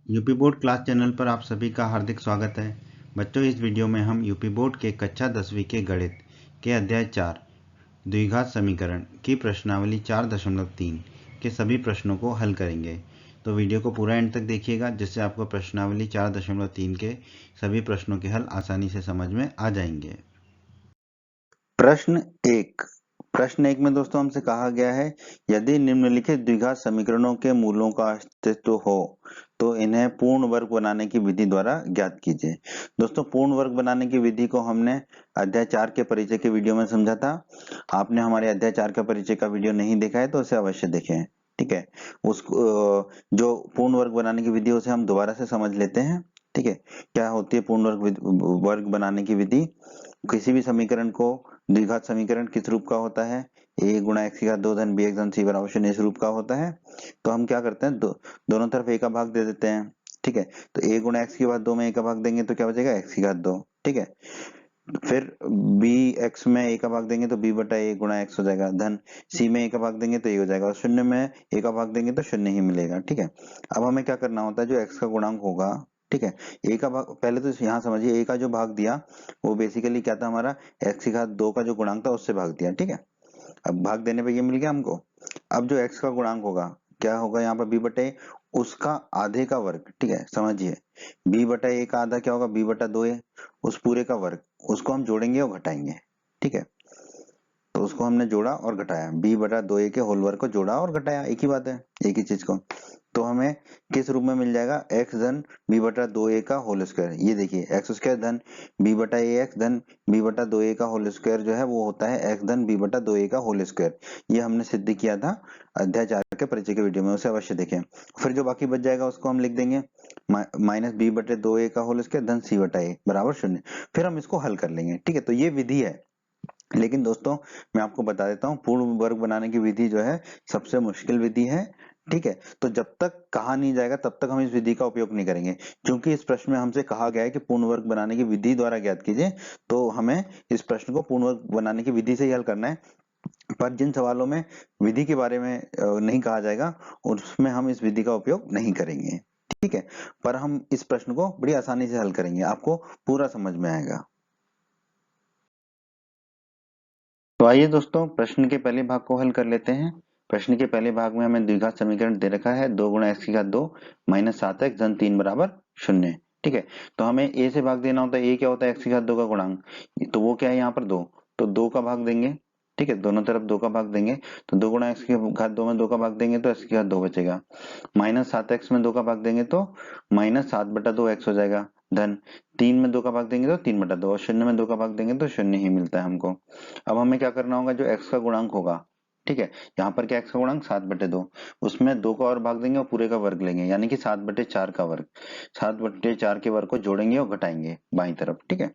UP board class channel पर आप सभी का हार्दिक स्वागत है। बच्चों, इस वीडियो में हम यूपी बोर्ड के कक्षा 10वीं के गणित के अध्याय 4 द्विघात समीकरण की प्रश्नावली 4.3 के सभी प्रश्नों को हल करेंगे। तो वीडियो को पूरा एंड तक देखिएगा, जिससे आपको प्रश्नावली 4.3 के सभी प्रश्नों के हल आसानी से समझ में आ जाएंगे। प्रश्न एक में दोस्तों हमसे कहा गया है, यदि निम्नलिखित द्विघात समीकरणों के मूलों का अस्तित्व हो तो इन्हें पूर्ण वर्ग बनाने की विधि द्वारा ज्ञात कीजिए। दोस्तों, पूर्ण वर्ग बनाने की विधि को हमने अध्याय 4 के परिचय के वीडियो में समझा था। आपने हमारे अध्याय 4 के परिचय का वीडियो नहीं देखा है तो उसे अवश्य देखें। ठीक है, उसको जो पूर्ण वर्ग बनाने की विधि उसे हम दोबारा से समझ लेते हैं। ठीक है, क्या होती है पूर्ण वर्ग बनाने की विधि? किसी भी समीकरण को, द्विघात समीकरण किस रूप का होता है? a गुणा एक्स की घात 2 धन बी एक्स धन सी बराबर 0 इस रूप का होता है। तो हम क्या करते हैं, दोनों तरफ a का भाग दे देते हैं। ठीक है, तो a गुणा एक्स की घात 2 में a का भाग देंगे तो क्या बचेगा, एक्स की घात 2। ठीक है, फिर b x में a का भाग देंगे तो b बटा a गुणा x हो जाएगा, धन c में a का भाग देंगे तो a हो जाएगा, और शून्य में a का भाग देंगे तो शून्य ही मिलेगा। ठीक है, अब हमें क्या करना होता है, जो x का गुणांक होगा, ठीक है, a का भाग, पहले तो यहाँ समझिए, a का जो भाग दिया वो बेसिकली क्या था, हमारा x की घात 2 का जो गुणांक था उससे भाग दिया। ठीक है, अब भाग देने पे ये मिल गया हमको। अब जो x का गुणांक होगा, क्या होगा यहाँ पर, b बटे उसका आधे का वर्ग। ठीक है, समझिए, b बटा a का आधा क्या होगा, b बटा 2a, उस पूरे का वर्ग, उसको हम जोड़ेंगे और घटाएंगे। ठीक है, तो उसको हमने जोड़ा और घटाया, b बटा 2a के होल वर्ग को जोड़ा और घटाया, एक ही बात है, एक ही चीज को। तो हमें किस रूप में मिल जाएगा, x धन b बटा 2a का होल स्क्वायर। ये देखिए, एक्स स्क्वायर धन b बटा ए एक्स धन b बटा 2a का होल स्क्वायर जो है वो होता है x धन b बटा 2a का होल स्क्वायर। ये हमने सिद्ध किया था अध्याय 4 के परिचय के वीडियो में, उसे अवश्य देखें। फिर जो बाकी बच जाएगा उसको हम लिख देंगे माइनस b बटे 2a का होल स्क्वायर धन c बटा a बराबर 0। फिर हम इसको हल कर लेंगे। ठीक है, तो ये विधि है। लेकिन दोस्तों, मैं आपको बता देता हूँ, पूर्ण वर्ग बनाने की विधि जो है सबसे मुश्किल विधि है। ठीक है, तो जब तक कहा नहीं जाएगा तब तक हम इस विधि का उपयोग नहीं करेंगे, क्योंकि इस प्रश्न में हमसे कहा गया है कि पूर्ण वर्ग बनाने की विधि द्वारा ज्ञात कीजिए। तो हमें इस प्रश्न को पूर्ण वर्ग बनाने की विधि से ही हल करना है। पर जिन सवालों में विधि के बारे में नहीं कहा जाएगा, उसमें हम इस विधि का उपयोग नहीं करेंगे। ठीक है, पर हम इस प्रश्न को बड़ी आसानी से हल करेंगे, आपको पूरा समझ में आएगा। तो आइए दोस्तों, प्रश्न के पहले भाग को हल कर लेते हैं। प्रश्न के पहले भाग में हमें द्विघात समीकरण दे रखा है, 2 गुणा एक्स की घात 2 माइनस 7x धन 3 बराबर 0। ठीक है, तो हमें a से भाग देना होता है। a क्या होता है, एक्स की घात 2 का गुणांक, तो वो क्या है यहाँ पर 2, तो 2 का भाग देंगे। ठीक है, दोनों तरफ 2 का भाग देंगे, तो 2 गुणा एक्स की घात 2 में 2 का भाग देंगे तो एक्स की घात 2 बचेगा, माइनस 7x में 2 का भाग देंगे तो माइनस 7 बटा 2x हो जाएगा, धन 3 में 2 का भाग देंगे तो 3 बटा 2, और शून्य में 2 का भाग देंगे तो शून्य ही मिलता है हमको। अब हमें क्या करना होगा, जो x का गुणांक होगा, ठीक है, यहाँ पर क्या x का गुणांक 7/2, उसमें 2 का और भाग देंगे और पूरे का वर्ग लेंगे, यानी कि 7/4 का वर्ग, 7/4 के वर्ग को जोड़ेंगे और घटाएंगे बाईं तरफ। ठीक है,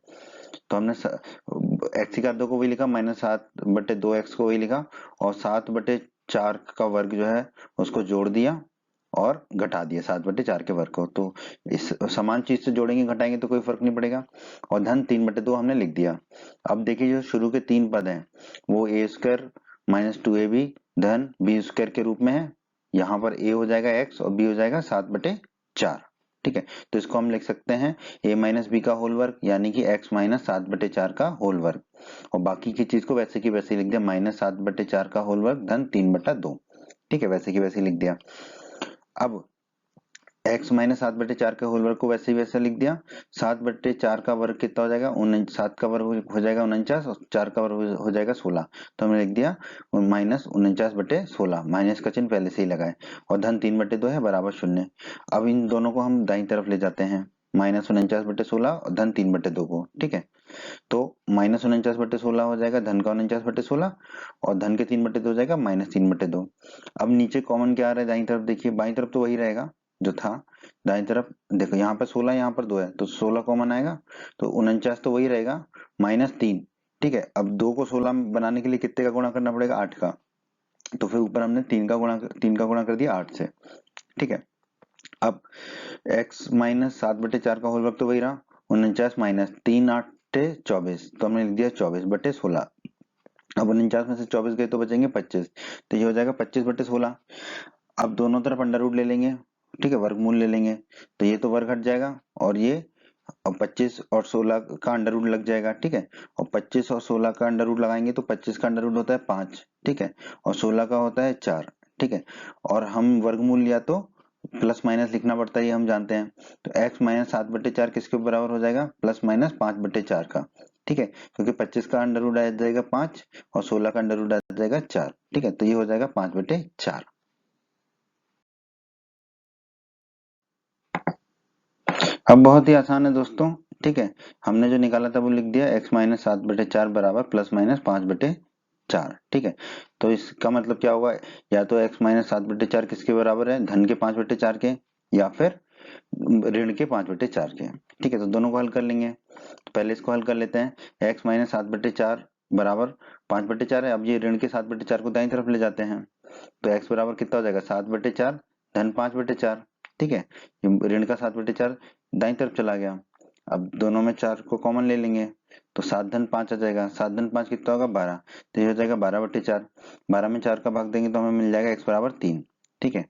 तो हमने x की घात 2 को वही लिखा, माइनस 7/2x को वही लिखा, और 7/4 का वर्ग जो है उसको जोड़ दिया और घटा दिया 7/4 के वर्ग को। तो इस समान चीज से जोड़ेंगे घटाएंगे तो कोई फर्क नहीं पड़ेगा, और धन 3/2 हमने लिख दिया। अब देखिए, जो शुरू के 3 पद हैं वो a स्क्वायर माइनस 2ab धन b स्क्वायर के रूप में है। यहाँ पर a हो जाएगा x और b हो जाएगा 7/4। ठीक है, तो इसको हम लिख सकते हैं a माइनस बी का होल वर्ग, यानी कि x माइनस 7/4 का होल वर्ग, और बाकी की चीज को वैसे की वैसे लिख दिया, माइनस 7/4 का होल वर्ग धन 3/2। ठीक है, वैसे की वैसे लिख दिया। अब x माइनस 7/4 के होल वर्ग को वैसे ही वैसे लिख दिया। 7/4 का वर्ग कितना हो जाएगा, 7 का वर्ग हो जाएगा 49, और 4 का वर्ग हो जाएगा 16, तो हमने लिख दिया माइनस 49/16, माइनस का चिन्ह पहले से ही लगाए, और धन 3/2 है बराबर 0। अब इन दोनों को हम दाईं तरफ ले जाते हैं, माइनस 49/16 और धन 3/2 को। ठीक है, तो माइनस 49/16 हो जाएगा धन का 49/16, और धन के 3/2 हो जाएगा माइनस 3/2। अब नीचे कॉमन क्या आ रहा है, दाईं तरफ देखिए, बाईं तरफ तो वही रहेगा जो था, दाईं तरफ देखो, यहाँ पर 16, यहाँ पर 2 है, तो 16 कॉमन आएगा, तो 49 तो वही रहेगा, माइनस 3। ठीक है, अब 2 को 16 बनाने के लिए कितने का गुणा करना पड़ेगा, 8 का, तो फिर ऊपर हमने 3 का गुणा कर दिया 8 से। ठीक है, अब x माइनस 7/4 का होल वर्ग तो वही रहा, 49 माइनस 3 8 24, तो हमने लिख दिया 24/16। अब 49 में से 24 गए तो बचेंगे 25, तो ये हो जाएगा 25/16। अब दोनों तरफ अंडर रूट ले लेंगे, ठीक है, वर्गमूल ले लेंगे तो ये तो वर्ग हट जाएगा और ये और 25 और 16 का अंडर रूट लग जाएगा। ठीक है, और 25 और 16 का अंडर रूट लगाएंगे तो 25 का अंडर रूट होता है 5। ठीक है, और 16 का होता है 4। ठीक है, और हम वर्गमूल या तो प्लस माइनस लिखना पड़ता है, ये हम जानते हैं। तो x माइनस 7/4 किसके बराबर हो जाएगा, प्लस माइनस 5/4 का। ठीक है, क्योंकि 25 का अंडर रूट आ जाएगा 5 और 16 का अंडर रूट आ जाएगा 4। ठीक है, तो ये हो जाएगा 5/4। अब बहुत ही आसान है दोस्तों। ठीक है, हमने जो निकाला था वो लिख दिया, x माइनस 7/4 बराबर प्लस माइनस 5/4। ठीक है, तो इसका मतलब क्या होगा, या तो x माइनस 7/4 किसके बराबर है, धन के 5/4 के, या फिर ऋण के 5/4 के। ठीक है, तो दोनों को हल कर लेंगे। तो पहले इसको हल कर लेते हैं। x माइनस 7/4 बराबर 5/4 है। अब ये ऋण के 7/4 को दाईं तरफ ले जाते हैं तो x बराबर कितना हो जाएगा, 7/4 धन 5/4। ठीक है, ये ऋण का 7/4 दाईं तरफ चला गया। अब दोनों में 4 को कॉमन ले लेंगे तो 7 धन 5 आ जाएगा। 7 धन 5 कितना होगा, 12। तो ये हो जाएगा 12/4। 12 में 4 का भाग देंगे तो हमें मिल जाएगा x बराबर 3। ठीक है,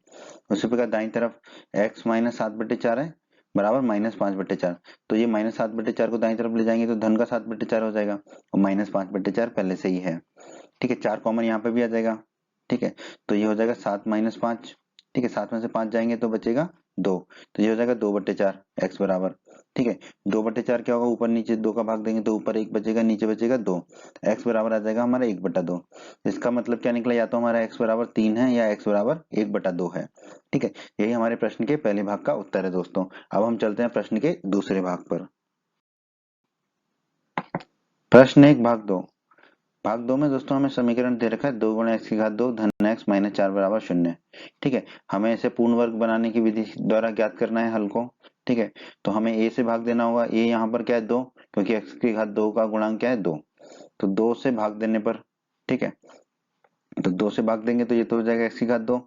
उसी प्रकार दाईं तरफ x माइनस 7/4 है बराबर माइनस 5/4। तो ये माइनस 7/4 को दाईं तरफ ले जाएंगे तो धन का 7/4 हो जाएगा और माइनस 5/4 पहले से ही है। ठीक है, 4 कॉमन यहाँ पे भी आ जाएगा। ठीक है, तो ये हो जाएगा 7 माइनस 5। ठीक है, 7 में से 5 जाएंगे तो बचेगा 2। तो ये हो जाएगा 2/4 x बराबर। ठीक है, 2/4 क्या होगा, ऊपर नीचे 2 का भाग देंगे तो ऊपर 1 बचेगा, नीचे बचेगा 2। x बराबर आ जाएगा हमारा 1/2। इसका मतलब क्या निकला, या तो हमारा x बराबर 3 है या x बराबर 1/2 है। ठीक है, यही हमारे प्रश्न के पहले भाग का उत्तर है दोस्तों। अब हम चलते हैं प्रश्न के दूसरे भाग पर। प्रश्न 1 भाग 2। भाग 2 में दोस्तों हमें समीकरण दे रखा है 2 गुणा x की घात 2 धन x माइनस 4 बराबर 0। ठीक है, हमें इसे पूर्ण वर्ग बनाने की विधि द्वारा ज्ञात करना है हल को। ठीक है, तो हमें a से भाग देना होगा। a यहाँ पर क्या है, 2, क्योंकि x की घात 2 का गुणांक क्या है, 2। तो 2 से भाग देने पर, ठीक है, तो 2 से भाग देंगे तो ये तो हो जाएगा x की घात 2।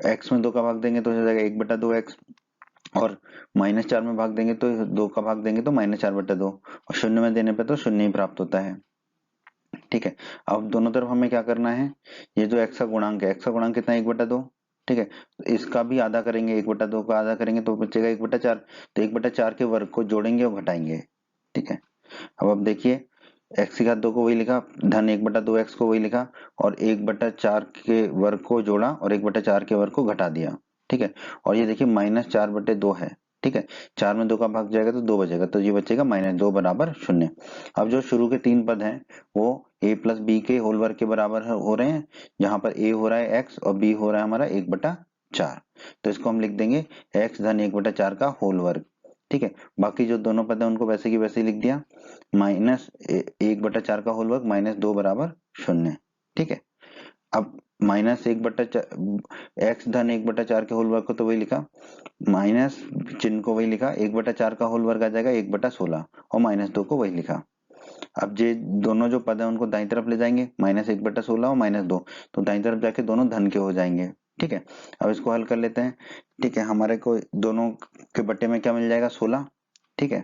x में 2 का भाग देंगे तो हो जाएगा 1/2x, और माइनस 4 में भाग देंगे तो 2 का भाग देंगे तो माइनस 4/2, और शून्य में देने पर तो शून्य ही प्राप्त होता है। ठीक है, अब दोनों तरफ हमें क्या करना है, ये जो x का गुणांक है, x का गुणांक कितना है, 1/2। ठीक है, तो इसका भी आधा करेंगे, 1/2 का आधा करेंगे तो बचेगा 1/4। तो 1/4 के वर्ग को जोड़ेंगे और घटाएंगे। ठीक है, अब देखिए, x की घात 2 को वही लिखा, धन 1/2x को वही लिखा, और 1/4 के वर्ग को जोड़ा और 1/4 के वर्ग को घटा दिया। ठीक है, और ये देखिए -4/2 है। ठीक है, 4 में 2 का भाग जाएगा तो 2 बचेगा, तो ये बचेगा -2 बराबर 0। अब जो शुरू के 3 पद हैं वो a प्लस बी के होल वर्ग के बराबर हो रहे हैं, जहां पर a हो रहा है x और b हो रहा है हमारा 1/4। तो इसको हम लिख देंगे x धन 1/4 का होल वर्ग। ठीक है, बाकी जो दोनों पद है उनको वैसे की वैसे ही लिख दिया, -1/4 का होल वर्ग -2 बराबर 0। ठीक है, अब -1/4 x धन 1/4 के होल वर्ग को तो वही लिखा, माइनस चिन्ह को वही लिखा, 1/4 का होल वर्ग आ जाएगा 1/16, और -2 को वही लिखा। अब ये दोनों जो पद है उनको दाईं तरफ ले जाएंगे, -1/16 और -2, तो दाईं तरफ जाके दोनों धन के हो जाएंगे। ठीक है, अब इसको हल कर लेते हैं। ठीक है, हमारे को दोनों के बट्टे में क्या मिल जाएगा, 16। ठीक है,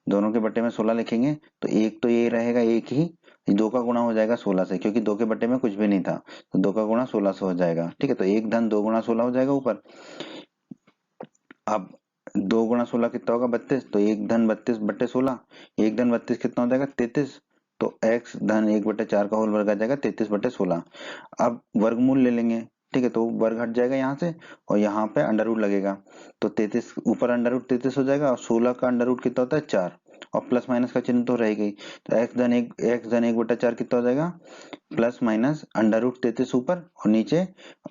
दोनों के बट्टे में 16 लिखेंगे तो एक तो ये रहेगा, एक ही 2 का गुणा हो जाएगा 16 से, क्योंकि 2 के बट्टे में कुछ भी नहीं था, तो 2 का गुणा 16 से हो जाएगा। ठीक है, तो 1 धन 2 गुणा 16 हो जाएगा ऊपर। अब 2 गुणा 16 कितना होगा, 32, तो 1 धन 32/16, 1 धन 32 कितना हो जाएगा, 33। तो x धन 1/4 का होल वर्ग आ जाएगा 33/16। अब वर्गमूल ले लेंगे। ठीक है, तो वर्ग हट जाएगा यहाँ से और यहाँ पे अंडर रूट लगेगा, तो 33 ऊपर अंडर रूट 33 हो जाएगा, और 16 का अंडर रूट कितना होता है, 4, और प्लस माइनस का चिन्ह तो रह गई। तो x धन 1/4 कितना हो जाएगा, प्लस माइनस अंडर रूट 33 ऊपर और नीचे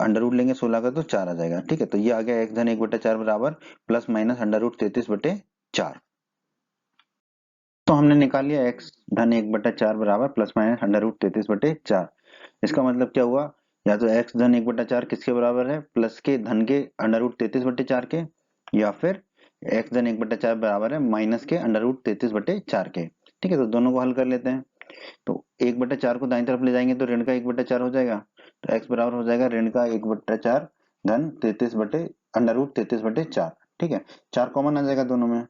अंडर रूट लेंगे 16 का तो 4 आ जाएगा। ठीक है, तो ये आ गया x धन 1/4 बराबर प्लस माइनस अंडर रूट 33/4। तो हमने निकाल लिया x धन 1/4 बराबर प्लस माइनस अंडर रूट 33/4। इसका मतलब क्या हुआ, या तो x धन 1/4 किसके बराबर है, प्लस के धन के अंडर रूट 33/4 के, या फिर x धन 1/4 बराबर है माइनस के अंडर रूट 33/4 के। ठीक है, तो दोनों को हल कर लेते हैं। तो 1/4 को दाईं तरफ ले जाएंगे तो ऋण का 1/4 हो जाएगा, तो x बराबर हो जाएगा ऋण का 1/4 धन 33 बटे अंडर रूट 33/4। ठीक है, 4 कॉमन आ जाएगा दोनों में,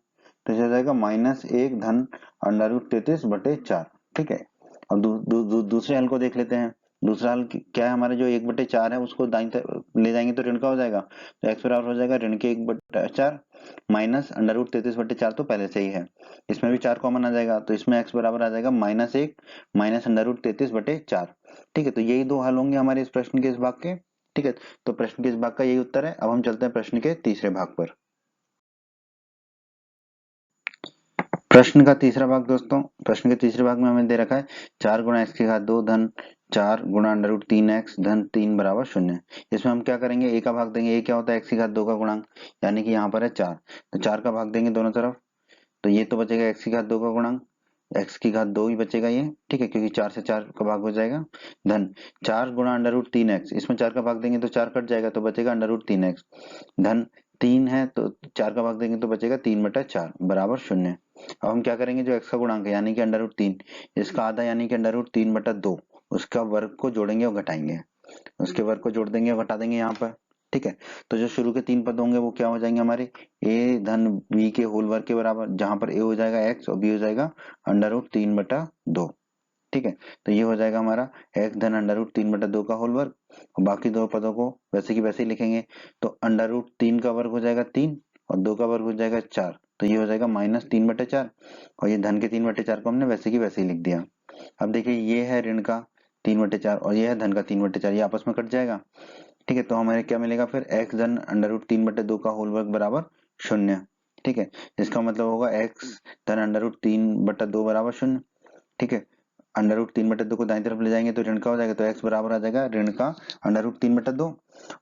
तो ये हो जाएगा -1 धन अंडर रूट 33/4। ठीक है, अब दूसरे हल को देख लेते हैं। दूसरा हल क्या है हमारे, जो 1/4 है उसको दाईं तरफ ले जाएंगे तो ऋण का हो जाएगा, तो x बराबर हो जाएगा ऋण के 1/4 माइनस अंडर रूट 33/4 तो पहले से ही है, इसमें भी 4 कॉमन आ जाएगा, तो इसमें x बराबर आ जाएगा -1 माइनस अंडर रूट 33/4। ठीक है, तो यही दो हल होंगे हमारे इस प्रश्न के इस भाग के। ठीक है, तो प्रश्न के इस भाग का यही उत्तर है। अब हम चलते हैं प्रश्न के तीसरे भाग पर। प्रश्न का तीसरा भाग दोस्तों, प्रश्न के तीसरे भाग में हमें दे रखा है 4 गुणा x की घात 2 धन 4 गुणा अंडर रूट 3x धन 3 बराबर 0। इसमें हम क्या करेंगे, a का भाग देंगे, a क्या होता है x की घात 2 का गुणांक, यानी कि यहाँ पर है 4, तो 4 का भाग देंगे दोनों तरफ, तो ये तो बचेगा x की घात 2 का गुणांक, x की घात 2 ही बचेगा ये। ठीक है, क्योंकि 4 से 4 का भाग हो जाएगा, धन 4 गुणा अंडर रूट 3x, इसमें 4 का भाग देंगे तो 4 कट जाएगा, तो बचेगा अंडर रूट 3x, धन 3 है तो 4 का भाग देंगे तो बचेगा 3/4 बराबर 0। अब हम क्या करेंगे, जो x का गुणांक है यानी कि अंडर रूट 3, इसका आधा यानी कि अंडर रूट 3/2, उसका वर्ग को जोड़ेंगे और घटाएंगे, उसके वर्ग को जोड़ देंगे और घटा देंगे यहाँ पर। ठीक है, तो जो शुरू के 3 पद होंगे वो क्या हो जाएंगे हमारे, a धन b के होल वर्ग के बराबर, जहां पर a हो जाएगा x और b हो जाएगा अंडर रूट 3/2। ठीक है, तो ये हो जाएगा हमारा x धन अंडर रूट 3/2 का होल वर्ग, और बाकी दो पदों को वैसे की वैसे ही लिखेंगे, तो अंडर रूट 3 का वर्ग हो जाएगा 3 और 2 का वर्ग हो जाएगा 4, तो ये हो जाएगा -3/4, और ये धन के 3/4 को हमने वैसे की वैसे ही लिख दिया। अब देखिए ये है ऋण का 3/4 और ये है धन का 3/4, ये आपस में कट जाएगा। ठीक है, तो हमारे क्या मिलेगा फिर, x धन अंडर रूट 3/2 का होल वर्ग बराबर 0। ठीक है, इसका मतलब होगा x धन अंडर रूट 3/2 बराबर 0। ठीक है, अंडर रूट 3/2 को दाईं तरफ ले जाएंगे तो ऋण का हो जाएगा, तो x बराबर आ जाएगा ऋण का अंडर रूट 3/2,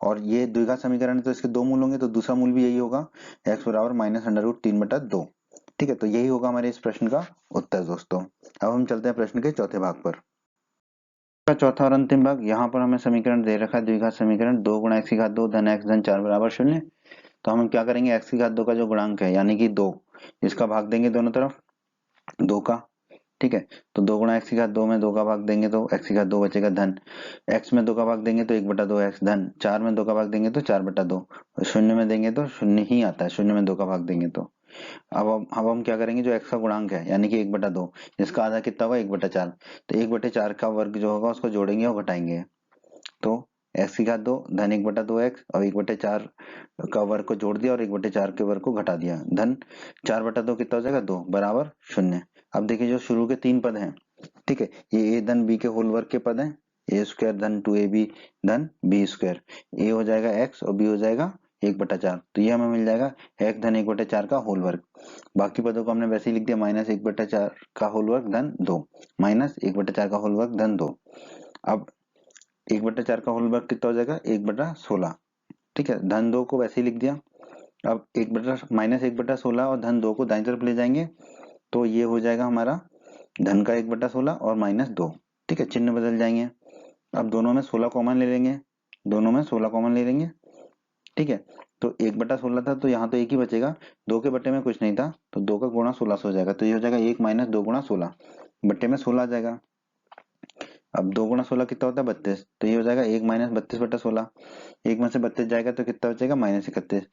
और ये द्विघात समीकरण है तो इसके दो मूल होंगे, तो दूसरा मूल भी यही होगा, x बराबर माइनस अंडर रूट 3/2। ठीक है, तो यही होगा हमारे इस प्रश्न का उत्तर दोस्तों। अब हम चलते हैं प्रश्न के चौथे भाग पर। का चौथा और अंतिम भाग, यहाँ पर हमें समीकरण दे रखा है द्विघात समीकरण 2 गुणा x की घात 2 धन x धन 4 बराबर 0। तो हम क्या करेंगे, x की घात 2 का जो गुणांक है यानी कि 2, इसका भाग देंगे दोनों तरफ 2 का। ठीक है, तो 2 गुणा x की घात 2 में 2 का भाग देंगे तो x की घात 2 बचेगा, धन x में 2 का भाग देंगे तो 1/2x, धन 4 में 2 का भाग देंगे तो 4/2, और 0 में देंगे तो 0 ही आता है, 0 में 2 का भाग देंगे तो। अब हम क्या करेंगे, जो x का गुणांक है यानी कि 1/2, इसका आधा कितना होगा 1/4, तो 1/4 का वर्ग जो होगा उसको जोड़ेंगे और घटाएंगे, तो x की घात 2 धन 1/2x और 1/4 का वर्ग को जोड़ दिया और 1/4 के वर्ग को घटा दिया, धन 4/2 कितना हो जाएगा 2 बराबर 0। अब देखिए जो शुरू के 3 पद हैं, ठीक है, ये a धन b के होल वर्ग के पद हैं, a स्क्वायर धन 2ab धन b स्क्वायर, a हो जाएगा x और b हो जाएगा 1/4, तो ये हमें मिल जाएगा x धन 1/4 का होल वर्ग। बाकी पदों को हमने वैसे ही लिख दिया, -1/4 का होल वर्ग धन 2, -1/4 का होल वर्ग धन 2। अब 1/4 का होल वर्ग कितना हो जाएगा 1/16। ठीक है, धन 2 को वैसे ही लिख दिया। अब -1/16 और धन 2 को दाईं तरफ ले जाएंगे तो ये हो जाएगा हमारा धन का 1/16 और -2। ठीक है, चिन्ह बदल जाएंगे। अब दोनों में 16 कॉमन ले लेंगे, दोनों में 16 कॉमन ले लेंगे। ठीक है, तो 1/16 था तो यहाँ तो एक ही बचेगा, 2 के बट्टे में कुछ नहीं था तो 2 का गुणा 16 से हो जाएगा, तो ये हो जाएगा 1 - 2 गुणा 16, बट्टे में 16 आ जाएगा। अब 2 गुणा 16 कितना होता है 32, तो ये हो जाएगा 1 - 32/16, एक में से 32 जाएगा तो कितना बचेगा -31,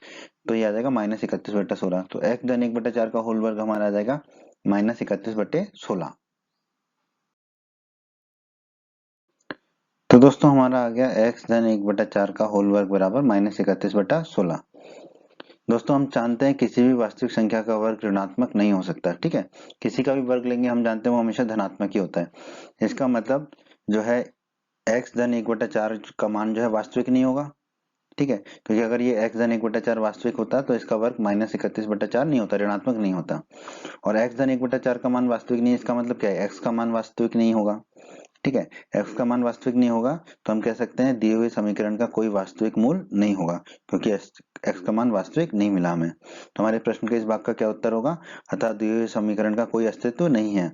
तो ये आ जाएगा -31/16। तो x धन 1/4 का होल वर्ग हमारा आ जाएगा -31/16। तो दोस्तों हमारा आ गया x धन 1/4 का होल वर्ग बराबर -31/16। दोस्तों हम जानते हैं किसी भी वास्तविक संख्या का वर्ग ऋणात्मक नहीं हो सकता। ठीक है, किसी का भी वर्ग लेंगे हम जानते हैं वो हमेशा धनात्मक ही होता है। इसका मतलब जो है x धन 1/4 का मान जो है वास्तविक नहीं होगा। ठीक है, क्योंकि अगर ये x धन 1/4 वास्तविक होता तो इसका वर्ग -31/4 नहीं होता, ऋणात्मक नहीं होता। और x धन 1/4 का मान वास्तविक नहीं है, इसका मतलब क्या है, x का मान वास्तविक नहीं होगा। ठीक है, x का मान वास्तविक नहीं होगा तो हम कह सकते हैं दिए हुए समीकरण का कोई वास्तविक मूल नहीं होगा, क्योंकि x का मान वास्तविक नहीं मिला हमें। तो हमारे प्रश्न के इस भाग का क्या उत्तर होगा, अतः दिए हुए समीकरण का कोई अस्तित्व नहीं है।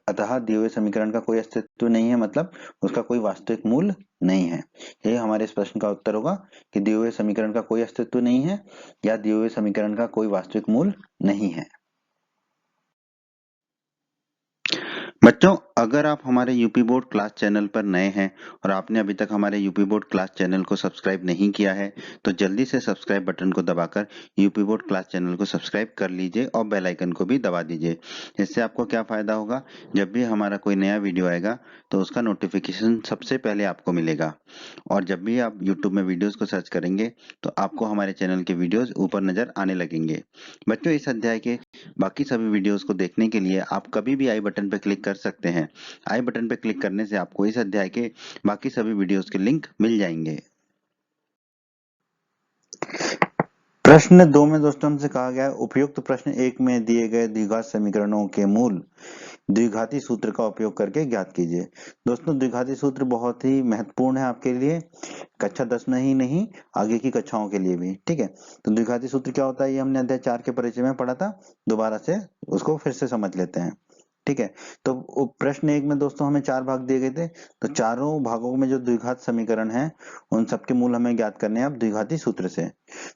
अतः दिए हुए समीकरण का कोई अस्तित्व नहीं है मतलब उसका कोई वास्तविक मूल नहीं है। ये हमारे इस प्रश्न का उत्तर होगा कि दिए हुए समीकरण का कोई अस्तित्व नहीं है या दिए हुए समीकरण का कोई वास्तविक मूल नहीं है। बच्चों, अगर आप हमारे यूपी बोर्ड क्लास चैनल पर नए हैं और आपने अभी तक हमारे यूपी बोर्ड क्लास चैनल को सब्सक्राइब नहीं किया है, तो जल्दी से सब्सक्राइब बटन को दबाकर यूपी बोर्ड क्लास चैनल को सब्सक्राइब कर लीजिए और बेल आइकन को भी दबा दीजिए। इससे आपको क्या फ़ायदा होगा, जब भी हमारा कोई नया वीडियो आएगा तो उसका नोटिफिकेशन सबसे पहले आपको मिलेगा। और जब भी आप यूट्यूब में वीडियोज़ को सर्च करेंगे तो आपको हमारे चैनल के वीडियोज़ ऊपर नज़र आने लगेंगे। बच्चों, इस अध्याय के बाकी सभी वीडियोस को देखने के लिए आप कभी भी आई बटन पर क्लिक कर सकते हैं। आई बटन पर क्लिक करने से आपको इस अध्याय के बाकी सभी वीडियोस के लिंक मिल जाएंगे। प्रश्न 2 में दोस्तों हमसे कहा गया है उपयुक्त प्रश्न 1 में दिए गए द्विघात समीकरणों के मूल द्विघाती सूत्र का उपयोग करके ज्ञात कीजिए। दोस्तों, द्विघाती सूत्र बहुत ही महत्वपूर्ण है आपके लिए, कक्षा 10 में ही नहीं, आगे की कक्षाओं के लिए भी। ठीक है, तो द्विघाती सूत्र क्या होता है ये हमने अध्याय 4 के परिचय में पढ़ा था, दोबारा से उसको फिर से समझ लेते हैं। ठीक है, तो प्रश्न 1 में दोस्तों हमें 4 भाग दिए गए थे, तो चारों भागों में जो द्विघात समीकरण है उन सबके मूल हमें ज्ञात करने हैं अब द्विघाती सूत्र से।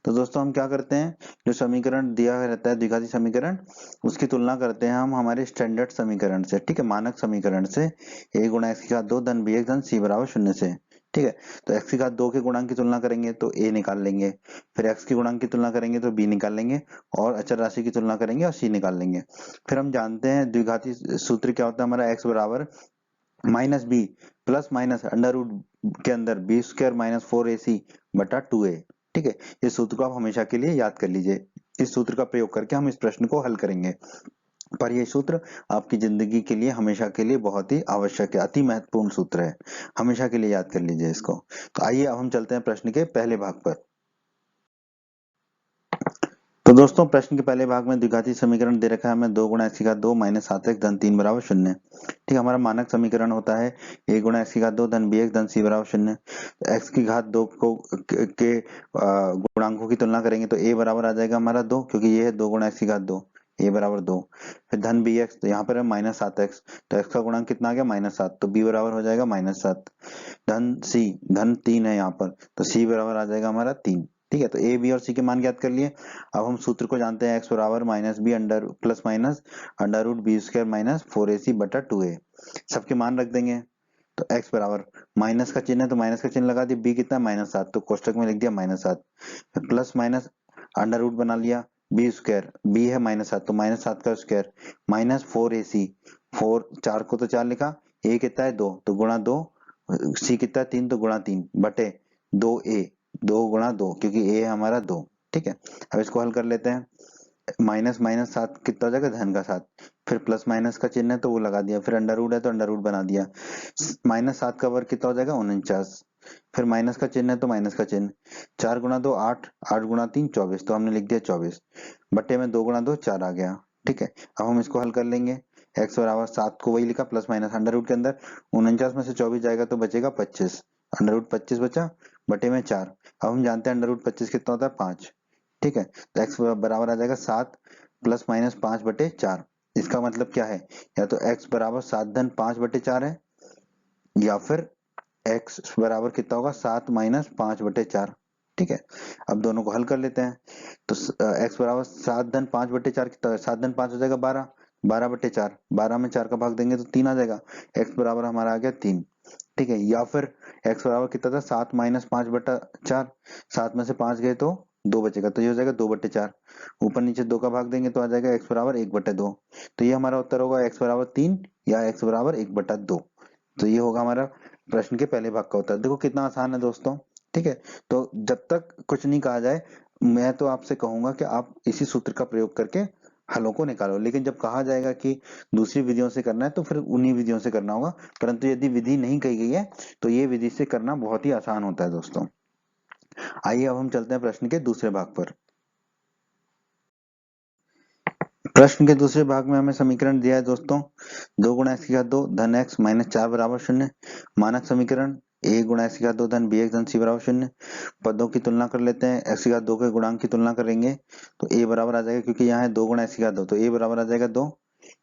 तो दोस्तों हम क्या करते हैं, जो समीकरण दिया रहता है द्विघाती समीकरण, उसकी तुलना करते हैं हम हमारे स्टैंडर्ड समीकरण से। ठीक है, मानक समीकरण से, a गुणा x की घात 2 धन bx धन c बराबर 0 से। ठीक है, तो x की घात 2 के गुणांक की तुलना करेंगे तो a निकाल लेंगे, फिर x के गुणांक की तुलना करेंगे तो b निकाल लेंगे, और अचर राशि की तुलना करेंगे और c निकाल लेंगे। फिर हम जानते हैं द्विघाती सूत्र क्या होता है हमारा, x बराबर minus B plus minus under root के अंदर बी स्क्वायर माइनस 4ac बटा 2a। ठीक है, इस सूत्र को आप हमेशा के लिए याद कर लीजिए। इस सूत्र का प्रयोग करके हम इस प्रश्न को हल करेंगे, पर यह सूत्र आपकी जिंदगी के लिए हमेशा के लिए बहुत ही आवश्यक है, अति महत्वपूर्ण सूत्र है, हमेशा के लिए याद कर लीजिए इसको। तो आइए अब हम चलते हैं प्रश्न के पहले भाग पर। तो दोस्तों, प्रश्न के पहले भाग में द्विघाती समीकरण दे रखा है हमें 2 गुणा एक्स की घात 2 माइनस 7x धन 3 बराबर 0। ठीक है, हमारा मानक समीकरण होता है a गुणा एक्स की घात 2 धन bx धन c बराबर 0। एक्स की घात 2 को के गुणांकों की तुलना करेंगे तो a बराबर आ जाएगा हमारा 2, क्योंकि ये है 2 गुणा एक्स की घात 2, a बराबर 2। फिर धन bx, तो यहाँ पर है माइनस 7x, तो x का गुणांक कितना आ गया -7, तो b बराबर हो जाएगा -7। धन c, धन 3 है यहाँ पर, तो c बराबर आ जाएगा हमारा 3। ठीक है, तो a b और c के मान ज्ञात कर लिए। अब हम सूत्र को जानते हैं x बराबर minus B under plus minus under root B square minus 4ac बटा 2a। सबके मान रख देंगे, तो x बराबर माइनस का चिन्ह है तो माइनस का चिन्ह लगा दिया, b कितना -7 तो कोष्टक में लिख दिया -7, प्लस माइनस अंडर रूट बना लिया, बी स्क्वायर, बी है -7 तो -7 का स्क्वायर माइनस 4ac, 4 4 को तो 4 लिखा, a कितना है 2 तो गुणा 2, c कितना है 3 तो गुणा 3 बटे 2a, 2 गुणा 2 क्योंकि a है हमारा 2। ठीक है, अब इसको हल कर लेते हैं। माइनस माइनस 7 कितना हो जाएगा, धन का 7, फिर प्लस माइनस का चिन्ह है तो वो लगा दिया, फिर अंडर रूट है तो अंडर रूट बना दिया, -7 का वर्ग कितना हो जाएगा 49, फिर माइनस का चिन्ह है तो माइनस का चिन्ह, 4 गुणा 2 8, 8 गुणा 3 24, तो हमने लिख दिया 24 बटे में 2 गुणा 2 4 आ गया। ठीक है, अब हम इसको हल कर लेंगे। x बराबर 7 को वही लिखा प्लस माइनस अंडर रूट के अंदर 49 में से 24 जाएगा तो बचेगा 25, अंडर रूट 25 बचा बटे में 4। अब हम जानते हैं अंडर रूट 25 कितना होता है 5। ठीक है, तो x बराबर आ जाएगा 7 प्लस माइनस 5 बटे 4। इसका मतलब क्या है, या तो x बराबर 7 धन 5 बटे 4 है, या फिर x बराबर कितना होगा 7 माइनस 5 बटे 4। ठीक है, अब दोनों को हल कर लेते हैं। तो x बराबर 7 धन 5 बटे 4 कितना है, 7 धन 5 हो जाएगा 12, 12 बटे 4, 12 में 4 का भाग देंगे तो 3 आ जाएगा, x बराबर हमारा आ गया 3। ठीक है, या फिर x बराबर कितना था 7 माइनस 5 बटा 4, 7 में से 5 गए तो 2 बचेगा, तो ये हो जाएगा 2 बटे 4, ऊपर नीचे 2 का भाग देंगे तो आ जाएगा x बराबर 1 बटे 2। तो ये हमारा उत्तर होगा x बराबर 3 या x बराबर 1 बटा 2। तो ये होगा हमारा प्रश्न के पहले भाग का उत्तर। देखो कितना आसान है दोस्तों। ठीक है, तो जब तक कुछ नहीं कहा जाए मैं तो आपसे कहूंगा कि आप इसी सूत्र का प्रयोग करके हलों को निकालो, लेकिन जब कहा जाएगा कि दूसरी विधियों से करना है तो फिर उन्हीं विधियों से करना होगा, परंतु यदि विधि नहीं कही गई है तो ये विधि से करना बहुत ही आसान होता है दोस्तों। आइए अब हम चलते हैं प्रश्न के दूसरे भाग पर। प्रश्न के दूसरे भाग में हमें समीकरण दिया है दोस्तों 2 गुणा एक्स की घात 2 धन एक्स माइनस 4 बराबर 0। मानक समीकरण a गुणा एक्स की घात 2 धन bx धन c बराबर 0। पदों की तुलना कर लेते हैं, एक्स की घात 2 के गुणांक की तुलना करेंगे तो a बराबर आ जाएगा, क्योंकि यहाँ है 2 गुणा एक्स की घात 2 तो a बराबर आ जाएगा 2।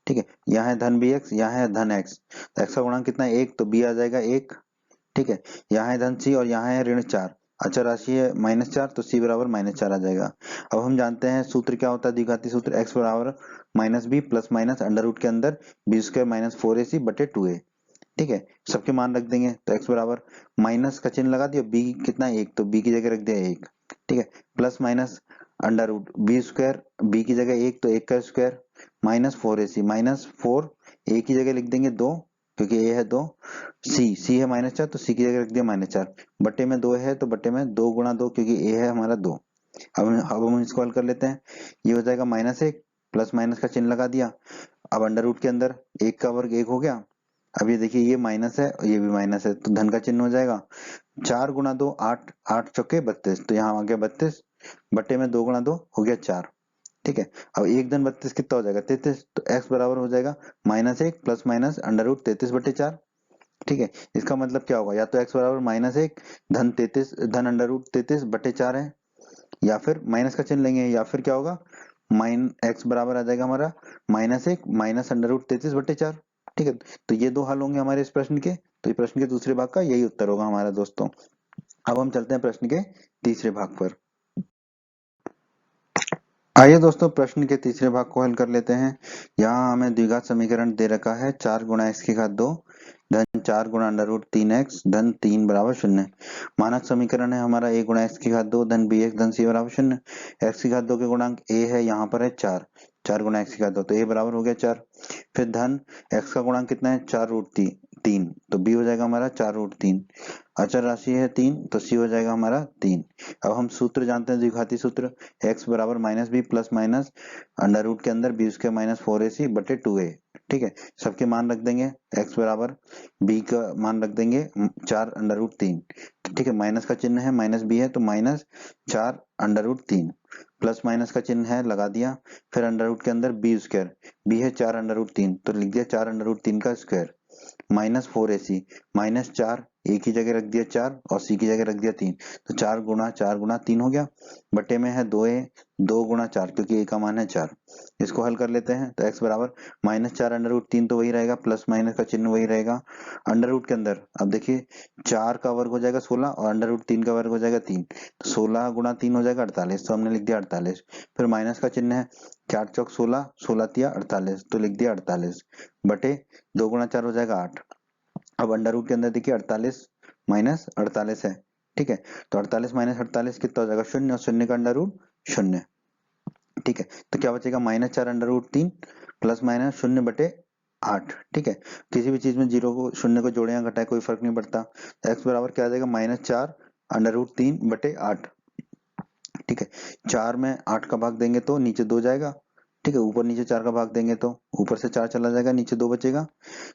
ठीक है, यहाँ है धन bx, यहाँ है धन x, तो x का गुणांक कितना है 1 तो b आ जाएगा 1। ठीक है, यहाँ है धन c और यहाँ है ऋण 4 अचर राशि है -4 तो c बराबर -4 आ जाएगा। अब हम जानते हैं सूत्र क्या होता है, द्विघाती सूत्र x बराबर -b plus minus under root के अंदर b स्क्वायर माइनस 4ac बटे 2a। ठीक है, सबके मान रख देंगे तो x बराबर माइनस का चिन्ह लगा दिया, b कितना 1 तो b की जगह रख दिया 1। ठीक है, plus minus under root b square, b की जगह 1 तो 1 का square minus 4ac minus 4 a की जगह लिख देंगे 2 क्योंकि a है 2, c है -4 तो c की जगह रख दिया -4 बटे में 2 है तो बटे में 2 गुणा 2 क्योंकि a है हमारा 2। अब हम इसको हल कर लेते हैं, ये हो जाएगा -1 प्लस माइनस का चिन्ह लगा दिया। अब अंडर रूट के अंदर 1 का वर्ग 1 हो गया। अब ये देखिए ये माइनस है और ये भी माइनस है तो धन का चिन्ह हो जाएगा। 4 गुणा 2 8, 8 चौके 32 तो यहाँ आ गया 32 बटे में 2 गुणा 2 हो गया 4। ठीक है, अब 1 धन 32 कितना हो जाएगा 33 तो x बराबर हो जाएगा -1 प्लस माइनस अंडर रूट 33 बटे 4। ठीक है, इसका मतलब क्या होगा, या तो x बराबर -1 धन 33 धन अंडर रूट 33 बटे 4 है, या फिर माइनस का चिन्ह लेंगे, या फिर क्या होगा x बराबर आ जाएगा हमारा -1 माइनस अंडर रूट 33 बटे 4। ठीक है, तो ये दो हल होंगे हमारे इस प्रश्न के, तो ये प्रश्न के दूसरे भाग का यही उत्तर होगा हमारा दोस्तों। अब हम चलते हैं प्रश्न के तीसरे भाग पर। आइए दोस्तों प्रश्न के तीसरे भाग को हल कर लेते हैं। यहाँ हमें द्विघात समीकरण दे रखा है 4 गुणा x की घात 2 धन 4 गुणा अंडर रूट 3x धन 3 बराबर 0। मानक समीकरण है हमारा a गुणा x की घात 2 धन bx धन c बराबर 0। x की घात 2 के गुणांक a है, यहाँ पर है 4, 4 गुणा x की घात 2 तो a बराबर हो गया 4। फिर धन x का गुणांक कितना है 4 रूट 3 तो b हो जाएगा हमारा 4 रूट 3। अचर राशि है 3 तो c हो जाएगा हमारा 3। अब हम सूत्र जानते हैं द्विघाती सूत्र, x बराबर -b plus minus under root के अंदर b स्क्वायर माइनस 4ac बटे 2a। ठीक है, सबके मान रख देंगे, x बराबर b का मान रख देंगे 4 अंडर रूट 3। ठीक है, माइनस का चिन्ह है -b है तो -4 अंडर रूट 3 प्लस माइनस का चिन्ह है लगा दिया। फिर अंडर रूट के अंदर b स्क्वायर, b है 4 अंडर रूट 3 तो लिख दिया 4 अंडर रूट 3 का square minus 4ac minus 4 a की जगह रख दिया 4 और c की जगह रख दिया 3 तो 4 गुणा 3 हो गया बटे में है 2a 2 गुणा 4 क्योंकि a का मान है 4। इसको हल कर लेते हैं तो x बराबर -4 अंडर रूट 3 तो वही रहेगा, प्लस माइनस का चिन्ह वही रहेगा। अंडर रूट के अंदर अब देखिए 4 का वर्ग हो जाएगा 16 और अंडर रूट 3 का वर्ग हो जाएगा 3 तो 16 गुणा 3 हो जाएगा 48 तो हमने लिख दिया 48। फिर माइनस का चिन्ह है 4 चौक 16, 16 तिया 48 तो लिख दिया 48 बटे 2 गुणा 4 हो जाएगा 8। अब अंडर रूट के अंदर देखिए 48 माइनस 48 है। ठीक है, तो 48 माइनस 48 कितना हो जाएगा 0 और 0 का अंडर रूट 0। ठीक है, तो क्या बचेगा -4 अंडर रूट 3 प्लस माइनस 0 बटे 8। ठीक है, किसी भी चीज में 0 को जोड़े या घटाए कोई फर्क नहीं पड़ता। तो x बराबर क्या आ जाएगा -4 अंडर रूट 3 बटे 8। ठीक है, 4 में 8 का भाग देंगे तो नीचे 2 जाएगा। ठीक है, ऊपर नीचे 4 का भाग देंगे तो ऊपर से 4 चला जाएगा नीचे 2 बचेगा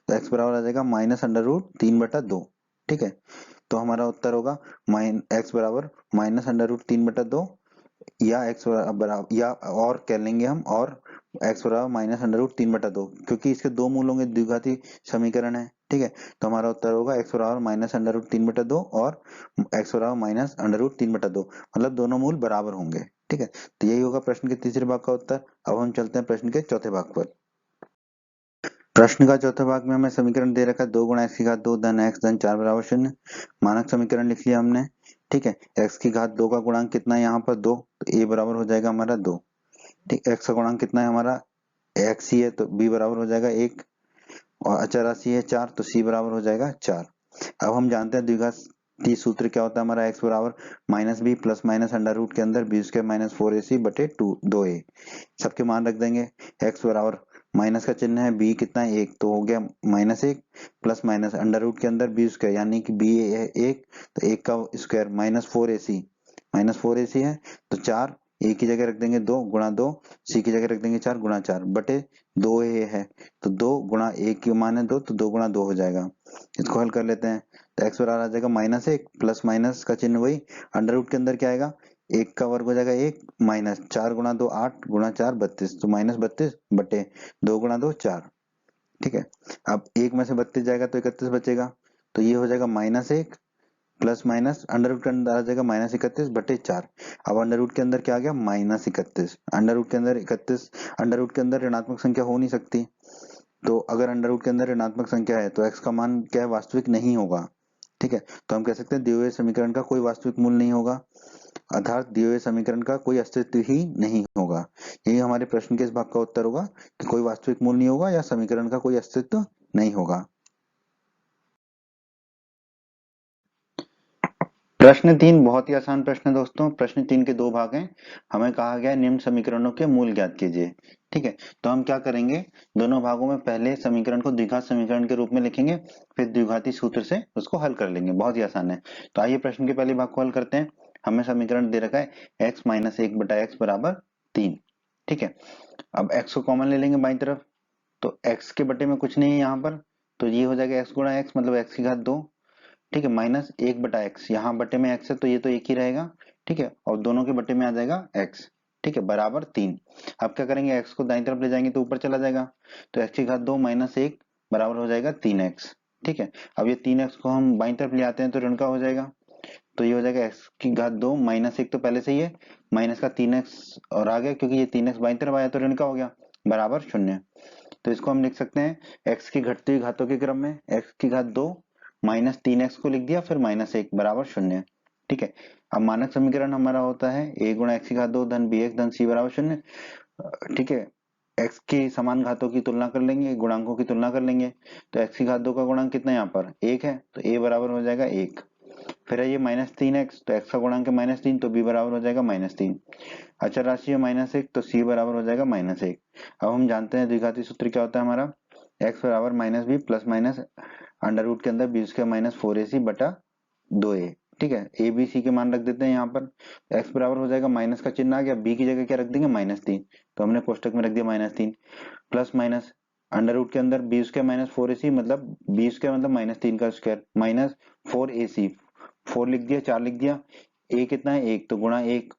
तो x बराबर आ जाएगा -√3/2। ठीक है, तो हमारा उत्तर होगा x बराबर -√3/2 या x बराबर या और कह लेंगे हम, और x बराबर -√3/2 क्योंकि इसके दो मूल होंगे, द्विघाती समीकरण है। ठीक है, तो हमारा उत्तर होगा x बराबर -√3/2 और x बराबर -√3/2 मतलब दोनों मूल बराबर होंगे। ठीक है, तो यही होगा प्रश्न के तीसरे भाग का उत्तर। अब हम चलते हैं प्रश्न के चौथे भाग पर। प्रश्न का चौथे भाग में हमें समीकरण दे रखा है 2 गुणा x की घात 2 धन x धन 4 बराबर 0। मानक समीकरण लिख लिया हमने। ठीक है, x की घात 2 का गुणांक कितना है यहाँ पर 2 तो a बराबर हो जाएगा हमारा 2। ठीक, x का गुणांक कितना है हमारा x ही है तो b बराबर हो जाएगा 1 और अचर राशि है 4 तो c बराबर हो जाएगा 4। अब हम जानते हैं द्विघाती सूत्र क्या होता है हमारा, x बराबर -b plus minus under root के अंदर b स्क्वायर माइनस 4ac बटे 2a। सबके मान रख देंगे, x बराबर माइनस का चिन्ह है b कितना है 1 तो हो गया -1 प्लस माइनस अंडर रूट के अंदर b स्क्वायर यानी कि b है 1 तो 1 का स्क्वायर -4ac है तो 4 a की जगह रख देंगे 2 गुणा 2 c की जगह रख देंगे 4 गुणा 4 बटे 2a है तो 2 गुणा 1 की मान है 2 तो 2 गुणा 2 हो जाएगा। इसको हल कर लेते हैं तो x बराबर आ जाएगा -1 प्लस माइनस का चिन्ह वही, अंडर रूट के अंदर क्या आएगा 1 का वर्ग हो जाएगा 1 माइनस 4 गुणा 2 8 गुणा 4 32 तो -32 बटे 2 गुणा 2 4। ठीक है, अब 1 में से 32 जाएगा तो 31 बचेगा तो ये हो जाएगा -1 प्लस माइनस अंडर रूट के अंदर आ जाएगा -31 बटे 4। अब अंडर रूट के अंदर क्या आ गया -31, अंडर रूट के अंदर 31, अंडर रूट के अंदर ऋणात्मक संख्या हो नहीं सकती, तो अगर अंडर रूट के अंदर ऋणात्मक संख्या है तो x का मान क्या है वास्तविक नहीं होगा। ठीक है, तो हम कह सकते हैं दिए हुए समीकरण का कोई वास्तविक मूल नहीं होगा, अर्थात दिए हुए समीकरण का कोई अस्तित्व ही नहीं होगा। यही हमारे प्रश्न के इस भाग का उत्तर होगा कि कोई वास्तविक मूल नहीं होगा या समीकरण का कोई अस्तित्व नहीं होगा। प्रश्न 3 बहुत ही आसान प्रश्न है दोस्तों। प्रश्न 3 के दो भाग हैं। हमें कहा गया है निम्न समीकरणों के मूल ज्ञात कीजिए। ठीक है, तो हम क्या करेंगे, दोनों भागों में पहले समीकरण को द्विघात समीकरण के रूप में लिखेंगे, फिर द्विघाती सूत्र से उसको हल कर लेंगे। बहुत ही आसान है। तो आइए प्रश्न के पहले भाग को हल करते हैं। हमें समीकरण दे रखा है x माइनस एक बटा एक्स बराबर 3। ठीक है, अब x को कॉमन ले लेंगे बाई तरफ, तो x के बटे में कुछ नहीं है यहाँ पर, तो ये हो जाएगा x गुणा x मतलब x की घात 2। ठीक है, माइनस एक बटा एक्स, यहाँ बटे में एक्स है तो ये तो एक ही रहेगा। ठीक है, और दोनों के बटे में आ जाएगा एक्स। ठीक है, बराबर 3। अब क्या करेंगे, एक्स को दाईं तरफ ले जाएंगे तो ऊपर चला जाएगा, तो एक्स की घात 2 माइनस एक बराबर हो जाएगा 3x। ठीक है, अब ये 3x को हम बाईं तरफ ले आते हैं तो ऋण का हो जाएगा, तो ये हो जाएगा एक्स की घात 2 माइनस एक तो पहले से ही है, माइनस का 3x और आ गया क्योंकि ये 3x बाईं तरफ आया तो ऋण का हो गया, बराबर 0। तो इसको हम लिख सकते हैं x की घटती हुई घातों के क्रम में x की घात 2 माइनस 3x को लिख दिया, फिर माइनस एक बराबर 0। ठीक है, अब मानक समीकरण हमारा होता है a गुणा x की घात 2 धन bx धन c बराबर 0। ठीक है, x की समान घातों की तुलना कर लेंगे, गुणांकों की तुलना कर लेंगे, तो x की घात 2 का गुणांक कितना है यहाँ पर 1 है, तो a बराबर हो जाएगा 1। फिर है ये माइनस 3x, तो x का गुणांक है माइनस 3, तो b बराबर हो जाएगा माइनस 3। अचर राशि है माइनस एक, तो c बराबर हो जाएगा माइनस एक। अब हम जानते हैं द्विघाती सूत्र क्या होता है हमारा, x बराबर minus B plus minus under root के अंदर बी स्क्वायर माइनस 4ac बटा 2a। ठीक है, ए बी सी के मान रख देते हैं यहाँ पर, x बराबर हो जाएगा माइनस का चिन्ह आ गया, b की जगह क्या रख देंगे माइनस 3, तो हमने कोष्टक में रख दिया minus 3 plus minus under root के अंदर बी स्क्वायर माइनस 4ac मतलब बी स्क्वायर मतलब माइनस 3 का स्क्वायर माइनस 4ac, 4 लिख दिया 4 लिख दिया, a कितना है 1 तो गुणा 1,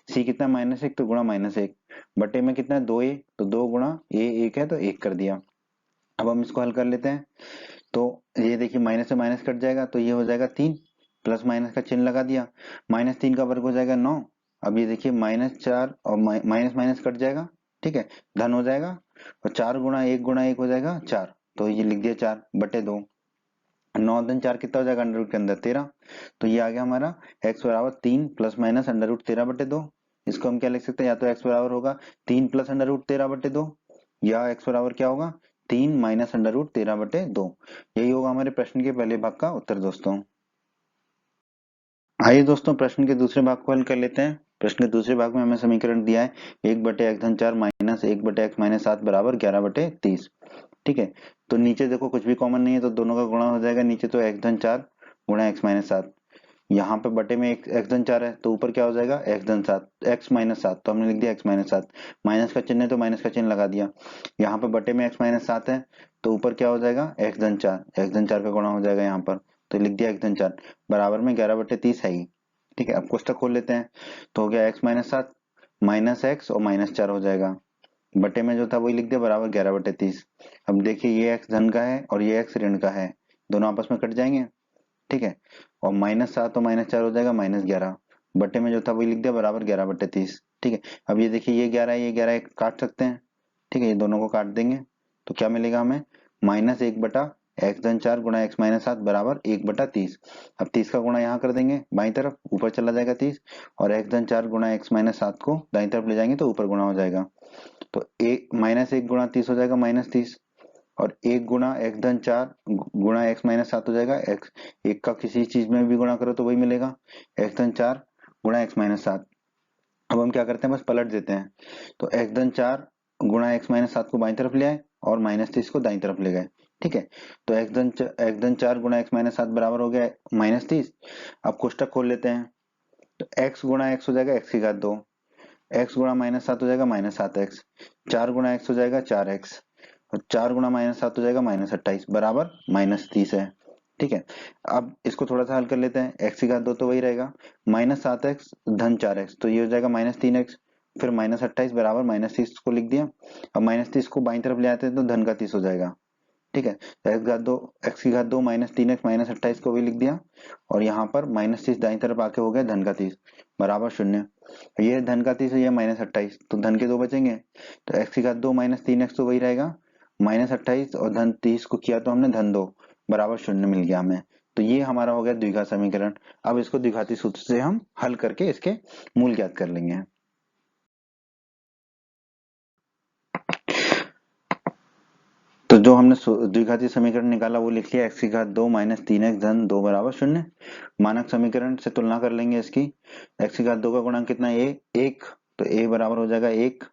सी कितना माइनस एक तो गुणा माइनस एक, बटे में कितना है 2a तो 2 गुणा ए 1 है तो 1 कर दिया। अब हम इसको हल कर लेते हैं, तो ये देखिए माइनस से माइनस कट जाएगा तो ये हो जाएगा 3, प्लस माइनस का चिन्ह लगा दिया, माइनस 3 का वर्ग हो जाएगा 9। अब ये देखिए माइनस 4 और माइनस माइनस कट जाएगा, ठीक है, धन हो जाएगा, और 4 गुणा 1 हो जाएगा 4, तो ये लिख दिया 4 बटे 2। 9 धन 4 कितना हो जाएगा अंडर रूट के अंदर 13, तो ये आ गया हमारा x बराबर 3 प्लस माइनस अंडर रूट 13 बटे 2। इसको हम क्या लिख सकते हैं, या तो x बराबर होगा 3 प्लस अंडर रूट 13 बटे 2, या x बराबर क्या होगा 3 माइनस अंडर रूट 13 बटे 2। यही होगा हमारे प्रश्न के पहले भाग का उत्तर दोस्तों। आइए दोस्तों प्रश्न के दूसरे भाग को हल कर लेते हैं। प्रश्न के दूसरे भाग में हमें समीकरण दिया है 1 बटे एक्स धन 4 माइनस 1 बटे एक्स माइनस 7 बराबर 11 बटे 30। ठीक है, तो नीचे देखो कुछ भी कॉमन नहीं है तो दोनों का गुणा हो जाएगा, नीचे तो एक्स धन 4 गुणा एक्स माइनस 7, यहाँ पे बटे में एक्स धन 4 है तो ऊपर क्या हो जाएगा एक्स धन 7 एक्स माइनस 7, तो हमने लिख दिया एक्स माइनस 7, माइनस का चिन्ह है तो माइनस का चिन्ह लगा दिया, यहाँ पे बटे में एक्स माइनस 7 है तो ऊपर क्या हो जाएगा एक्स धन 4, एक्स धन 4 का गुणा हो जाएगा यहाँ पर, तो लिख दिया एक्स धन 4 बराबर में 11 बटे 30 है ही। ठीक है, अब कोष्टक खोल लेते हैं, तो हो गया एक्स माइनस 7 माइनस एक्स और माइनस 4 हो जाएगा, बटे में जो था वही लिख दिया बराबर 11 बटे 30। अब देखिए ये एक्स धन का है और ये एक्स ऋण का है, दोनों आपस में कट जाएंगे। ठीक है, और माइनस 7 और माइनस 4 हो जाएगा माइनस 11, बटे में जो था वही लिख दिया बराबर 11 बटे 30। ठीक है, अब ये देखिए ये 11 ये 11 काट सकते हैं। ठीक है, ये दोनों को काट देंगे तो क्या मिलेगा हमें माइनस 1 बटा एक्स धन 4 गुणा एक्स माइनस 7 बराबर 1 बटा 30। अब 30 का गुणा यहाँ कर देंगे बाई तरफ, ऊपर चला जाएगा 30, और एक्स धन 4 गुणा एक्स माइनस 7 को दाई तरफ ले जाएंगे तो ऊपर गुणा हो जाएगा, तो एक माइनस 1 गुणा 30 हो जाएगा माइनस 30, और 1 गुणा एक्स धन 4 गुणा एक्स माइनस 7 हो जाएगा, एक्स एक का किसी चीज में भी गुणा करो तो वही मिलेगा एक्स धन 4 गुणा एक्स माइनस 7। अब हम क्या करते हैं बस पलट देते हैं, तो एक्स धन 4 गुणा एक्स माइनस 7 को बाई तरफ ले आए और माइनस 30 को दाई तरफ ले गए। ठीक है, तो एक्स धन 4 गुणा एक्स माइनस 7 बराबर हो गया माइनस 30। अब कोष्टक खोल लेते हैं, तो एक्स गुणा एक्स हो जाएगा एक्स की घात 2, एक्स गुणा माइनस 7 हो जाएगा माइनस 7x, 4 गुणा एक्स हो जाएगा 4x, और 4 गुणा माइनस 7 हो जाएगा माइनस 28 बराबर माइनस 30 है। ठीक है, अब इसको थोड़ा सा हल कर लेते हैं, x की घात 2 तो वही रहेगा माइनस 7x धन 4x, तो ये हो जाएगा माइनस 3x, फिर माइनस 28 बराबर माइनस 30 को लिख दिया। अब माइनस 30 को बाई तरफ ले आते हैं तो धन का 30 हो जाएगा। ठीक है, तो एक्स की घात 2 माइनस 3x माइनस 28 को भी लिख दिया, और यहाँ पर माइनस 30 दाई तरफ आके हो गया धन का 30 बराबर 0। ये धन का 30 है ये माइनस 28, तो धन के 2 बचेंगे, तो एक्स की घात 2 माइनस 3x तो वही रहेगा माइनस 28, और धन 30 को किया तो हमने धन 2 बराबर 0 मिल गया हमें, तो ये हमारा हो गया द्विघात समीकरण। अब इसको द्विघाती सूत्र से हम हल करके इसके मूल ज्ञात कर लेंगे। तो जो हमने द्विघाती समीकरण निकाला वो लिख लिया, x की घात 2 माइनस 3x धन 2 बराबर 0। मानक समीकरण से तुलना कर लेंगे इसकी। x की घात 2 का गुणांक कितना है, एक, तो a बराबर हो जाएगा 1।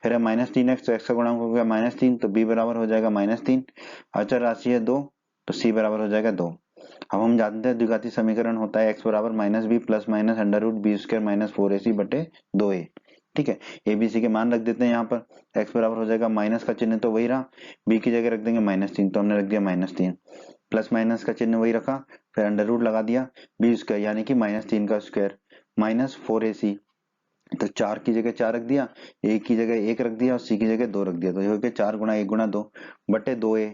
फिर है माइनस 3x, तो x का गुणांक हो गया -3, तो b बराबर हो जाएगा -3। अचर राशि है 2, तो c बराबर हो जाएगा 2। अब हम जानते हैं द्विघाती समीकरण होता है x बराबर -b plus minus under root B square minus 4ac बटे 2a। ठीक है, ए बी सी के मान रख देते हैं यहाँ पर। x बराबर हो जाएगा, माइनस का चिन्ह तो वही रहा, b की जगह रख देंगे -3, तो हमने रख दिया -3, प्लस माइनस का चिन्ह वही रखा, फिर अंडर रूट लगा दिया बी स्क्वायर यानी कि -3 का स्क्वायर माइनस 4ac, तो 4 की जगह 4 रख दिया, a की जगह 1 रख दिया और c की जगह 2 रख दिया, तो ये हो गया 4 गुणा 1 गुणा 2 बटे 2a।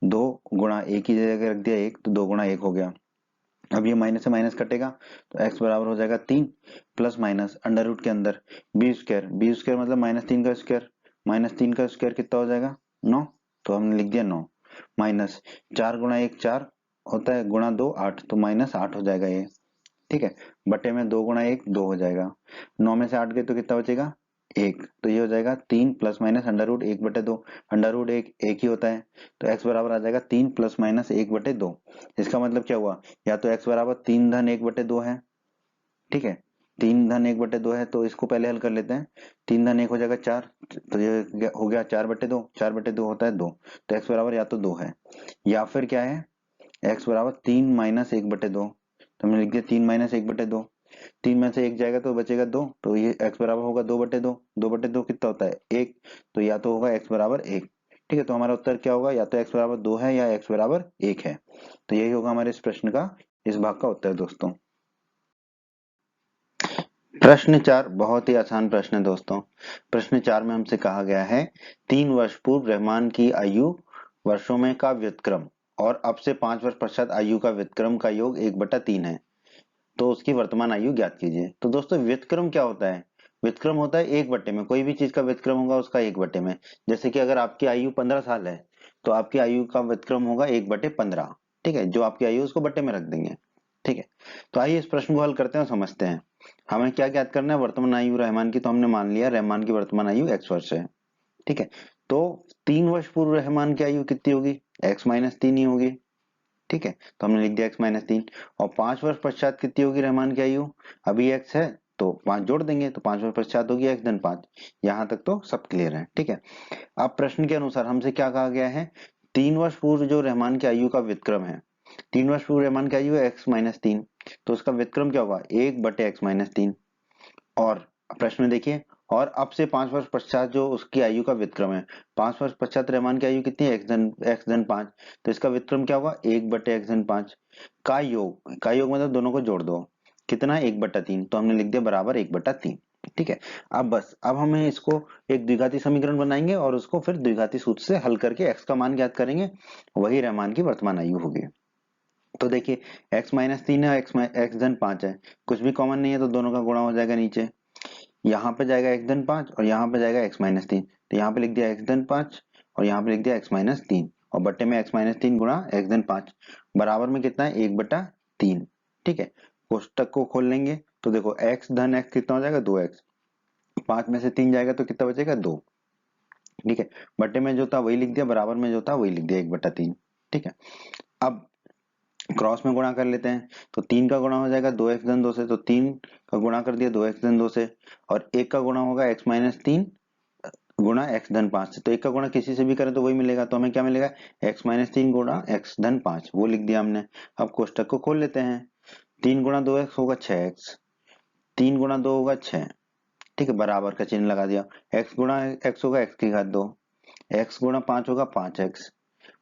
2 गुणा a की जगह रख दिया 1, तो 2 गुणा 1 हो गया। अब ये माइनस से माइनस कटेगा, तो x बराबर हो जाएगा 3 प्लस माइनस अंडर रूट के अंदर बी स्क्वायर मतलब -3 का स्क्वायर, -3 का स्क्वायर कितना हो जाएगा 9, तो हमने लिख दिया 9 माइनस 4 गुणा 1 4 होता है, गुणा 2 8, तो -8 हो जाएगा ये। ठीक है, बटे में 2 गुणा 1 2 हो जाएगा, 9 में से 8 गए तो कितना बचेगा 1, तो ये हो जाएगा 3 प्लस माइनस अंडर रूट 1 बटे 2, अंडर रूट एक ही होता है, तो x बराबर आ जाएगा 3 प्लस माइनस 1 बटे 2। इसका मतलब क्या हुआ, या तो x बराबर 3 धन 1 बटे 2 है। ठीक है, 3 धन 1 बटे 2 है, तो इसको पहले हल कर लेते हैं। 3 धन 1 हो जाएगा 4, तो ये हो गया 4 बटे 2, 4 बटे 2 होता है 2, तो x बराबर या तो 2 है या फिर क्या है, x बराबर 3 माइनस 1 बटे 2, तो हमने लिख दिया 3 माइनस 1 बटे 2। 3 में से 1 जाएगा तो बचेगा 2, तो ये x बराबर होगा 2 बटे 2, 2 बटे 2 कितना होता है 1, तो या तो होगा x बराबर 1। ठीक है, तो हमारा उत्तर क्या होगा, या तो x बराबर 2 है या x बराबर 1 है। तो यही होगा हमारे इस प्रश्न का, इस भाग का उत्तर दोस्तों। प्रश्न 4 बहुत ही आसान प्रश्न है दोस्तों। प्रश्न 4 में हमसे कहा गया है 3 वर्ष पूर्व रहमान की आयु वर्षों में का व्युत्क्रम और अब से 5 वर्ष पश्चात आयु का व्युत्क्रम का योग 1/3 है, तो उसकी वर्तमान आयु ज्ञात कीजिए। तो दोस्तों व्युत्क्रम क्या होता है, व्युत्क्रम होता है 1/, में कोई भी चीज का व्युत्क्रम होगा उसका 1/, में। जैसे कि अगर आपकी आयु 15 साल है तो आपकी आयु का व्युत्क्रम होगा 1/15। ठीक है, जो आपकी आयु उसको बट्टे में रख देंगे। ठीक है, तो आइए इस प्रश्न को हल करते हैं और समझते हैं। हमें क्या ज्ञात करना है, वर्तमान आयु रहमान की, तो हमने मान लिया रहमान की वर्तमान आयु x वर्ष है। ठीक है, तो 3 वर्ष पूर्व रहमान की आयु कितनी होगी, x-3 ही होगी। ठीक है, तो हमने लिख दिया x-3, और 5 वर्ष पश्चात कितनी होगी रहमान की आयु, अभी x है तो 5 जोड़ देंगे, तो 5 वर्ष पश्चात होगी x धन 5। यहाँ तक तो सब क्लियर है। ठीक है, अब प्रश्न के अनुसार हमसे क्या कहा गया है, 3 वर्ष पूर्व जो रहमान की आयु का व्युत्क्रम है, 3 वर्ष पूर्व रहमान की आयु है x-3, तो उसका व्युत्क्रम क्या होगा 1/x-3। और प्रश्न में देखिए, और अब से 5 वर्ष पश्चात जो उसकी आयु का व्युत्क्रम है, 5 वर्ष पश्चात रहमान की आयु कितनी है x धन 5, तो इसका व्युत्क्रम क्या होगा 1/x धन 5 का योग मतलब दोनों को जोड़ दो, कितना 1/3, तो हमने लिख दिया बराबर 1/3। ठीक है, अब बस अब हमें इसको एक द्विघाती समीकरण बनाएंगे और उसको फिर द्विघाती सूत्र से हल करके x का मान ज्ञात करेंगे, वही रहमान की वर्तमान आयु होगी। तो देखिए x-3 है, x धन 5 है, कुछ भी कॉमन नहीं है तो दोनों का गुणा हो जाएगा नीचे, यहाँ पे जाएगा x धन 5 और यहाँ पे जाएगा x-3, तो यहाँ पे लिख दिया x धन 5 और यहाँ पे लिख दिया x-3, और बट्टे में x-3 गुणा x धन 5 बराबर में कितना है 1/3। ठीक है, कोष्टक को खोल लेंगे तो देखो x धन x कितना हो जाएगा 2x, 5 में से 3 जाएगा तो कितना बचेगा 2। ठीक है, बट्टे में जो था वही लिख दिया, बराबर में जो था वही लिख दिया 1/3। ठीक है, अब क्रॉस में गुणा कर लेते हैं, तो 3 का गुणा हो जाएगा 2x धन 2 से, तो 3 का गुणा कर दिया 2x धन 2 से, और 1 का गुणा होगा x-3 गुणा x धन 5 से, तो 1 का गुणा किसी से भी करें तो वही मिलेगा, तो हमें क्या मिलेगा x-3 गुणा x धन 5, वो लिख दिया हमने। अब कोष्टक को खोल लेते हैं, 3 गुणा 2x होगा 6x, 3 गुणा 2 होगा 6। ठीक है, बराबर का चिन्ह लगा दिया, x गुणा x होगा x की घात 2, x गुणा 5 होगा 5x,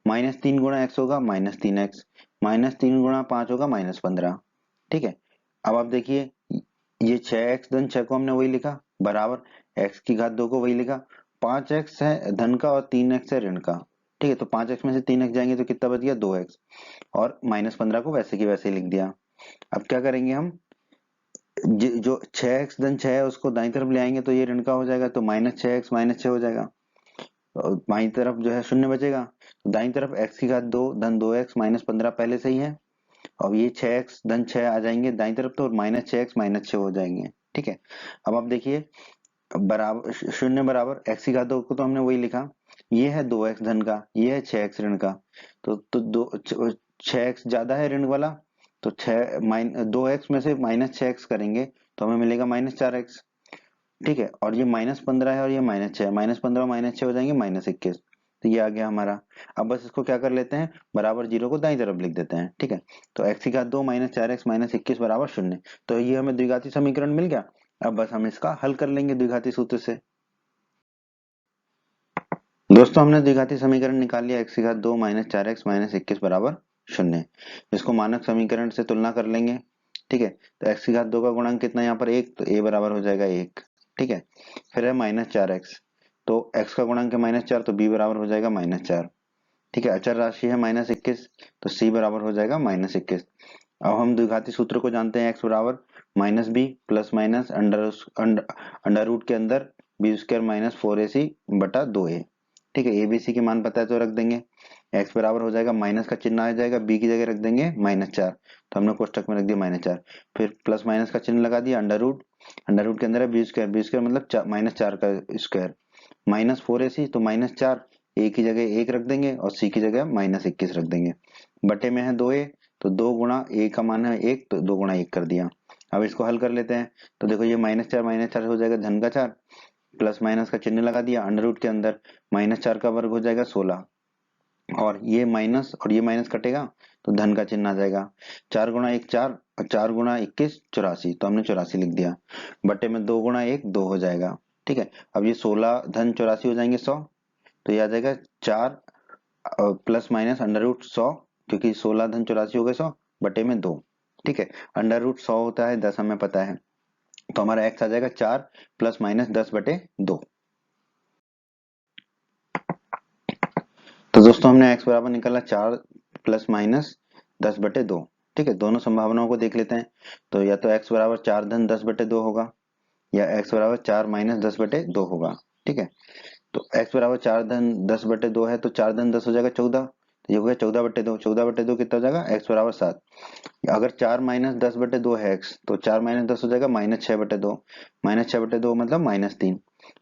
-3 गुणा x होगा -3x, -3 गुणा 5 होगा -15। ठीक है, अब आप देखिए ये 6x धन 6 को हमने वही लिखा, बराबर x की घात 2 को वही लिखा, 5x है धन का और 3x है ऋण का। ठीक है, तो 5x में से 3x जाएंगे तो कितना बच गया 2x, और -15 को वैसे की वैसे ही लिख दिया। अब क्या करेंगे हम, जो 6x धन 6 है उसको दाईं तरफ ले आएंगे तो ये ऋण का हो जाएगा, तो -6x -6 हो जाएगा, और बाईं तरफ जो है शून्य बचेगा, तो दाईं तरफ x की घात 2 धन 2x -15 पहले से ही है, और ये 6x धन 6 आ जाएंगे दाईं तरफ तो, और -6x -6 हो जाएंगे। ठीक है, अब आप देखिए बराबर शून्य बराबर x की घात 2 को तो हमने वही लिखा, ये है 2x धन का, ये है 6x ऋण का, तो 6x ज्यादा है ऋण वाला, तो 2x में से -6x करेंगे तो हमें मिलेगा -4x। ठीक है, और ये -15 है और ये -6, -15 -6 हो जाएंगे -21, तो ये आ गया हमारा। अब बस इसको क्या कर लेते हैं, बराबर जीरो को दाईं तरफ लिख देते हैं। ठीक है, तो x की घात 2 -4x -21 बराबर 0, तो ये हमें द्विघाती समीकरण मिल गया। अब बस हम इसका हल कर लेंगे द्विघाती सूत्र से। दोस्तों हमने द्विघाती समीकरण निकाल लिया, x की घात 2 -4x -21 बराबर 0। इसको मानक समीकरण से तुलना कर लेंगे। ठीक है, तो x की घात 2 का गुणांक कितना है यहाँ पर 1, तो a बराबर हो जाएगा 1। ठीक है, फिर है -4x, तो x का गुणांक है -4, तो b बराबर हो जाएगा -4। ठीक है, अचर राशि है -21, तो c बराबर हो जाएगा -21। अब हम द्विघाती सूत्र को जानते हैं, x बराबर -b plus minus under root के अंदर b² -4ac बटा 2a। ठीक है, ए बी सी के मान पता है तो रख देंगे, x बराबर हो जाएगा, माइनस का चिन्ह आ जाएगा, b की जगह रख देंगे -4, तो हमने कोष्टक में रख दिया -4, फिर प्लस माइनस का चिन्ह लगा दिया, अंडर रूट के अंदर है b² मतलब -4 का स्क्वायर, -4ac तो -4, a की जगह 1 रख देंगे और c की जगह -21 रख देंगे, बटे में है 2a, तो 2 गुणा a का मान है 1, तो 2 गुणा 1 कर दिया। अब इसको हल कर लेते हैं, तो देखो ये -4 हो जाएगा धन का 4, प्लस माइनस का चिन्ह लगा दिया, अंडर रूट के अंदर -4 का वर्ग हो जाएगा 16, और ये माइनस और ये माइनस कटेगा तो धन का चिन्ह आ जाएगा, 4 गुणा 1 4 और 4 गुणा 21 84, तो हमने 84 लिख दिया, बटे में 2 गुणा 1 2 हो जाएगा। ठीक है, अब ये 16 धन 84 हो जाएंगे 100, तो ये आ जाएगा 4 प्लस माइनस अंडर रूट 100, क्योंकि 16 धन 84 हो गए 100 बटे में 2। ठीक है, अंडर रूट 100 होता है 10 हमें पता है, तो हमारा x आ जाएगा 4 प्लस माइनस 10 बटे 2। तो दोस्तों हमने x बराबर निकाला 4 प्लस माइनस 10 बटे 2। ठीक है, दोनों संभावनाओं को देख लेते हैं, तो या तो x बराबर 4 धन 10 बटे 2 होगा, या x बराबर 4 माइनस 10 बटे 2 होगा। ठीक है, तो x बराबर 4 धन 10 बटे 2 है, तो 4 धन 10 हो जाएगा 14, तो ये हो गया 14 बटे 2, 14 बटे 2 कितना हो जाएगा, x बराबर 7। अगर 4 माइनस 10 बटे 2 है x, तो 4 माइनस 10 हो जाएगा -6 बटे 2, -6 बटे 2 मतलब -3।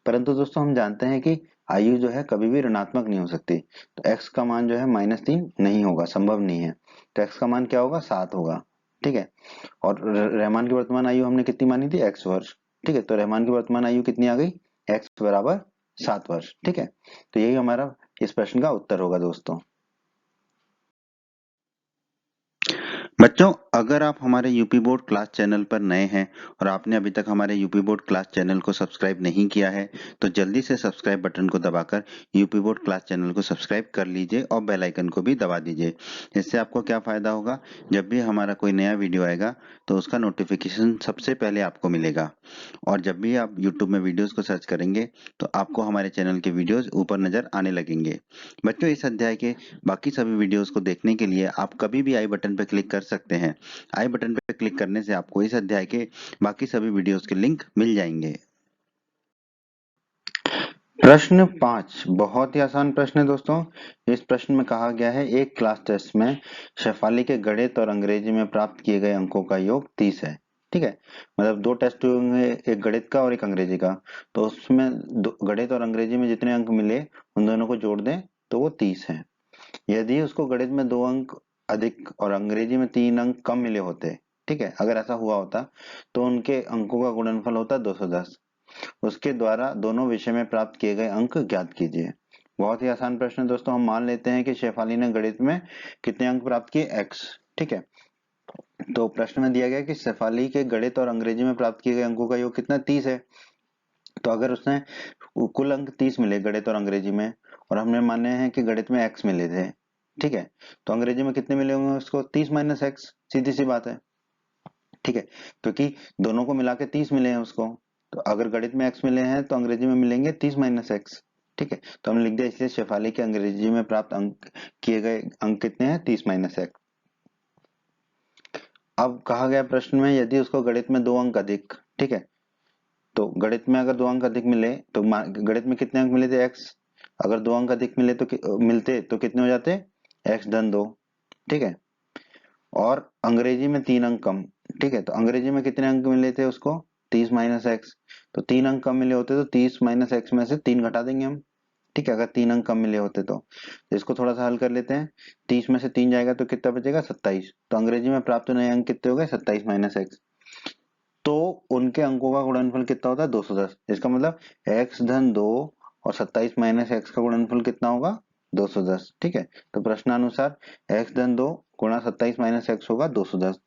परंतु दोस्तों हम जानते हैं कि आयु जो है कभी भी ऋणात्मक नहीं हो सकती, तो x का मान जो है -3 नहीं होगा, संभव नहीं है, तो x का मान क्या होगा 7 होगा। ठीक है, और रहमान की वर्तमान आयु हमने कितनी मानी थी, x वर्ष। ठीक है, तो रहमान की वर्तमान आयु कितनी आ गई, x बराबर 7 वर्ष। ठीक है, तो यही हमारा इस प्रश्न का उत्तर होगा दोस्तों। बच्चों, अगर आप हमारे यूपी बोर्ड क्लास चैनल पर नए हैं और आपने अभी तक हमारे यूपी बोर्ड क्लास चैनल को सब्सक्राइब नहीं किया है, तो जल्दी से सब्सक्राइब बटन को दबाकर यूपी बोर्ड क्लास चैनल को सब्सक्राइब कर लीजिए और बेल आइकन को भी दबा दीजिए। इससे आपको क्या फ़ायदा होगा, जब भी हमारा कोई नया वीडियो आएगा तो उसका नोटिफिकेशन सबसे पहले आपको मिलेगा, और जब भी आप यूट्यूब में वीडियोज़ को सर्च करेंगे तो आपको हमारे चैनल के वीडियोज़ ऊपर नज़र आने लगेंगे। बच्चों, इस अध्याय के बाकी सभी वीडियोस को देखने के लिए आप कभी भी आई बटन पर क्लिक कर सकते हैं। आई बटन पर क्लिक करने से आपको इस अध्याय के बाकी सभी वीडियोस के लिंक मिल जाएंगे। प्रश्न 5 बहुत ही आसान प्रश्न है दोस्तों। इस प्रश्न में कहा गया है, एक क्लास टेस्ट में शेफाली के गणित और अंग्रेजी में प्राप्त किए गए अंकों का योग 30 है। ठीक है, मतलब 2 टेस्ट होंगे, एक गणित का और एक अंग्रेजी का, तो उसमें गणित और अंग्रेजी में जितने अंक मिले उन दोनों को जोड़ दें तो वो 30 है। यदि उसको गणित में 2 अंक अधिक और अंग्रेजी में 3 अंक कम मिले होते, ठीक है, अगर ऐसा हुआ होता तो उनके अंकों का गुणनफल होता 210। उसके द्वारा दोनों विषय में प्राप्त किए गए अंक ज्ञात कीजिए। बहुत ही आसान प्रश्न है दोस्तों। हम मान लेते हैं कि शेफाली ने गणित में कितने अंक प्राप्त किए, x। ठीक है, तो प्रश्न में दिया गया कि शेफाली के गणित और अंग्रेजी में प्राप्त किए गए अंकों का योग कितना, 30 है। तो अगर उसने कुल अंक 30 मिले गणित और अंग्रेजी में, और हमने माने हैं कि गणित में x मिले थे, ठीक है, तो अंग्रेजी में कितने मिले होंगे उसको, 30 माइनस x, सीधी सी बात है। ठीक है, क्योंकि दोनों को मिला के 30 मिले हैं उसको, तो अगर गणित में x मिले हैं तो अंग्रेजी में मिलेंगे 30 माइनस x। ठीक है, तो हमने लिख दिया, इसलिए शेफाली के अंग्रेजी में प्राप्त अंक किए गए अंक कितने हैं, 30 माइनस x। अब कहा गया प्रश्न में, यदि उसको गणित में 2 अंक अधिक, ठीक है, तो गणित में अगर 2 अंक अधिक मिले तो गणित में कितने अंक मिले थे, x। अगर 2 अंक अधिक मिले तो मिलते तो कितने हो जाते, x धन 2। ठीक है, और अंग्रेजी में 3 अंक कम। ठीक है, तो अंग्रेजी में कितने अंक मिले थे उसको? 30 माइनस एक्स। तो 3 अंक कम मिले होते तो 30 माइनस एक्स में से 3 घटा देंगे हम। ठीक है, अगर 3 अंक कम मिले होते तो इसको थोड़ा सा हल कर लेते हैं। 30 में से 3 जाएगा तो कितना बचेगा? 27। तो अंग्रेजी में प्राप्त नए अंक कितने हो गए? 27 माइनस एक्स। तो उनके अंकों का गुणनफल कितना होता है? 210। इसका मतलब x धन 2 और 27 माइनस एक्स का गुणनफल कितना होगा? 210। ठीक है, तो प्रश्नानुसार x धन 2 गुणा 27 माइनस एक्स होगा 210।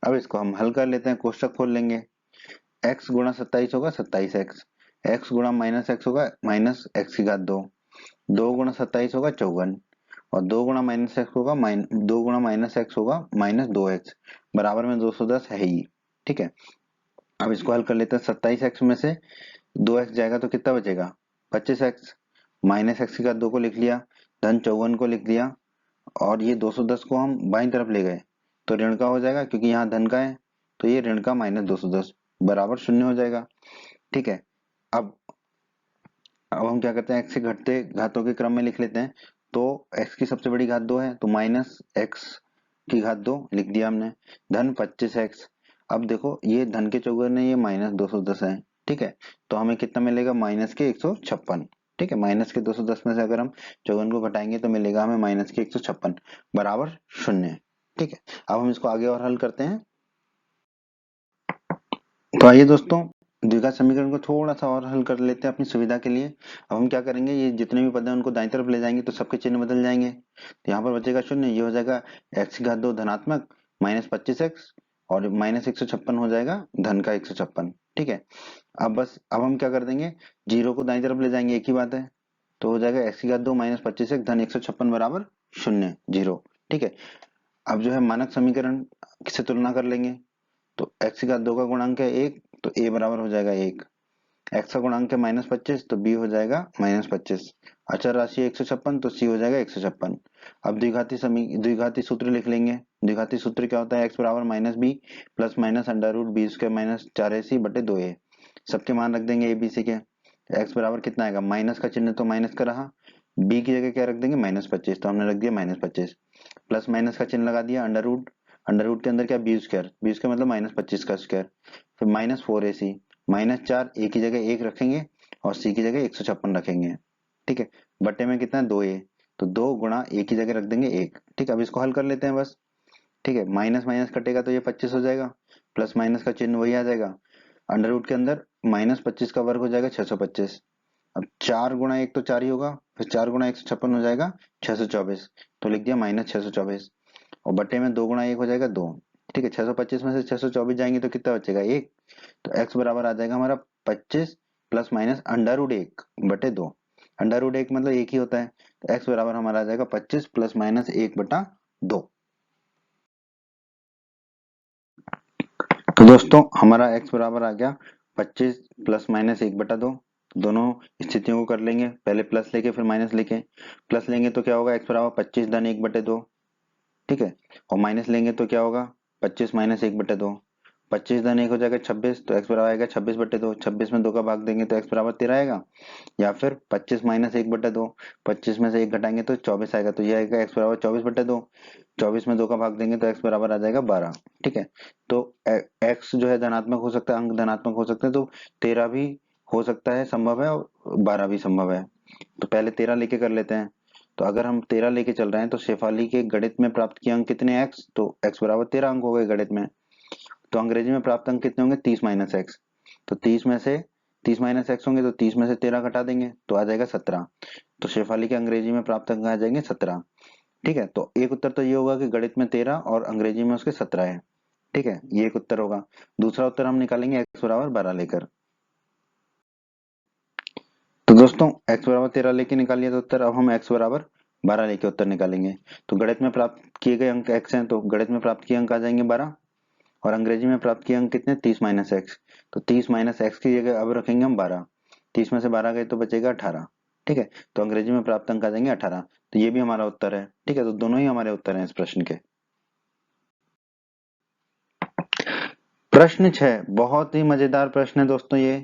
अब इसको हम हल कर लेते हैं, कोष्टक खोल लेंगे। x गुणा 27 होगा 27x, x गुणा माइनस एक्स होगा माइनस एक्स की घात 2, 2 गुणा 27 होगा 54, और 2 गुणा माइनस एक्स होगा 2 गुणा माइनस एक्स होगा माइनस 2x, बराबर में 210 है ही। ठीक है, अब इसको हल कर लेते हैं। 27x में से 2x जाएगा तो कितना बचेगा? 25x। माइनस एक्स की घात 2 को लिख लिया, धन 54 को लिख दिया, और ये 210 को हम बाईं तरफ ले गए तो ऋण का हो जाएगा, क्योंकि यहाँ धन का है तो ये ऋण का माइनस 210 बराबर 0 हो जाएगा। ठीक है, अब हम क्या करते हैं, x से घटते घातों के क्रम में लिख लेते हैं। तो x की सबसे बड़ी घात 2 है तो माइनस x की घात 2 लिख दिया हमने, धन 25x। अब देखो ये धन के चौगुने है, ये माइनस 210 है। ठीक है, तो हमें कितना मिलेगा? माइनस के 156। ठीक है, माइनस के 210 में से अगर हम चौगुन को घटाएंगे तो मिलेगा हमें माइनस के 156 बराबर 0। ठीक है, अब हम इसको आगे और हल करते हैं। तो आइए दोस्तों, द्विघात समीकरण को थोड़ा सा और हल कर लेते हैं अपनी सुविधा के लिए। अब हम क्या करेंगे, ये जितने भी पद हैं उनको दाईं तरफ ले जाएंगे तो सबके चिन्ह बदल जाएंगे। तो यहाँ पर बचेगा 0, ये हो जाएगा x की घात 2 धनात्मक माइनस 25x, और माइनस 156 हो जाएगा धन का 156। ठीक है, अब हम क्या कर देंगे, जीरो को दाईं तरफ ले जाएंगे, एक ही बात है। तो हो जाएगा x की घात 2 माइनस 25x धन 156 बराबर 0 0। ठीक है, अब जो है मानक समीकरण से तुलना कर लेंगे। तो x की घात 2 का गुणांक है 1, तो a बराबर हो जाएगा 1। x का गुणांक है माइनस 25, तो b हो जाएगा माइनस 25। अचर राशि 156, तो c हो जाएगा 156। अब द्विघाती सूत्र लिख लेंगे। द्विघाती सूत्र क्या होता है? x बराबर minus B plus minus under root B square minus 4ac बटे 2a। सबके मान रख देंगे ए बी सी के। x बराबर कितना आएगा? माइनस का चिन्ह तो माइनस का रहा, b की जगह क्या रख देंगे? माइनस 25, तो हमने रख दिया माइनस 25। प्लस माइनस का चिन्ह लगा दिया, अंडर रूट के अंदर क्या? बी स्क्वायर मतलब माइनस 25 का स्क्वायर, फिर माइनस 4ac, माइनस 4, ए की जगह 1 रखेंगे और सी की जगह 156 रखेंगे। ठीक है, बटे में कितना है? 2a, तो 2 गुणा ए की जगह रख देंगे 1। ठीक है, अब इसको हल कर लेते हैं बस। ठीक है, माइनस माइनस कटेगा तो ये 25 हो जाएगा, प्लस माइनस का चिन्ह वही आ जाएगा। अंडर रूट के अंदर माइनस 25 का वर्ग हो जाएगा 625। अब 4 गुणा 1 तो 4 ही होगा, फिर 4 गुणा 156 हो जाएगा 624, तो लिख दिया माइनस 624, और बटे में 2 गुणा 1 हो जाएगा 2। ठीक है, 625 में से 624 जाएंगे तो कितना बचेगा? 1। तो x बराबर आ जाएगा हमारा 25 प्लस माइनस अंडर रूट 1 बटे 2। अंडर रूट 1 मतलब 1 ही होता है, तो x बराबर हमारा आ जाएगा 25 प्लस माइनस 1 बटा 2। तो दोस्तों हमारा x बराबर आ गया 25 प्लस माइनस 1 बटा 2। दोनों स्थितियों को कर लेंगे, पहले प्लस लेके फिर माइनस लेके। प्लस लेंगे तो क्या होगा? x बराबर 25 धन 1 बटे 2। ठीक है, और माइनस लेंगे तो क्या होगा? 25 माइनस 1 बटे 2। 25 धन 1 हो जाएगा 26, तो x बराबर आएगा 26 बटे 2। 26 में 2 का भाग देंगे तो x बराबर 13 आएगा, या फिर 25 माइनस 1 बटे 2, 25 में से 1 घटाएंगे तो 24 आएगा, तो ये आएगा x बराबर 24 बटे 2। 24 में 2 का भाग देंगे तो x बराबर आ जाएगा 12। ठीक है, तो x जो है धनात्मक हो सकता है, अंक धनात्मक हो सकते हैं, तो 13 भी हो सकता है, संभव है, और 12 भी संभव है। तो पहले 13 लेके कर लेते हैं। तो अगर हम 13 लेके चल रहे हैं तो शेफाली के गणित में प्राप्त किए अंक कितने? x, तो x बराबर 13 अंक हो गए गणित में। तो अंग्रेजी में प्राप्त अंक कितने होंगे? 30 माइनस एक्स। तो 30 में से 30 माइनस एक्स होंगे तो 30 में से 13 घटा देंगे तो आ जाएगा 17। तो शेफाली के अंग्रेजी में प्राप्त अंक आ जाएंगे 17। ठीक है, तो एक उत्तर तो ये होगा कि गणित में 13 और अंग्रेजी में उसके 17 है। ठीक है, ये एक उत्तर होगा। दूसरा उत्तर हम निकालेंगे x बराबर 12 लेकर। तो दोस्तों x बराबर 13 लेके निकालिए तो उत्तर। अब हम x बराबर 12 लेके उत्तर निकालेंगे। तो गणित में प्राप्त किए गए अंक x हैं, तो गणित में प्राप्त किए अंक आ जाएंगे 12, और अंग्रेजी में प्राप्त किए अंक कितने? 30 माइनस एक्स। तो 30 माइनस एक्स की जगह अब रखेंगे हम 12। 30 में से 12 गए तो बचेगा 18। ठीक है, तो अंग्रेजी में प्राप्त अंक आ जाएंगे 18। तो ये भी हमारा उत्तर है। ठीक है, तो दोनों ही हमारे उत्तर हैं इस प्रश्न के। प्रश्न 6 बहुत ही मजेदार प्रश्न है दोस्तों ये।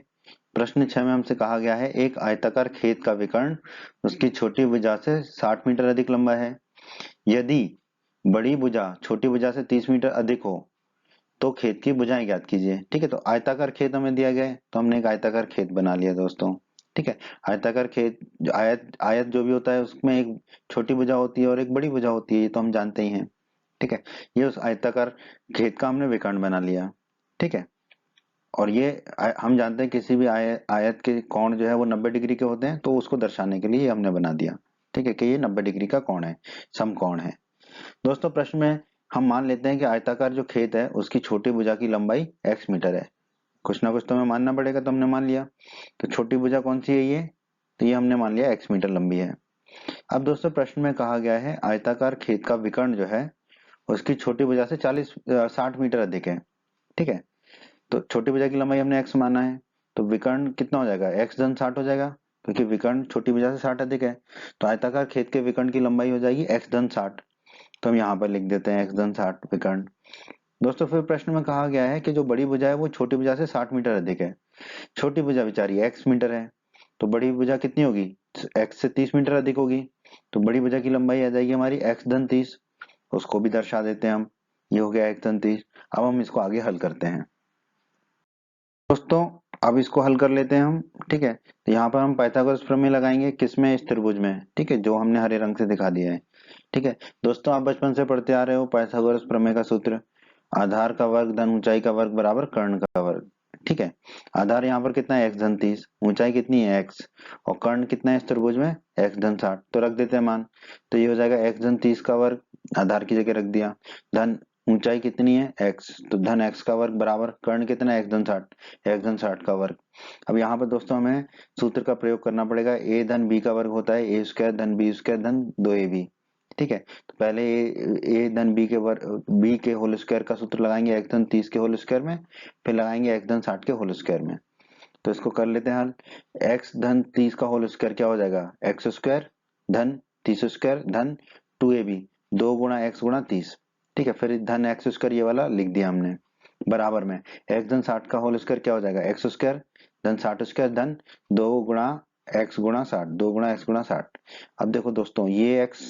प्रश्न 6 में हमसे कहा गया है, एक आयताकार खेत का विकर्ण उसकी छोटी भुजा से 60 मीटर अधिक लंबा है। यदि बड़ी भुजा छोटी भुजा से 30 मीटर अधिक हो तो खेत की भुजाएं ज्ञात कीजिए। ठीक है, तो आयताकार खेत हमें दिया गया है तो हमने एक आयताकार खेत बना लिया दोस्तों। ठीक है, आयताकार खेत जो आयत आयत जो भी होता है उसमें एक छोटी भुजा होती है और एक बड़ी भुजा होती है, ये तो हम जानते ही हैं। ठीक है, ये उस आयताकार खेत का हमने विकर्ण बना लिया। ठीक है, और ये हम जानते हैं किसी भी आयत के कोण जो है वो 90 डिग्री के होते हैं, तो उसको दर्शाने के लिए ये हमने बना दिया। ठीक है, कि ये 90 डिग्री का कोण है, समकोण है। दोस्तों प्रश्न में हम मान लेते हैं कि आयताकार जो खेत है उसकी छोटी भुजा की लंबाई x मीटर है। कुछ ना कुछ तो हमें मानना पड़ेगा, तो हमने मान लिया। तो छोटी भुजा कौन सी है ये, तो ये हमने मान लिया x मीटर लंबी है। अब दोस्तों प्रश्न में कहा गया है आयताकार खेत का विकर्ण जो है उसकी छोटी भुजा से 60 मीटर अधिक है। ठीक है, तो छोटी भुजा की लंबाई हमने x माना है, तो विकर्ण कितना हो जाएगा, x धन 60 हो जाएगा, क्योंकि विकर्ण छोटी भुजा से 60 अधिक है। तो आयताकार खेत के विकर्ण की लंबाई हो जाएगी x धन 60। तो हम यहाँ पर लिख देते हैं x धन 60 विकर्ण। दोस्तों फिर प्रश्न में कहा गया है कि जो बड़ी भुजा है वो छोटी भुजा से 60 मीटर अधिक है। छोटी भुजा बेचारी x मीटर है, तो बड़ी भुजा कितनी होगी, x से 30 मीटर अधिक होगी। तो बड़ी भुजा की लंबाई आ जाएगी हमारी x धन 30, उसको भी दर्शा देते हैं हम, ये हो गया x धन 30। अब हम इसको आगे हल करते हैं दोस्तों। अब इसको हल कर लेते हैं हम। ठीक है, तो यहाँ पर हम पाइथागोरस प्रमेय लगाएंगे, किसमें, इस त्रिभुज में। ठीक है, जो हमने हरे रंग से दिखा दिया है। ठीक है दोस्तों, आप बचपन से पढ़ते आ रहे हो पाइथागोरस प्रमेय का सूत्र, आधार का वर्ग धन ऊंचाई का वर्ग बराबर कर्ण का वर्ग। ठीक है, आधार यहाँ पर कितना है x धन 30, ऊंचाई कितनी है x, और कर्ण कितना है इस त्रिभुज में x धन 60, तो रख देते हैं मान। तो ये हो जाएगा x धन 30 का वर्ग, आधार की जगह रख दिया, धन ऊंचाई कितनी है x, तो धन x का वर्ग बराबर कर्ण कितना है x धन 60, x धन 60 का वर्ग। अब यहाँ पर दोस्तों हमें सूत्र का प्रयोग करना पड़ेगा, a धन b का वर्ग होता है a स्क्वायर धन b स्क्वायर धन 2ab। ठीक है, तो पहले ए धन बी के वर्ग बी के होल स्क्वायर का सूत्र लगाएंगे x धन 30 के होल स्क्वायर में, फिर लगाएंगे x धन 60 के होल स्क्वायर में। तो इसको कर लेते हैं हल। x धन 30 का होल स्क्वायर क्या हो जाएगा, एक्स स्क्वायर धन 30 स्क्वायर धन 2ab, 2 गुणा x गुणा 30। ठीक है, फिर धन एक्स स्क्वायर ये वाला लिख दिया हमने, बराबर में x धन 60 का होल स्क्वायर क्या हो जाएगा, एक्स स्क्वायर धन 60 स्क्वायर धन 2 गुणा x गुणा 60, 2 गुणा x गुणा 60। अब देखो दोस्तों ये x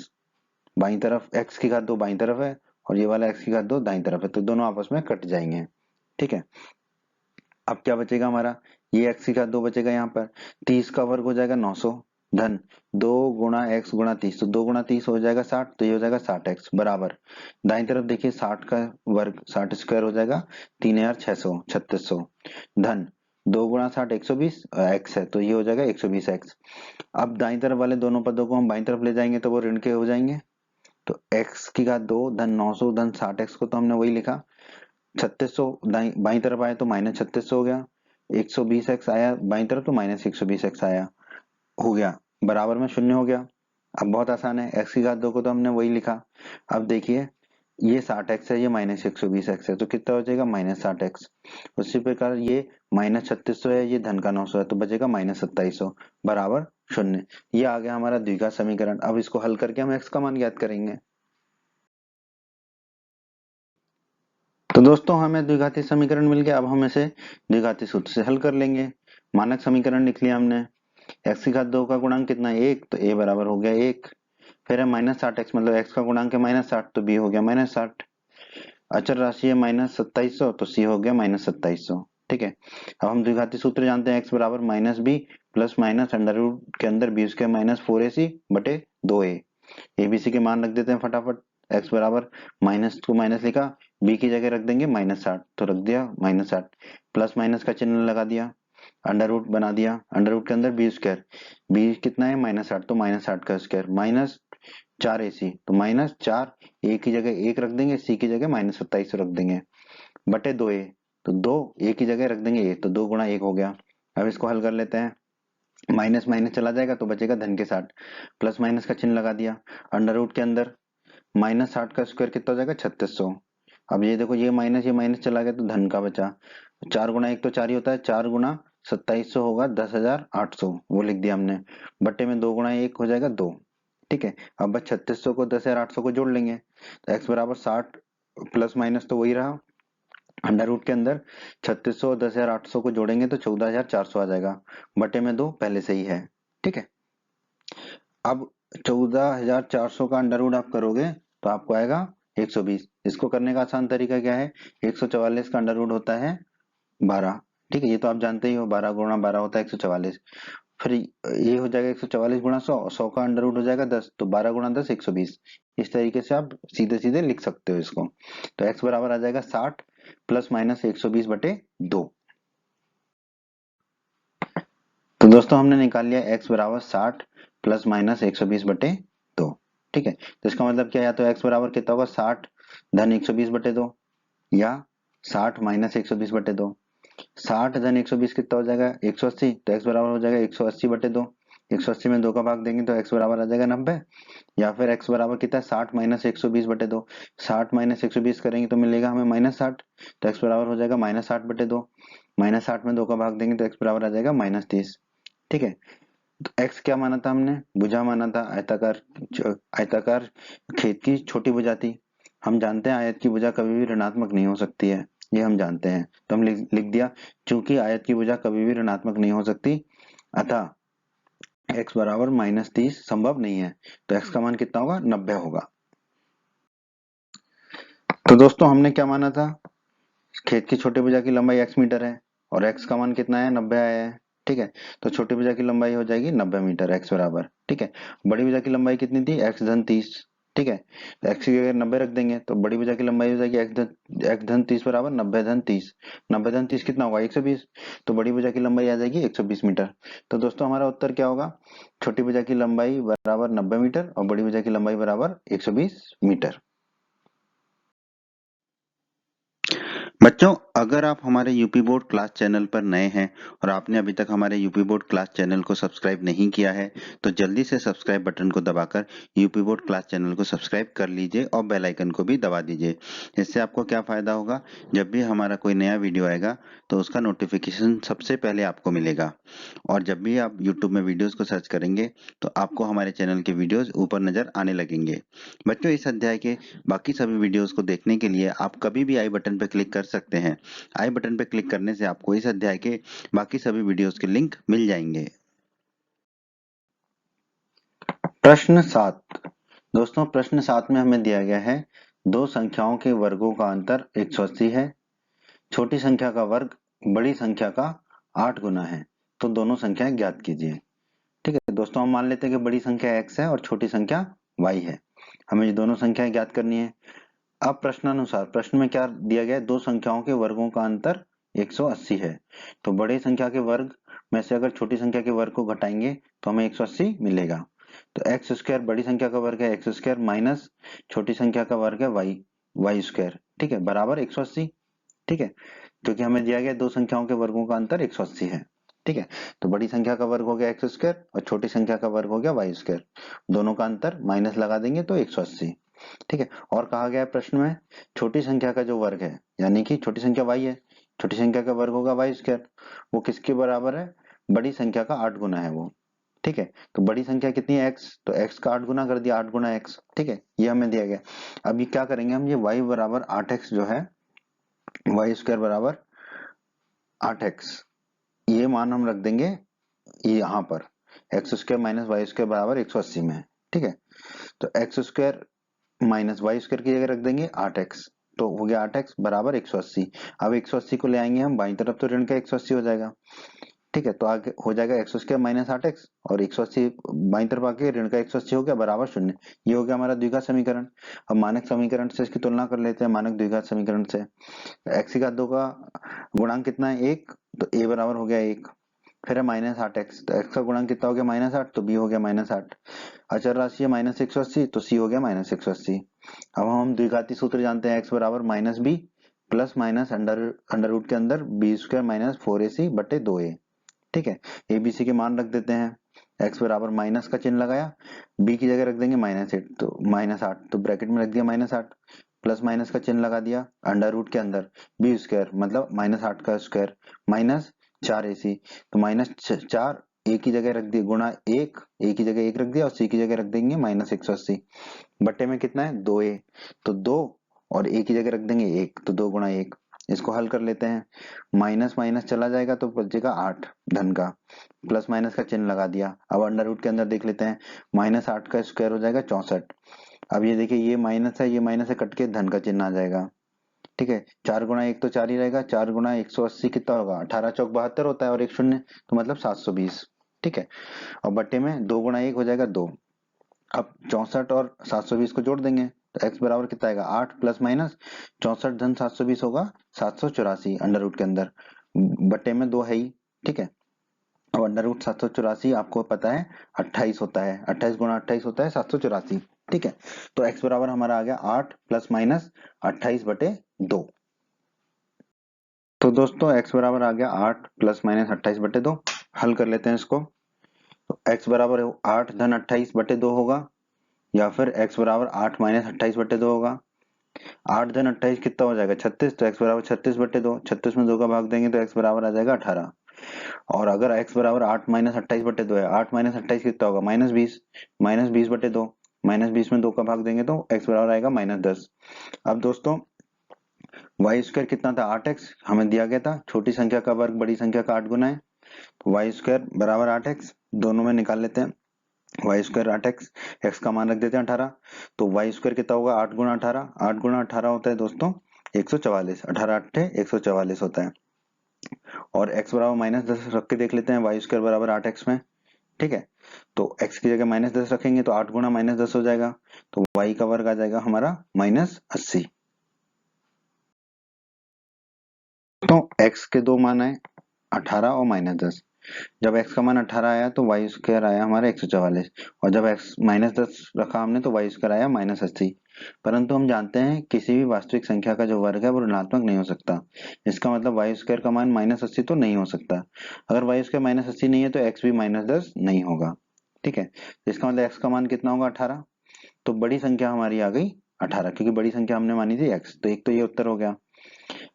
बाई तरफ, x की घात 2 बाई तरफ है और ये वाला x की घात 2 दाई तरफ है, तो दोनों आपस में कट जाएंगे। ठीक है, अब क्या बचेगा हमारा, ये x की घात 2 बचेगा, यहाँ पर 30 का वर्ग हो जाएगा 900 धन 2 गुणा x गुणा 30, तो 2 गुणा 30 हो जाएगा 60, तो ये हो जाएगा 60x बराबर, दाई तरफ देखिए 60 का वर्ग 60 स्क्वायर हो जाएगा 3600 3600 धन 2 गुणा 60 120 x है, तो ये हो जाएगा 120x। अब दाई तरफ वाले दोनों पदों को हम बाई तरफ ले जाएंगे तो वो ऋण के हो जाएंगे, तो x की घात 2 धन 900 धन 60x को तो हमने वही लिखा, 3600 बाई तरफ आया तो माइनस 3600 हो गया, 120x आया बाई तरफ तो माइनस 120x आया, हो गया बराबर में शून्य हो गया। अब बहुत आसान है, x की घात 2 को तो हमने वही लिखा। अब देखिए ये 60x है, ये माइनस 120x है, तो कितना हो जाएगा माइनस 60x। उसी प्रकार ये माइनस 3600 है, ये धन का 900 है, तो बचेगा माइनस 2700 बराबर शून्य। ये आ गया हमारा द्विघात समीकरण। अब इसको हल करके हम x का मान ज्ञात करेंगे। तो दोस्तों हमें द्विघाती समीकरण मिल गया, अब हम इसे द्विघाती सूत्र से हल कर लेंगे। मानक समीकरण लिख लिया हमने, x की घात 2 का गुणांक कितना है 1, तो a बराबर हो गया 1। फिर है माइनस 60x, मतलब x का गुणांक है माइनस 60, तो b हो गया माइनस 60। अचर राशि है माइनस 2700, तो c हो गया माइनस 2700। ठीक है, अब हम द्विघाती सूत्र जानते हैं, x बराबर minus B plus minus under root के अंदर बी स्क्वायर माइनस 4ac बटे 2a। एबीसी के मान रख देते हैं फटाफट, x बराबर माइनस को माइनस लिखा, b की जगह रख देंगे माइनस 60, तो रख दिया माइनस 60, प्लस माइनस का चिन्ह लगा दिया, अंडर रूट बना दिया, अंडर रूट के अंदर बी स्क्वायर, बी कितना है माइनस 60, तो माइनस 60 का स्क्वायर माइनस 4ac, तो माइनस 4, ए की जगह 1 रख देंगे, सी की जगह माइनस 27 रख देंगे बटे 2a, तो 2 ए की जगह रख देंगे ए, तो 2 गुणा 1 हो गया। अब इसको हल कर लेते हैं, माइनस माइनस चला जाएगा तो बचेगा धन के 60, प्लस माइनस का चिन्ह लगा दिया, अंडर रूट के अंदर माइनस 60 का स्क्वायर कितना हो जाएगा 3600। अब ये देखो ये माइनस चला गया तो धन का बचा, 4 गुणा 1 तो 4 ही होता है, 4 गुणा 2700 होगा 10,800, वो लिख दिया हमने, बट्टे में 2 गुणा 1 हो जाएगा 2। ठीक है, अब बस 3600 को 10,800 को जोड़ लेंगे, तो x बराबर 60 प्लस माइनस तो वही रहा, अंडर रूट के अंदर 3600 और 10,800 को जोड़ेंगे तो 14,400 आ जाएगा, बटे में 2 पहले से ही है। ठीक है, अब 14,400 का अंडर रूट आप करोगे तो आपको आएगा 120। इसको करने का आसान तरीका क्या है, 144 का अंडर रूट होता है 12, ठीक है, ये तो आप जानते ही हो, 12 गुणा 12 होता है 144। फिर ये हो जाएगा 144 गुणा 100, 100 का अंडर रूट हो जाएगा 10, तो 12 गुणा 10 120। इस तरीके से आप सीधे सीधे लिख सकते हो इसको। तो x बराबर आ जाएगा 60 प्लस माइनस 120 बटे 2। तो दोस्तों हमने निकाल लिया x बराबर 60 प्लस माइनस 120 बटे 2, ठीक है। तो इसका मतलब क्या, या तो x बराबर कितना होगा 60 धन 120 बटे 2, या 60 माइनस 120 बटे 2। 60 धन 120 कितना हो जाएगा 180, तो x बराबर हो जाएगा 180 बटे 2। 180 में 2 का भाग देंगे तो x बराबर आ जाएगा 90, या फिर x बराबर कितना है 60 माइनस 120 बटे 2। 60 माइनस 120 करेंगे तो मिलेगा हमें -60, तो x बराबर हो जाएगा -60 बटे 2। -60 में 2 का भाग देंगे तो x बराबर आ जाएगा -30, ठीक है। तो x क्या माना था हमने, भुजा माना था, आयताकार, आयताकार खेत की छोटी भुजा थी। हम जानते हैं आयत की भुजा कभी भी ऋणात्मक नहीं हो सकती है, ये हम जानते हैं, तो हम लिख दिया चूंकि आयत की भुजा कभी भी ऋणात्मक नहीं हो सकती, अतः x बराबर -30 संभव नहीं है, तो x का मान कितना होगा 90 होगा। तो दोस्तों हमने क्या माना था, खेत की छोटी भुजा की लंबाई x मीटर है और x का मान कितना है 90 आया है, ठीक है। तो छोटी भुजा की लंबाई हो जाएगी 90 मीटर x बराबर, ठीक है। बड़ी भुजा की लंबाई कितनी थी x धन 30, ठीक है। तो x की जगह 90 रख देंगे तो बड़ी भुजा की लंबाई हो जाएगी x धन 30 बराबर 90 धन 30। 90 धन 30 कितना होगा 120, तो बड़ी भुजा की लंबाई आ जाएगी 120 मीटर। तो दोस्तों हमारा उत्तर क्या होगा, छोटी भुजा की लंबाई बराबर 90 मीटर और बड़ी भुजा की लंबाई बराबर 120 मीटर। बच्चों, अगर आप हमारे यूपी बोर्ड क्लास चैनल पर नए हैं और आपने अभी तक हमारे यूपी बोर्ड क्लास चैनल को सब्सक्राइब नहीं किया है, तो जल्दी से सब्सक्राइब बटन को दबाकर यूपी बोर्ड क्लास चैनल को सब्सक्राइब कर लीजिए और बेल आइकन को भी दबा दीजिए। इससे आपको क्या फ़ायदा होगा, जब भी हमारा कोई नया वीडियो आएगा तो उसका नोटिफिकेशन सबसे पहले आपको मिलेगा। और जब भी आप यूट्यूब में वीडियोज़ को सर्च करेंगे तो आपको हमारे चैनल के वीडियोज़ ऊपर नज़र आने लगेंगे। बच्चों, इस अध्याय के बाकी सभी वीडियोज़ को देखने के लिए आप कभी भी आई बटन पर क्लिक कर सकते हैं। आई बटन पर क्लिक करने से आपको इस अध्याय के बाकी सभी वीडियोज़ के लिंक मिल जाएंगे। प्रश्न 7। दोस्तों प्रश्न 7 में हमें दिया गया है दो संख्याओं के वर्गों का अंतर 180 है, छोटी संख्या का वर्ग बड़ी संख्या का 8 गुना है, तो दोनों संख्याएं ज्ञात कीजिए। ठीक है दोस्तों, हम मान लेते हैं कि बड़ी संख्या x है और छोटी संख्या y है, हमें ये दोनों संख्याएं ज्ञात करनी है। अब प्रश्नानुसार प्रश्न में क्या दिया गया है, दो संख्याओं के वर्गों का अंतर 180 है, तो बड़े संख्या के वर्ग में से अगर छोटी संख्या के वर्ग को घटाएंगे तो हमें 180 मिलेगा। तो एक्स स्क्वायर बड़ी संख्या का वर्ग है एक्स स्क्वायर माइनस छोटी संख्या का वर्ग है वाई स्क्वायर, ठीक है, बराबर 180, ठीक है, क्योंकि हमें दिया गया दो संख्याओं के वर्गों का अंतर 180 है, ठीक है। तो बड़ी संख्या का वर्ग हो गया एक्स स्क्वायर और छोटी संख्या का वर्ग हो गया वाई स्क्वायर, दोनों का अंतर माइनस लगा देंगे तो 180, ठीक है। और कहा गया है प्रश्न में छोटी संख्या का जो वर्ग है, यानी कि छोटी संख्या y है, छोटी संख्या का वर्ग होगा वाई स्क्वायर, वो किसके बराबर है, बड़ी संख्या का 8 गुना है वो, ठीक है। तो बड़ी संख्या कितनी है x, तो x का 8 गुना कर दिया, 8 गुना x, ठीक है, ये हमें दिया गया। अब ये क्या करेंगे हम, ये y बराबर 8x जो है, वाई स्क्वायर बराबर 8x, ये मान हम रख देंगे ये यहाँ पर, X square minus Y square बराबर 180 में, ठीक है। तो X square minus Y square की जगह रख देंगे 8x, तो हो गया 8x बराबर 180। अब 180 को ले आएंगे हम बाईं तरफ तो ऋण का 180 हो जाएगा, ठीक है, तो आगे हो जाएगा एक्स स्क्वायर माइनस 8x और 180 बाईं तरफ आके ऋण का 180 हो गया बराबर 0। ये हो गया हमारा द्विघात समीकरण। अब मानक समीकरण से इसकी तुलना कर लेते हैं मानक द्विघात समीकरण से। एक्स की घात 2 का गुणांक कितना है 1, तो a बराबर हो गया 1, फिर है -8x, तो x का गुणांक कितना हो गया -8, तो b हो गया -8। अचर राशि है -180, तो c हो गया -180। अब हम द्विघाती सूत्र जानते हैं, x बराबर -b plus minus under root के अंदर बी स्क्वायर माइनस 4ac बटे 2a, ठीक है। abc के मान रख देते हैं, x बराबर माइनस का चिन्ह लगाया, b की जगह रख देंगे -8, तो -8, तो ब्रैकेट में रख दिया -8, प्लस माइनस का चिन्ह लगा दिया, अंडर रूट के अंदर बी स्क्वायर मतलब -8 का स्क्वायर माइनस 4ac, तो -4 ए की जगह रख दिया गुणा 1, ए की जगह 1 रख दिया और सी की जगह रख देंगे -180, बट्टे में कितना है 2a, तो 2 और ए की जगह रख देंगे 1, तो 2 गुणा 1। इसको हल कर लेते हैं, माइनस माइनस चला जाएगा तो बचेगा 8 धन का, प्लस माइनस का चिन्ह लगा दिया। अब अंडर रूट के अंदर देख लेते हैं, -8 का स्क्वायर हो जाएगा 64, अब ये देखिए ये माइनस है, ये माइनस है, कट के धन का चिन्ह आ जाएगा। ठीक है, 4 गुणा 1 तो 4 ही रहेगा, 4 गुणा 180 कितना होगा, 18 चौक 72 होता है और एक शून्य, तो मतलब 720। ठीक है, और बट्टे में 2 गुणा 1 हो जाएगा 2। अब 64 और 720 को जोड़ देंगे तो x बराबर कितना आएगा, 8 प्लस माइनस 64 धन 720 होगा 784 अंडर रूट के अंदर, बट्टे में 2 है ही। ठीक है, और अंडर रूट 784 आपको पता है 28 होता है, 28 गुणा 28 होता है 784। ठीक है, तो x बराबर हमारा आ गया 8 प्लस माइनस 28 बटे 2। तो दोस्तों x बराबर आ गया 8 प्लस माइनस 28 बटे 2। हल कर लेते हैं इसको। तो x बराबर 8 धन 28 बटे 2 होगा, या फिर x बराबर 8 माइनस 28 बटे 2 होगा। 8 धन 28 कितना हो जाएगा 36, तो x बराबर 36 बटे 2, 36 में 2 का भाग देंगे तो x बराबर आ जाएगा 18। और अगर x बराबर 8 माइनस 28 बटे 2 है, 8 माइनस 28 कितना होगा -20, -20 बटे 2, -20 में 2 का भाग देंगे तो x बराबर आएगा -10। अब दोस्तों वाई स्क्वायर कितना था 8x हमें दिया गया था, छोटी संख्या का वर्ग बड़ी संख्या का 8 गुना है, तो वाई स्क्वायर बराबर 8x, दोनों में निकाल लेते हैं। वाई स्क्वायर 8x, x का मान रख देते हैं 18, तो वाई स्क्वायर कितना होगा 8 गुना 18, 8 गुना 18 होता है दोस्तों 144, 18 8 144 होता है। और x बराबर -10 रख के देख लेते हैं, वाई स्क्वायर बराबर 8x में। ठीक है, तो x की जगह -10 रखेंगे तो 8 गुना -10 हो जाएगा, तो y का वर्ग आ जाएगा हमारा -80। तो x के दो मान आए 18 और -10। जब x का मान 18 आया तो वाई स्क्वायर आया हमारा 144, और जब x -10 रखा हमने तो वाई स्क्वायर आया -80। परंतु हम जानते हैं किसी भी वास्तविक संख्या का जो वर्ग है वो ऋणात्मक नहीं हो सकता। इसका मतलब वाई स्क्वायर का मान -80 तो नहीं हो सकता। अगर वाई स्क्वायर -80 नहीं है तो x भी -10 नहीं होगा। ठीक है, तो इसका मतलब x का मान कितना होगा 18। तो बड़ी संख्या हमारी आ गई 18, क्योंकि बड़ी संख्या हमने मानी थी x, तो एक तो ये उत्तर हो गया।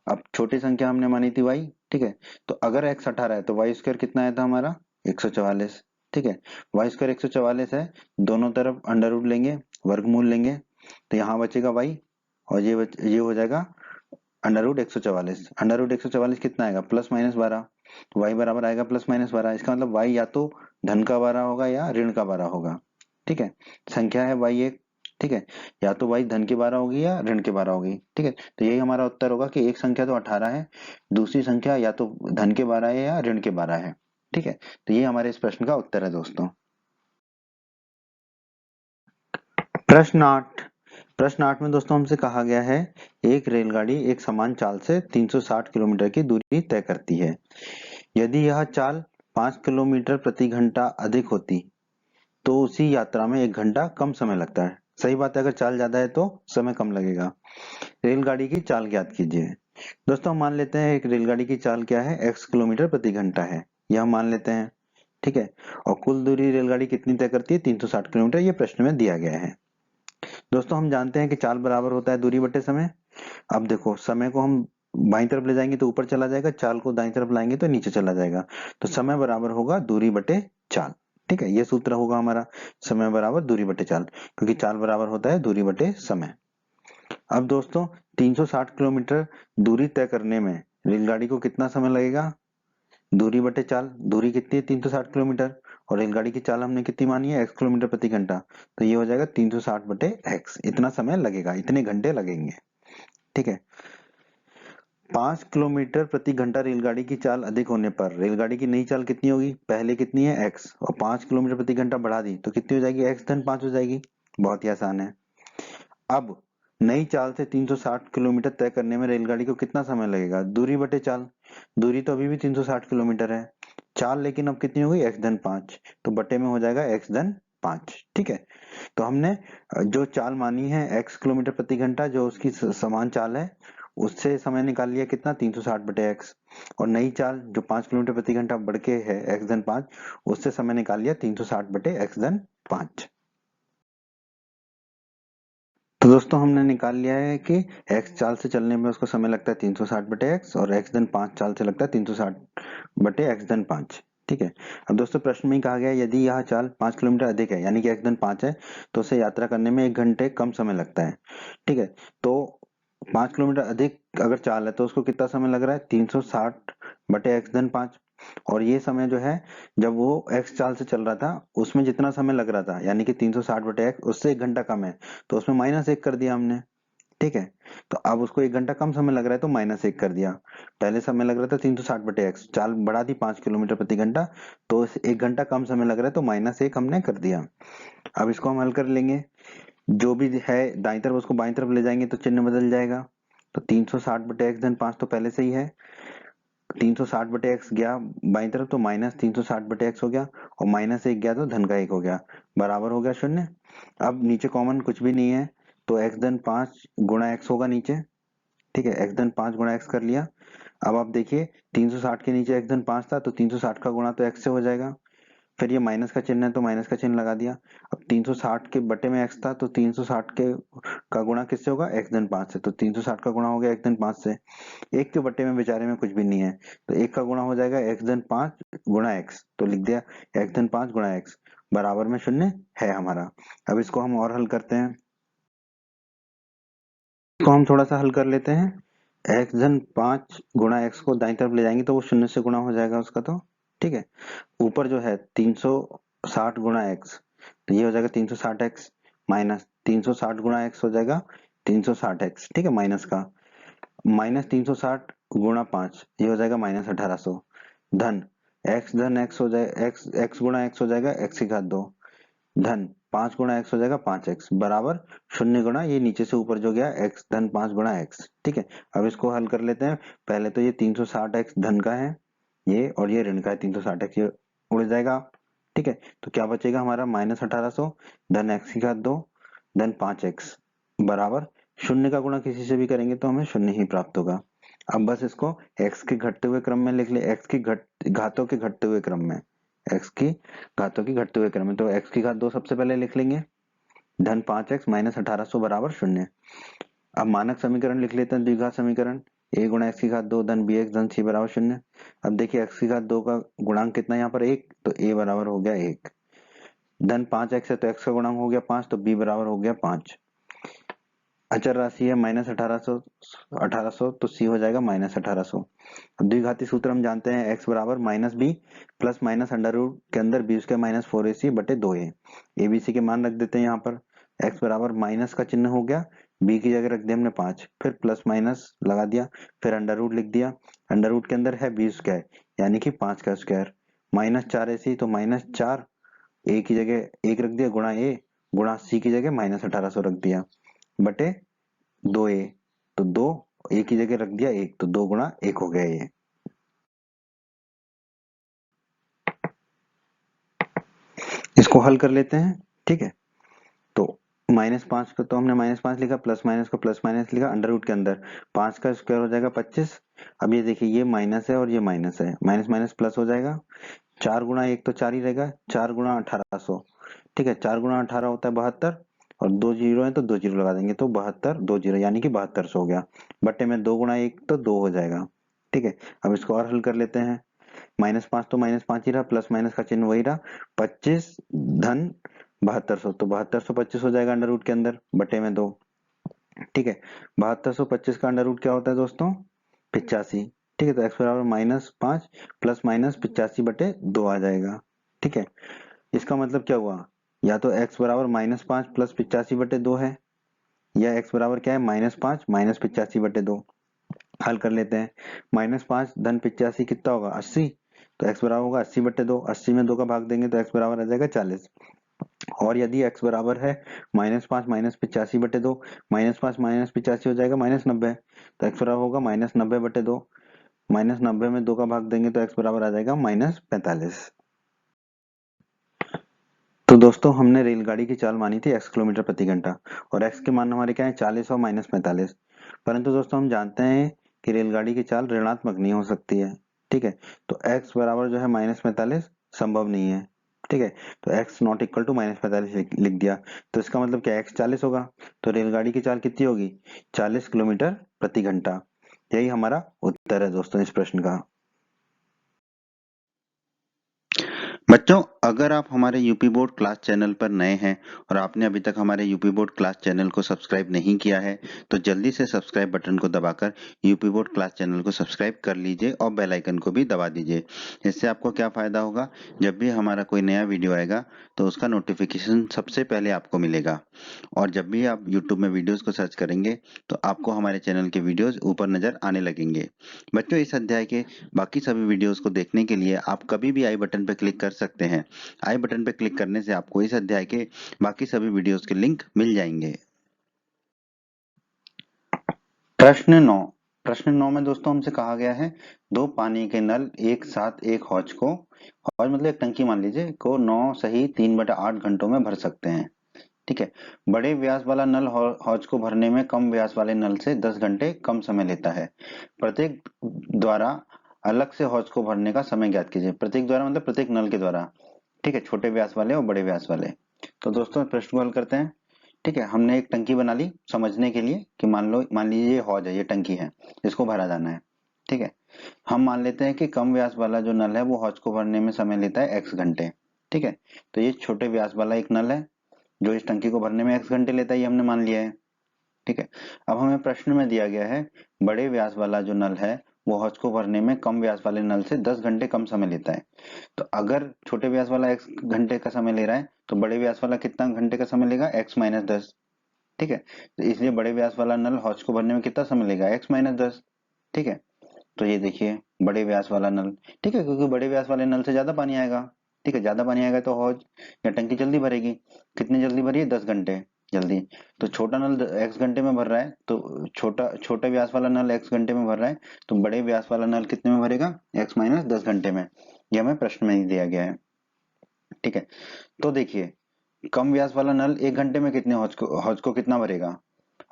अब छोटी संख्या हमने मानी थी y। ठीक है, तो अगर x 18 है तो वाई स्क्वायर कितना आया था हमारा 144। ठीक है, वाई स्क्वायर 144 है, दोनों तरफ अंडर रूट लेंगे, वर्गमूल लेंगे, तो यहाँ बचेगा y, और ये हो जाएगा अंडर रूट 144। अंडर रूट 144 कितना आएगा +-12, तो y बराबर आएगा +-12। इसका मतलब y या तो धन का 12 होगा या ऋण का 12 होगा। ठीक है, संख्या है y एक। ठीक है, या तो y धन की 12 होगी या ऋण की 12 होगी। ठीक है, तो यही हमारा उत्तर होगा कि एक संख्या तो 18 है, दूसरी संख्या या तो धन के 12 है या ऋण के 12 है। ठीक है, तो ये हमारे इस प्रश्न का उत्तर है दोस्तों। प्रश्न 8। प्रश्न 8 में दोस्तों हमसे कहा गया है एक रेलगाड़ी एक समान चाल से 360 किलोमीटर की दूरी तय करती है। यदि यह चाल 5 किलोमीटर प्रति घंटा अधिक होती तो उसी यात्रा में 1 घंटा कम समय लगता है। सही बात है, अगर चाल ज्यादा है तो समय कम लगेगा। रेलगाड़ी की चाल ज्ञात कीजिए। दोस्तों हम मान लेते हैं एक रेलगाड़ी की चाल क्या है, x किलोमीटर प्रति घंटा है, यह हम मान लेते हैं। ठीक है, और कुल दूरी रेलगाड़ी कितनी तय करती है 360 किलोमीटर, ये प्रश्न में दिया गया है। दोस्तों हम जानते हैं कि चाल बराबर होता है दूरी बटे समय। अब देखो समय को हम बाईं तरफ ले जाएंगे तो ऊपर चला जाएगा, चाल को दाईं तरफ लाएंगे तो नीचे चला जाएगा, तो समय बराबर होगा दूरी बटे चाल। ठीक है, ये सूत्र होगा हमारा, समय बराबर दूरी बटे चाल, क्योंकि चाल बराबर होता है दूरी बटे समय। अब दोस्तों 360 किलोमीटर दूरी तय करने में रेलगाड़ी को कितना समय लगेगा, दूरी बटे चाल, दूरी कितनी है 360 किलोमीटर, और रेलगाड़ी की चाल हमने कितनी मानी है x किलोमीटर प्रति घंटा, तो ये हो जाएगा 360 बटे x, इतना समय लगेगा, इतने घंटे लगेंगे। ठीक है, 5 किलोमीटर प्रति घंटा रेलगाड़ी की चाल अधिक होने पर रेलगाड़ी की नई चाल कितनी होगी, पहले कितनी है x, और 5 किलोमीटर प्रति घंटा बढ़ा दी तो कितनी हो जाएगी x धन 5 हो जाएगी। बहुत ही आसान है। अब नई चाल से 360 किलोमीटर तय करने में रेलगाड़ी को कितना समय लगेगा, दूरी बटे चाल, दूरी तो अभी भी 360 किलोमीटर है, चाल लेकिन अब कितनी हो गई x धन 5, तो बटे में हो जाएगा x धन 5। ठीक है, तो हमने जो चाल मानी है x किलोमीटर प्रति घंटा, जो उसकी समान चाल है, उससे समय निकाल लिया कितना 360 बटे x, और नई चाल जो 5 किलोमीटर प्रति घंटा बढ़ के है x धन 5, उससे समय निकाल लिया 360 बटे x धन 5। तो दोस्तों हमने निकाल लिया है कि x चाल से चलने में उसको समय लगता है 360 बटे x, और x धन 5 चाल से लगता है 360 बटे x धन 5। ठीक है, अब दोस्तों प्रश्न में ही कहा गया है यदि यह चाल 5 किलोमीटर अधिक है, यानी कि x धन 5 है, तो उसे यात्रा करने में 1 घंटे कम समय लगता है। ठीक है, तो 5 किलोमीटर अधिक अगर चाल है तो उसको कितना समय लग रहा है 360 बटे x धन 5, और ये समय जो है जब वो x चाल से चल रहा था उसमें जितना समय लग रहा था यानी कि 360/x उससे 1 घंटा कम है तो उसमें -1 कर दिया हमने। ठीक है, तो अब उसको 1 घंटा कम समय लग रहा है तो -1 कर दिया। पहले समय लग रहा था 360/x, चाल बढ़ा दी 5 किलोमीटर प्रति घंटा, तो 1 घंटा कम समय लग रहा है तो -1 हमने कर दिया। अब इसको हम हल कर लेंगे, जो भी है दाईं तरफ उसको बाईं तरफ ले जाएंगे तो चिन्ह बदल जाएगा। तो 360/x धन 5 तो पहले से ही है, 360/x गया बाईं तरफ तो -360/x हो गया, और -1 गया तो धन का 1 हो गया, बराबर हो गया 0। अब नीचे कॉमन कुछ भी नहीं है तो x धन 5 गुणा x होगा नीचे। ठीक है, x धन 5 गुणा x कर लिया। अब आप देखिए 360 के नीचे x धन 5 था तो 360 का गुणा तो x से हो जाएगा, फिर ये माइनस का चिन्ह है तो माइनस का चिन्ह लगा दिया। अब 360 के बटे में x था तो 360 के का गुणा किससे होगा, x धन 5 से, तो 360 का गुणा हो गया x धन 5 से। एक के बटे में बेचारे में कुछ भी नहीं है तो एक का गुणा हो जाएगा x धन 5 गुणा x, तो लिख दिया x धन 5 गुणा x बराबर में 0 है हमारा। अब इसको हम और हल करते हैं, इसको हम थोड़ा सा हल कर लेते हैं। x धन 5 गुणा x को दाईं तरफ ले जाएंगे तो वो 0 से गुणा हो जाएगा उसका, तो ठीक है। ऊपर जो है 360 गुणा x, तो ये हो जाएगा 360x, माइनस 360 गुणा x हो जाएगा 360x, ठीक है, माइनस का -360 गुणा 5 ये हो जाएगा -1800, धन x धन x हो जाएगा x गुणा x हो जाएगा x की घात 2, धन 5 गुणा x हो जाएगा 5x बराबर 0 गुणा ये नीचे से ऊपर जो गया x धन 5 गुणा x। ठीक है, अब इसको हल कर लेते हैं। पहले तो ये 360x धन का है ये, और ये ऋण का है 360x, ये उड़ जाएगा। ठीक है, तो क्या बचेगा हमारा -1800 धन x की घात 2 धन 5x बराबर 0 का गुणा किसी से भी करेंगे तो हमें 0 ही प्राप्त होगा। अब बस इसको x के घटते हुए क्रम में लिख ले, x की घातों के घटते हुए क्रम में, x की घातों की घटते हुए क्रम में, तो x की घात 2 सबसे पहले लिख लेंगे, धन 5x -1800 बराबर 0। अब मानक समीकरण लिख लेते हैं, द्विघात समीकरण, a गुणा x की घात 2 धन bx धन c बराबर 0। अब देखिए x की घात 2 का गुणांक कितना है यहाँ पर 1, तो a बराबर हो गया 1, धन 5x है तो x का गुणांक हो गया 5 तो b बराबर हो गया 5। अचर राशि है -1800 तो c हो जाएगा -1800। अब द्विघाती सूत्र हम जानते हैं, x बराबर -b plus minus under root के अंदर b स्क्वायर -4ac बटे 2a, abc के मान रख देते हैं यहाँ पर। x बराबर माइनस का चिन्ह हो गया, b की जगह रख दिया हमने 5, फिर प्लस माइनस लगा दिया, फिर अंडर रूट लिख दिया, अंडर रूट के अंदर है b स्क्वायर यानी कि 5 का स्क्वायर, -4ac तो -4, a की जगह 1 रख दिया गुणा a, गुणा c की जगह -1800 रख दिया बटे 2a, तो 2 a की जगह रख दिया 1, तो 2 गुणा 1 हो गया ये। इसको हल कर लेते हैं। ठीक है, तो -5 को तो हमने -5 लिखा, प्लस माइनस को प्लस माइनस लिखा, अंडर रूट के अंदर 5 का स्क्वायर हो जाएगा 25। अब ये देखिए ये माइनस है और ये माइनस है, माइनस माइनस प्लस हो जाएगा, 4 गुणा 1 तो 4 ही रहेगा, 4 गुणा 1800। ठीक है, 4 गुणा 18 होता है 72, और 2 जीरो है तो 2 जीरो लगा देंगे तो 72 2 जीरो यानी कि 7200 हो गया, बट्टे में 2 गुणा 1 तो 2 हो जाएगा। ठीक है, अब इसको और हल कर लेते हैं। -5 तो -5 ही रहा, प्लस माइनस का चिन्ह वही रहा, 25 धन 7200 तो 7225 हो जाएगा अंडर रूट के अंदर बटे में 2। ठीक है, 7225 का अंडर रूट क्या होता है दोस्तों, 85। ठीक है, तो x बराबर -5 प्लस माइनस 85 बटे 2 आ जाएगा। ठीक है, इसका मतलब क्या हुआ, या तो x बराबर -5 प्लस 85 बटे 2 है, या x बराबर क्या है -5 माइनस 85 बटे 2। हल कर लेते हैं, -5 धन 85 कितना होगा 80, तो x बराबर होगा 80 बटे 2, 80 में 2 का भाग देंगे तो x बराबर आ जाएगा 40। और यदि x बराबर है -5 माइनस 85 बटे 2, -5 माइनस 85 हो जाएगा -90, तो x बराबर होगा -90 बटे 2, -90 में 2 का भाग देंगे तो x बराबर आ जाएगा -45। तो दोस्तों हमने रेलगाड़ी की चाल मानी थी x किलोमीटर प्रति घंटा, और x के मान हमारे क्या है 40 और -45। परंतु दोस्तों हम जानते हैं कि रेलगाड़ी की चाल ऋणात्मक नहीं हो सकती है। ठीक है, तो x बराबर जो है -45 संभव नहीं है। ठीक है, तो x नॉट इक्वल टू -45 लिख दिया, तो इसका मतलब क्या x 40 होगा, तो रेलगाड़ी की चाल कितनी होगी 40 किलोमीटर प्रति घंटा। यही हमारा उत्तर है दोस्तों इस प्रश्न का। बच्चों, अगर आप हमारे यूपी बोर्ड क्लास चैनल पर नए हैं और आपने अभी तक हमारे यूपी बोर्ड क्लास चैनल को सब्सक्राइब नहीं किया है, तो जल्दी से सब्सक्राइब बटन को दबाकर यूपी बोर्ड क्लास चैनल को सब्सक्राइब कर लीजिए और बेल आइकन को भी दबा दीजिए। इससे आपको क्या फायदा होगा, जब भी हमारा कोई नया वीडियो आएगा तो उसका नोटिफिकेशन सबसे पहले आपको मिलेगा। और जब भी आप यूट्यूब में वीडियोस को सर्च करेंगे तो आपको हमारे चैनल के वीडियोस ऊपर नजर आने लगेंगे। बच्चों, इस अध्याय के बाकी सभी वीडियोस को देखने के लिए आप कभी भी आई बटन पर क्लिक कर सकते हैं। आई बटन पर क्लिक करने से आपको इस अध्याय के बाकी सभी वीडियोस के लिंक मिल जाएंगे। प्रश्न 9 में दोस्तों हमसे कहा गया है, दो पानी के नल एक साथ एक हौज को, हौज मतलब एक टंकी मान लीजिए, को 9 सही 3/8 घंटों में भर सकते हैं। ठीक है। बड़े व्यास वाला नल हौज को भरने में कम व्यास वाले नल से 10 घंटे कम समय लेता है। प्रत्येक द्वारा अलग से हौज को भरने का समय ज्ञात कीजिए। प्रत्येक द्वारा मतलब प्रत्येक नल के द्वारा। ठीक है, छोटे व्यास वाले और बड़े व्यास वाले। तो दोस्तों प्रश्न को हल करते हैं। ठीक है, हमने एक टंकी बना ली समझने के लिए कि मान लीजिए ये हौज है, ये टंकी है, इसको भरा जाना है। ठीक है, हम मान लेते हैं कि कम व्यास वाला जो नल है वो हौज को भरने में समय लेता है x घंटे। ठीक है, तो ये छोटे व्यास वाला एक नल है जो इस टंकी को भरने में x घंटे लेता है, ये हमने मान लिया है। ठीक है, अब हमें प्रश्न में दिया गया है बड़े व्यास वाला जो नल है वो हौज को भरने में कम व्यास वाले नल से 10 घंटे कम समय लेता है। तो अगर छोटे व्यास वाला x घंटे का समय ले रहा है तो बड़े व्यास वाला कितना घंटे का समय लेगा, x-10। ठीक है, तो इसलिए बड़े व्यास वाला नल हौज को भरने में कितना समय लेगा, x-10। ठीक है, तो ये देखिए बड़े व्यास वाला नल। ठीक है, क्योंकि बड़े व्यास वाले नल से ज्यादा पानी आएगा। ठीक है, ज्यादा पानी आएगा तो हौज या टंकी जल्दी भरेगी। कितनी जल्दी भरी है, 10 घंटे जल्दी। तो छोटा नल x घंटे में भर रहा है, तो छोटे व्यास वाला नल x घंटे में भर रहा है, तो बड़े व्यास वाला नल कितने में भरेगा, x-10 घंटे में। ये हमें प्रश्न में ही दिया गया है। ठीक है, तो देखिए कम व्यास वाला नल 1 घंटे में कितने हौज को कितना भरेगा।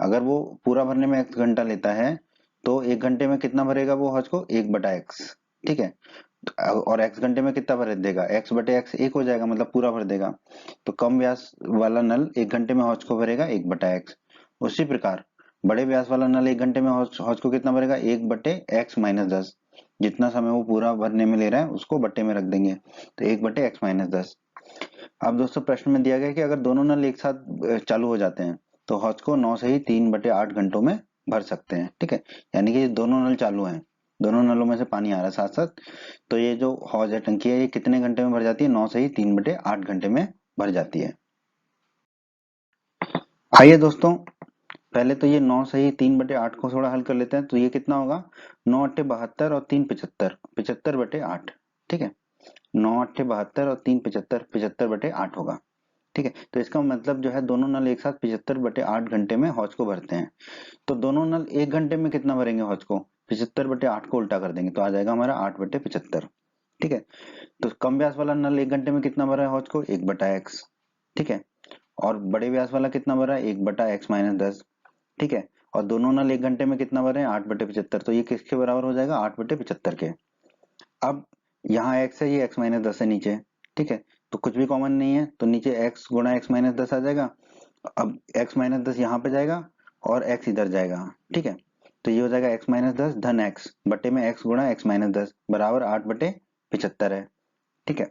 अगर वो पूरा भरने में x घंटा लेता है तो 1 घंटे में कितना भरेगा वो हौज को, 1/x। ठीक है, और x घंटे में कितना भर देगा, x/x 1 हो जाएगा, मतलब पूरा भर देगा। तो कम व्यास वाला नल 1 घंटे में हौज को भरेगा 1/x। उसी प्रकार बड़े व्यास वाला नल 1 घंटे में हौज को कितना भरेगा, 1/x-10। जितना समय वो पूरा भरने में ले रहा है उसको बट्टे में रख देंगे, तो 1/x-10। अब दोस्तों प्रश्न में दिया गया है कि अगर दोनों नल एक साथ चालू हो जाते हैं तो हौज को 9 से ही 3/8 घंटों में भर सकते हैं। ठीक है, यानी कि दोनों नल चालू हैं, दोनों नलों में से पानी आ रहा है साथ साथ, तो ये जो हौज है, टंकी है, ये कितने घंटे में भर जाती है, 9 से ही 3/8 घंटे में भर जाती है। आइए दोस्तों पहले तो ये 9 से ही 3/8 को थोड़ा हल कर लेते हैं। तो ये कितना होगा, 9×8 = 72 और 3 75, 75/8। ठीक है, 9×8 = 72 और 3 75, 75/8 होगा। ठीक है, तो इसका मतलब जो है दोनों नल एक साथ 75/8 घंटे में हौज को भरते हैं। तो दोनों नल 1 घंटे में कितना भरेंगे हौज को, 75/8 को उल्टा कर देंगे तो आ जाएगा हमारा 8/75। ठीक है, तो कम व्यास वाला नल 1 घंटे में कितना भरा है हौज को, 1/x। ठीक है, और बड़े व्यास वाला कितना भरा है, 1/x-10। ठीक है, और दोनों नल 1 घंटे में कितना भरे हैं, 8/75। तो ये किसके बराबर हो जाएगा, 8/75 के। अब यहाँ x है, ये x-10 है नीचे। ठीक है, तो कुछ भी कॉमन नहीं है तो नीचे x गुणा x-10 आ जाएगा। अब x-10 यहाँ पे जाएगा और x इधर जाएगा। ठीक है, तो ये हो जाएगा x-10 धन x बटे में x गुणा x-10 बराबर 8/75 है। ठीक है,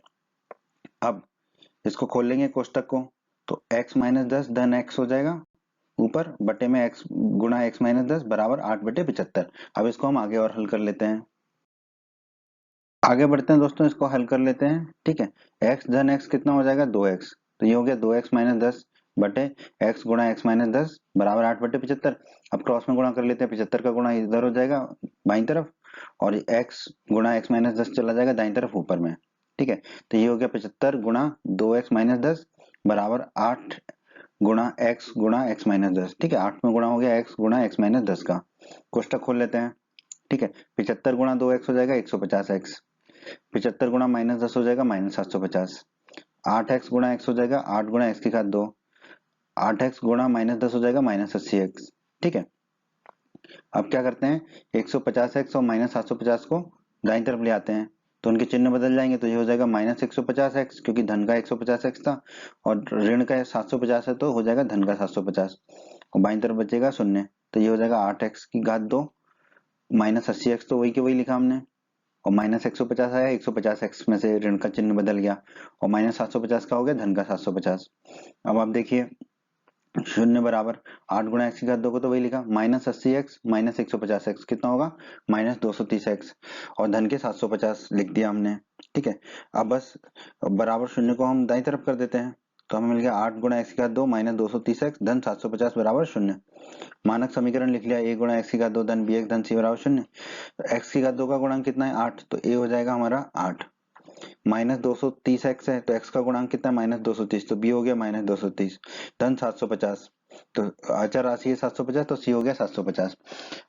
अब इसको खोल लेंगे कोष्टक को, तो x-10 धन x हो जाएगा ऊपर, बटे में x गुणा x-10 बराबर 8/75। अब इसको हम आगे और हल कर लेते हैं। आगे बढ़ते हैं दोस्तों, इसको हल कर लेते हैं। ठीक है, x धन x कितना हो जाएगा, 2x। तो ये हो गया 2x-10 बटे x गुणा x-10 बराबर 8/75। अब क्रॉस में गुणा कर लेते हैं, 75 का गुणा इधर हो जाएगा बाईं तरफ, और x गुणा x-10 चला जाएगा दाईं तरफ ऊपर में। ठीक है, तो ये हो गया 75 गुणा 2x-10 बराबर 8 गुणा x गुणा x-10। ठीक है, 8 में गुणा हो गया x गुणा x-10 का। कोष्टक खोल लेते हैं। ठीक है, 75 गुणा 2x हो जाएगा 150x, 75 गुणा -10 हो जाएगा -750, 8x गुणा x हो जाएगा 8 गुणा x की घात 2, 8x गुणा -10 हो जाएगा -80x। ठीक है, अब क्या करते हैं, 150x और -750 को दाईं तरफ ले आते हैं तो उनके चिन्ह बदल जाएंगे, तो ये हो जाएगा -150x क्योंकि धन का 150x था, और ऋण का 750 है तो हो जाएगा धन का 750, और बाईं तरफ बचेगा 0, तो ये हो जाएगा 8x की घात 2 -80x, तो वही के वही लिखा हमने। और माइनस 150 आया, 150x में से ऋण का चिन्ह बदल गया और माइनस 750 का हो गया धन का 750। अब आप देखिए शून्य बराबर 8 गुणा एक्स की घात 2 को तो वही लिखा माइनस 80x माइनस 150x कितना होगा माइनस 230x और धन के 750 लिख दिया हमने। ठीक है, अब बस बराबर शून्य को हम दाईं तरफ कर देते हैं तो हमें मिल गया 8 गुणा एक्स की घात 2 माइनस 230x धन 750 बराबर शून्य। मानक समीकरण लिख लिया a गुणा एक्स की घात 2 धन bx धन c बराबर शून्य। एक्स की घात 2 का गुणांक कितना है 8 तो a हो जाएगा हमारा 8। माइनस 230x है तो x का गुणांक कितना है माइनस 230 तो b हो गया माइनस 230 धन 750 तो अचर राशि है 750 तो c हो गया 750।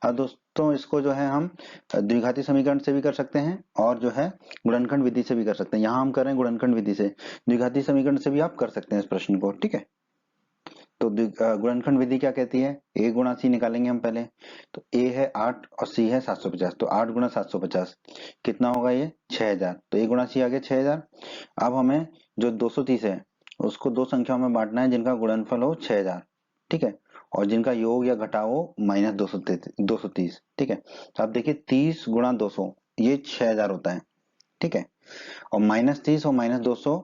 अब दोस्तों इसको जो है हम द्विघाती समीकरण से भी कर सकते हैं और जो है गुणनखंड विधि से भी कर सकते हैं। यहाँ हम कर रहे हैं गुणनखंड विधि से, द्विघाती समीकरण से भी आप कर सकते हैं इस प्रश्न को। ठीक है, तो गुणनखंड विधि क्या कहती है, a गुणा c निकालेंगे हम पहले तो a है 8 और c है 750 तो 8 गुणा 750 कितना होगा ये 6000 तो a गुणा c आ गया 6000। अब हमें जो 230 है उसको दो संख्याओं में बांटना है जिनका गुणनफल हो 6000। ठीक है, और जिनका योग या घटाव हो माइनस 230। ठीक है, तो आप देखिए 30 गुणा 200 ये 6000 होता है। ठीक है, और माइनस 30 और माइनस 200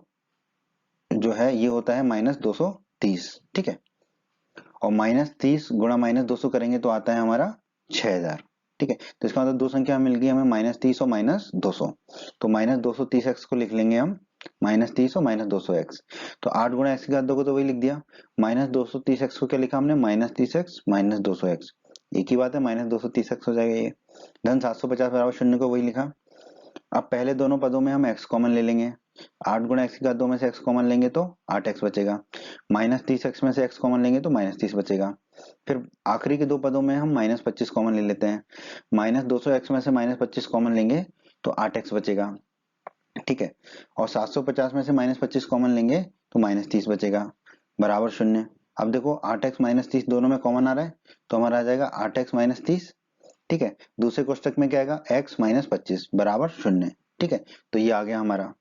जो है ये होता है माइनस 230। ठीक है, और माइनस 30 गुणा माइनस 200 करेंगे तो आता है हमारा 6000। ठीक है, तो इसका मतलब दो संख्या मिल गई हमें माइनस 30 और माइनस 200 तो माइनस 230x को लिख लेंगे हम माइनस 30 और माइनस 200x। तो 8 गुणा एक्स की घात 2 को तो वही लिख दिया, माइनस 230x को क्या लिखा हमने माइनस 30x माइनस 200x एक ही बात है माइनस 230x हो जाएगा ये। धन 750 बराबर शून्य को वही लिखा। अब पहले दोनों पदों में हम x कॉमन ले लेंगे, 8 गुणा एक्स की घात 2 में से x कॉमन लेंगे तो 8x बचेगा, माइनस 30x में से x कॉमन लेंगे तो माइनस 30 बचेगा। फिर आखिरी के दो पदों में हम माइनस 25 कॉमन ले लेते हैं, माइनस 200x में से माइनस 25 कॉमन लेंगे तो 8x बचेगा। ठीक है, और 750 में से माइनस 25 कॉमन लेंगे तो माइनस 30 बचेगा बराबर शून्य। अब देखो 8x माइनस 30 दोनों में कॉमन आ रहा है तो हमारा आ जाएगा 8x माइनस 30। ठीक है, दूसरे कोष्टक में क्या आएगा x माइनस 25 बराबर शून्य। ठीक है, तो ये आ गया हमारा।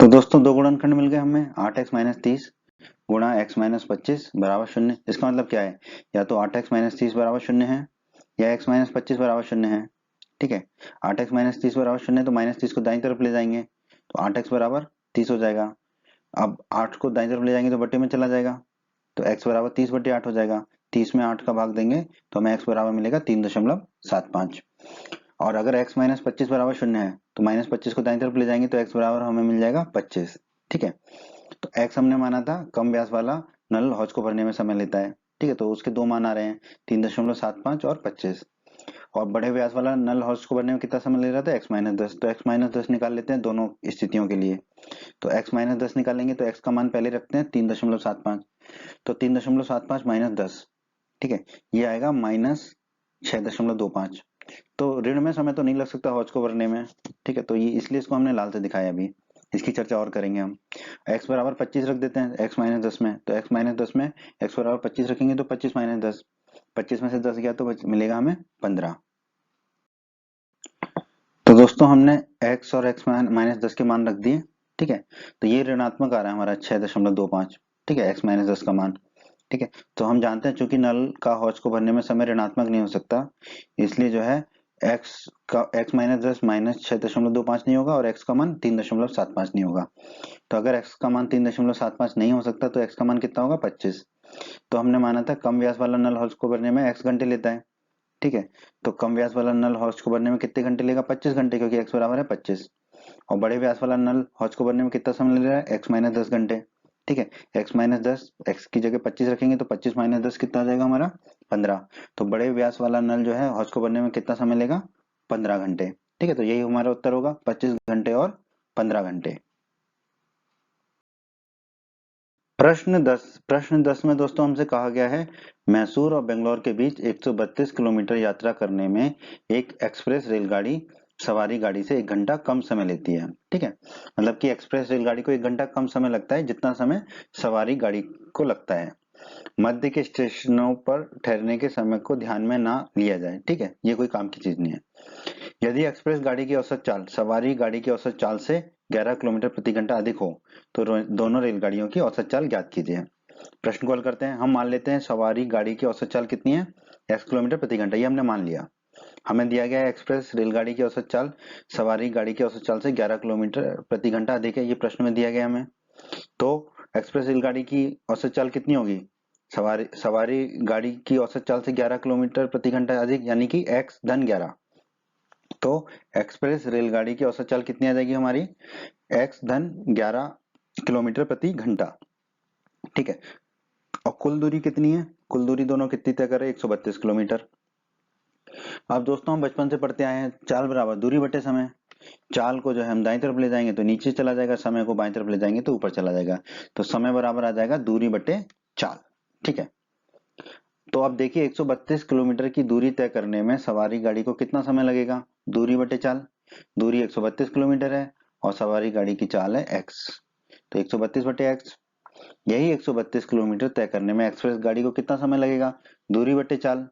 तो दोस्तों दो गुणनखंड मिल गए हमें 8x माइनस 30 गुणा x माइनस 25 बराबर शून्य। इसका मतलब क्या है, या तो 8x माइनस 30 बराबर शून्य है या x माइनस 25 बराबर शून्य है। ठीक है, 8x माइनस 30 बराबर शून्य तो माइनस 30 को दाईं तरफ ले जाएंगे तो 8x बराबर 30 हो जाएगा। अब 8 को दाईं तरफ ले जाएंगे तो बट्टे में चला जाएगा तो x बराबर 30 बट्टे 8 हो जाएगा। 30 में 8 का भाग देंगे तो हमें x बराबर मिलेगा 3.75। और अगर x माइनस 25 बराबर शून्य है तो माइनस 25 को दाईं तरफ ले जाएंगे तो x बराबर हमें मिल जाएगा 25। ठीक है, तो x हमने माना था कम व्यास वाला नल हौज को भरने में समय लेता है। ठीक है, तो उसके दो मान आ रहे हैं 3.75 और 25। और बड़े व्यास वाला नल हौज को भरने में कितना समय ले रहा था x माइनस 10 तो x माइनस 10 निकाल लेते हैं दोनों स्थितियों के लिए। तो x माइनस 10 निकालेंगे तो x का मान पहले रखते हैं 3.75 तो 3.75 माइनस 10। ठीक है, ये आएगा माइनस 6.25। तो ऋण में समय तो नहीं लग सकता हौज को भरने में। ठीक है, तो ये इसलिए इसको हमने लाल से दिखाया। अभी इसकी चर्चा और करेंगे हम। x बराबर 25 रख देते हैं x माइनस 10 में, तो x माइनस 10 में x बराबर 25 रखेंगे तो 25 माइनस 10, 25 में से 10 गया तो मिलेगा हमें 15। तो दोस्तों हमने x और x माइनस 10 के मान रख दिए। ठीक है, तो ये ऋणात्मक आ रहा है हमारा 6.25। ठीक है, x माइनस 10 का मान। ठीक है, तो हम जानते हैं चूंकि नल का हौज को भरने में समय ऋणात्मक नहीं हो सकता इसलिए जो है x माइनस 10 माइनस 6.25 नहीं होगा और x का मान 3.75 नहीं होगा। तो अगर x का मान 3.75 नहीं हो सकता तो x का मान कितना होगा 25। तो हमने माना था कम व्यास वाला नल हौज को भरने में x घंटे लेता है। ठीक है, तो कम व्यास वाला नल हौज को भरने में कितने घंटे लेगा 25 घंटे क्योंकि x बराबर है 25। और बड़े व्यास वाला नल हौज को भरने में कितना समय ले रहा है x माइनस 10 घंटे। ठीक है, x माइनस 10 x की जगह 25 रखेंगे तो 25 माइनस 10 कितना आ जाएगा हमारा 15। तो बड़े व्यास वाला नल जो है हौज को भरने में कितना समय लेगा 15 घंटे। ठीक है, तो यही हमारा उत्तर होगा 25 घंटे और 15 घंटे। प्रश्न 10 में दोस्तों हमसे कहा गया है मैसूर और बेंगलोर के बीच 132 किलोमीटर यात्रा करने में एक एक्सप्रेस रेलगाड़ी सवारी गाड़ी से 1 घंटा कम समय लेती है। ठीक है, मतलब कि एक्सप्रेस रेलगाड़ी को 1 घंटा कम समय लगता है जितना समय सवारी गाड़ी को लगता है। मध्य के स्टेशनों पर ठहरने के समय को ध्यान में ना लिया जाए। ठीक है, ये कोई काम की चीज नहीं है। यदि एक्सप्रेस गाड़ी की औसत चाल सवारी गाड़ी की औसत चाल से 11 किलोमीटर प्रति घंटा अधिक हो तो दोनों रेलगाड़ियों की औसत चाल ज्ञात कीजिए। प्रश्न को हल करते हैं। हम मान लेते हैं सवारी गाड़ी की औसत चाल कितनी है x किलोमीटर प्रति घंटा, ये हमने मान लिया। हमें दिया गया है एक्सप्रेस रेलगाड़ी की औसत चाल सवारी गाड़ी की औसत चाल से 11 किलोमीटर प्रति घंटा अधिक है, ये प्रश्न में दिया गया हमें। तो एक्सप्रेस रेलगाड़ी की औसत चाल कितनी होगी, सवारी गाड़ी की औसत चाल से 11 किलोमीटर प्रति घंटा अधिक, यानी कि x धन 11। तो एक्सप्रेस रेलगाड़ी की औसत चाल कितनी आ जाएगी हमारी, x धन 11 किलोमीटर प्रति घंटा। ठीक है, और कुल दूरी कितनी है, कुल दूरी दोनों कितनी तय कर रहे हैं, 132 किलोमीटर। अब दोस्तों हम बचपन से पढ़ते आए हैं, चाल बराबर दूरी बटे समय। चाल को जो है हम दाईं तरफ ले जाएंगे तो नीचे चला जाएगा, समय को बाईं तरफ ले जाएंगे तो ऊपर चला जाएगा। तो समय बराबर आ जाएगा दूरी बटे चाल। ठीक है, तो अब देखिए 132 किलोमीटर की दूरी तय करने में सवारी गाड़ी को कितना समय लगेगा, दूरी बटे चाल। दूरी 132 किलोमीटर है और सवारी गाड़ी की चाल है x, तो 132 बटे x। यही 132 किलोमीटर तय करने में एक्सप्रेस गाड़ी को कितना समय लगेगा, दूरी बटे चाल।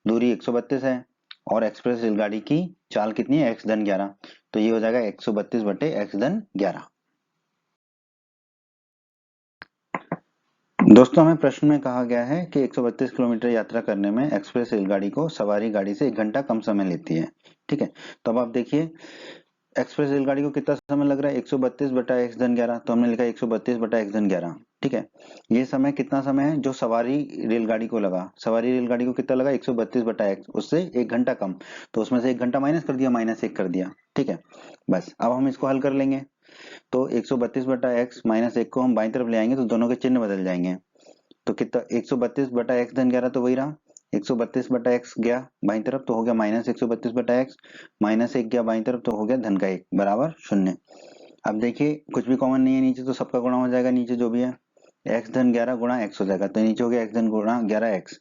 दूरी 132 है और एक्सप्रेस रेलगाड़ी की चाल कितनी है, x धन 11, तो ये हो जाएगा 132 बटे x धन 11। दोस्तों हमें प्रश्न में कहा गया है कि 132 किलोमीटर यात्रा करने में एक्सप्रेस रेलगाड़ी को सवारी गाड़ी से 1 घंटा कम समय लेती है। ठीक है, तो अब आप देखिए एक्सप्रेस रेलगाड़ी को कितना समय लग रहा है, 132 बटा x धन 11, तो हमने लिखा 132 बटा x धन 11। ठीक है, ये समय कितना समय है जो सवारी रेलगाड़ी को लगा, सवारी रेलगाड़ी को कितना लगा, 132 बटा x, उससे 1 घंटा कम, तो उसमें से 1 घंटा माइनस कर दिया, -1 कर दिया। ठीक है, बस अब हम इसको हल कर लेंगे। तो 132 बटा x -1 को हम बाईं तरफ ले आएंगे तो दोनों के चिन्ह बदल जाएंगे। तो कितना 132 बटा x धन 11 तो वही रहा, 132 बटा x गया बाईं तरफ तो हो गया -132 बटा x, -1 गया बाईं तरफ तो हो गया धन का 1 बराबर 0। अब देखिए कुछ भी कॉमन नहीं है नीचे, तो सबका गुणा हो जाएगा नीचे जो भी है, x धन 11 गुणा x हो जाएगा, तो नीचे हो गया x धन गुणा 11x।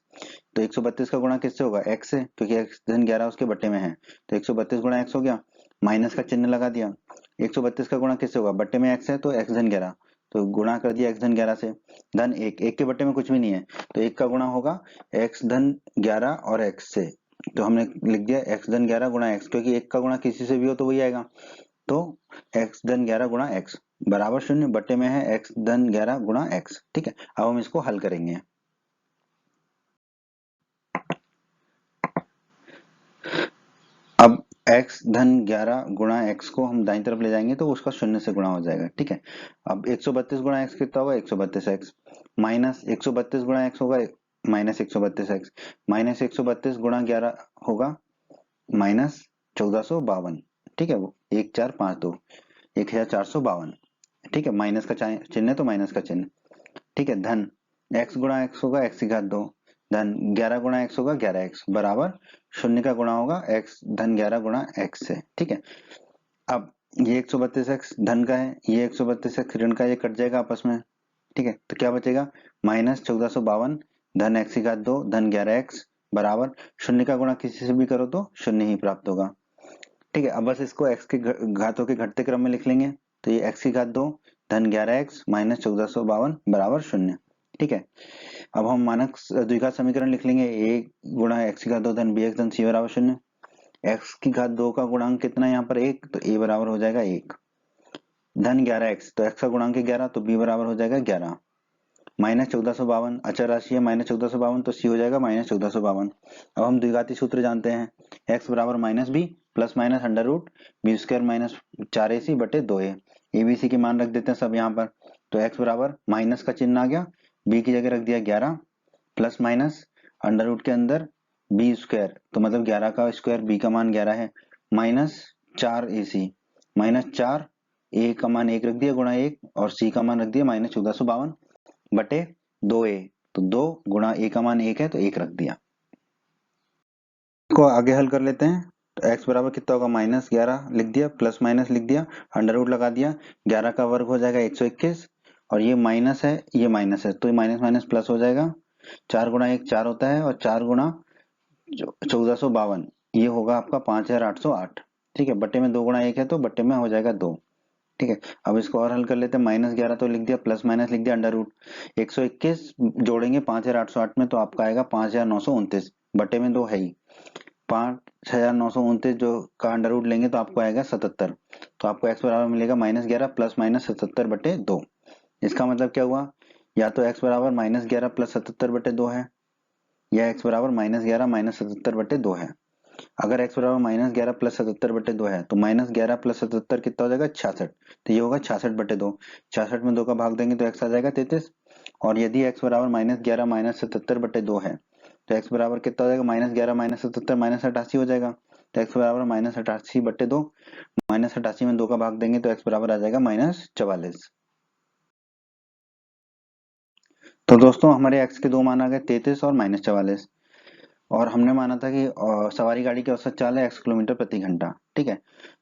तो 132 का गुणा किससे होगा, x से, क्योंकि x धन 11 उसके बट्टे में है, तो 132 गुणा x हो गया, माइनस का चिन्ह लगा दिया। 132 का गुणा किससे होगा, बट्टे में x है तो x धन 11, तो गुणा कर दिया x धन 11 से। धन 1, 1 के बट्टे में कुछ भी नहीं है, तो 1 का गुणा होगा x धन 11 और x से, तो हमने लिख दिया x धन 11 गुणा x, क्योंकि 1 का गुणा किसी से भी हो तो वही आएगा। तो x धन 11 गुणा x बराबर 0, बट्टे में है x धन 11 गुणा x। ठीक है, अब हम इसको हल करेंगे। अब x धन 11 गुणा x को हम दाईं तरफ ले जाएंगे तो उसका 0 से गुणा हो जाएगा। ठीक है, अब 132 गुणा x कितना होगा, 132x, माइनस 132 गुणा x होगा -132x, माइनस 132 गुणा 11 होगा -1452। ठीक है, वो 1452 1452। ठीक है, माइनस का चिन्ह है तो माइनस का चिन्ह। ठीक है, धन x गुणा x होगा x की घात 2, धन 11 गुणा x होगा 11x बराबर 0 का गुणा होगा x धन 11 गुणा x से। ठीक है, अब ये 132x धन का है, ये 132x ऋण का, ये कट जाएगा आपस में। ठीक है, तो क्या बचेगा, -1452 धन x की घात 2 धन 11x बराबर 0 का गुणा किसी से भी करो तो 0 ही प्राप्त होगा। ठीक है, अब बस इसको x के घातों के घटते क्रम में लिख लेंगे, तो ये x की घात 2 धन 11x -1452 बराबर 0। ठीक है, अब हम मानक द्विघात समीकरण लिख लेंगे, a गुणा x की घात 2 धन bx धन c बराबर 0। x की घात 2 का गुणांक कितना है यहाँ पर 1, तो a बराबर हो जाएगा 1, धन 11x, तो x का गुणांक है 11 तो b बराबर हो जाएगा 11, -1452 अचर राशि है -1452, तो c हो जाएगा -1452। अब हम द्विघाती सूत्र जानते हैं, x बराबर -b plus minus under root B square minus 4ac बटे 2a, abc की मान रख देते हैं सब यहाँ पर। तो x बराबर माइनस का चिन्ह आ गया, b की जगह रख दिया 11 प्लस माइनस अंडर रूट के अंदर बी स्क्वायर, तो मतलब 11 का स्क्वायर, b का मान 11 है, माइनस 4ac -4, a का मान 1 रख दिया गुणा 1 और c का मान रख दिया -1452 बटे 2a, तो 2 गुणा a का मान 1 है तो 1 रख दिया। इसको आगे हल कर लेते हैं, तो x बराबर कितना होगा, -11 लिख दिया प्लस माइनस लिख दिया, अंडर रूट लगा दिया, 11 का वर्ग हो जाएगा 121 और ये माइनस है ये माइनस है, तो ये माइनस माइनस प्लस हो जाएगा, 4 गुणा 1 4 होता है और 4 गुणा 1452 ये होगा आपका 5808। ठीक है, बट्टे में 2 गुणा 1 है तो बट्टे में हो जाएगा 2। ठीक है, अब इसको और हल कर लेते हैं, -11 तो लिख दिया प्लस माइनस लिख दिया, अंडर रूट 121 जोड़ेंगे 5808 में तो आपका आएगा 5929, बटे में 2 है ही, 5929 जो का अंडर रूट लेंगे तो आपको आएगा 77, तो आपको x बराबर मिलेगा -11 प्लस माइनस 77 बटे 2। इसका मतलब क्या हुआ, या तो x बराबर -11 प्लस 77 बटे 2 है, यह x बराबर -11 -77/2 है। अगर x बराबर -11 + 77/2 है तो -11 + 77 कितना हो जाएगा 66, तो ये होगा 66/2। 66 में 2 का भाग देंगे तो x आ जाएगा 33। और यदि x बराबर -11 -77/2 है तो x बराबर कितना हो जाएगा -11 -77 -88 हो जाएगा। तो x बराबर -88/2, -88 में 2 का भाग देंगे तो x बराबर आ जाएगा -44। तो दोस्तों हमारे x के दो मान आ गए 33 और -44। और हमने माना था कि सवारी गाड़ी की औसत चाल है x किलोमीटर प्रति घंटा। ठीक है,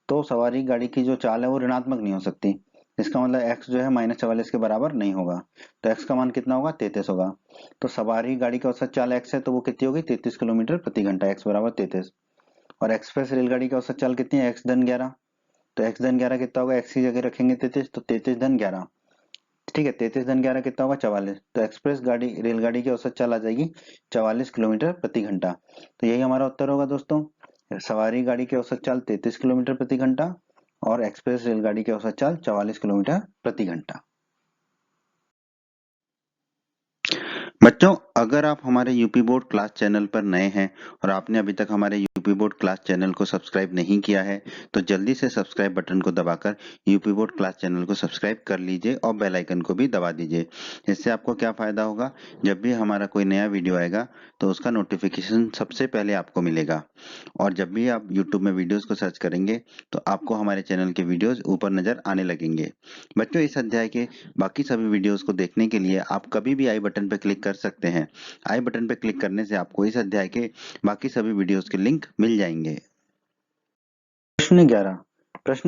तो सवारी गाड़ी की जो चाल है वो ऋणात्मक नहीं हो सकती, इसका मतलब x जो है -44 के बराबर नहीं होगा। तो x का मान कितना होगा 33 होगा। तो सवारी गाड़ी की औसत चाल x है तो वो कितनी होगी 33 किलोमीटर प्रति घंटा, x बराबर 33। और एक्सप्रेस रेलगाड़ी की औसत चाल कितनी है x धन 11, तो x धन 11 कितना होगा, x की जगह रखेंगे 33 तो 33 धन 11। ठीक है, 33 धन 11 कितना होगा 44। तो एक्सप्रेस गाड़ी रेलगाड़ी की औसत चाल आ जाएगी 44 किलोमीटर प्रति घंटा। तो यही हमारा उत्तर होगा दोस्तों, सवारी गाड़ी की औसत चाल 33 किलोमीटर प्रति घंटा और एक्सप्रेस रेलगाड़ी की औसत चाल 44 किलोमीटर प्रति घंटा। बच्चों, अगर आप हमारे यूपी बोर्ड क्लास चैनल पर नए हैं और आपने अभी तक हमारे यूपी बोर्ड क्लास चैनल को सब्सक्राइब नहीं किया है तो जल्दी से सब्सक्राइब बटन को दबाकर यूपी बोर्ड क्लास चैनल को सब्सक्राइब कर लीजिए और बेल आइकन को भी दबा दीजिए। इससे आपको क्या फायदा होगा, जब भी हमारा कोई नया वीडियो आएगा तो उसका नोटिफिकेशन सबसे पहले आपको मिलेगा। और जब भी आप यूट्यूब में वीडियोज को सर्च करेंगे तो आपको हमारे चैनल के वीडियोज ऊपर नजर आने लगेंगे। बच्चों, इस अध्याय के बाकी सभी वीडियोस को देखने के लिए आप कभी भी आई बटन पर क्लिक कर सकते हैं। आई बटन पर क्लिक करने से आपको इस अध्याय के बाकी सभी वीडियोस के लिंक मिल जाएंगे। प्रश्न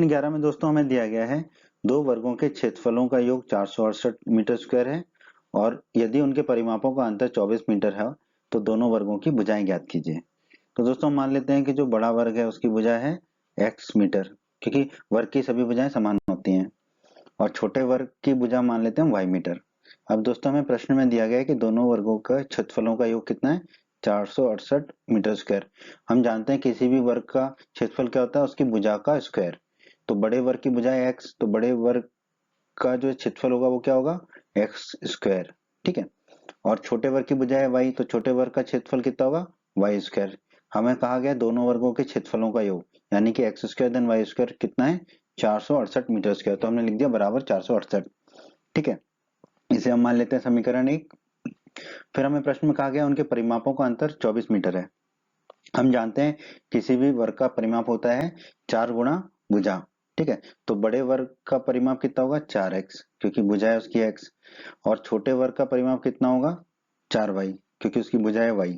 11 में दोस्तों हमें दिया गया है दो वर्गों के क्षेत्रफलों का योग 468 मीटर स्क्वायर है और यदि उनके परिमापों का अंतर 24 मीटर है तो दोनों वर्गों की भुजाएं ज्ञात कीजिए। तो दोस्तों मान लेते हैं कि जो बड़ा वर्ग है उसकी भुजा है x मीटर, क्योंकि वर्ग की सभी भुजाएं समान होती हैं, और छोटे वर्ग की भुजा मान लेते हैं y मीटर। अब दोस्तों हमें प्रश्न में दिया गया है कि दोनों वर्गों का क्षेत्रफलों का योग कितना है 468 मीटर स्क्वायर। हम जानते हैं किसी भी वर्ग का क्षेत्रफल क्या होता है, उसकी भुजा का स्क्वायर। तो बड़े वर्ग की भुजा है x, तो बड़े वर्ग का जो क्षेत्रफल होगा वो क्या होगा x स्क्वायर। ठीक है, और छोटे वर्ग की भुजा है y, तो छोटे वर्ग का क्षेत्रफल कितना होगा y स्क्वायर। हमें कहा गया दोनों वर्गों के क्षेत्रफलों का योग, यानी कि x स्क्वायर धन y स्क्वायर कितना है 468 मीटर स्क्वायर, तो हमने लिख दिया बराबर 468। ठीक है, इसे हम मान लेते हैं समीकरण 1। फिर हमें प्रश्न में कहा गया उनके परिमापों का अंतर 24 मीटर है। हम जानते हैं किसी भी वर्ग का परिमाप होता है 4 गुणा भुजा। ठीक है, तो बड़े वर्ग का परिमाप कितना होगा 4x, क्योंकि भुजा है उसकी x, और छोटे वर्ग का परिमाप कितना होगा 4y, क्योंकि उसकी भुजा है y,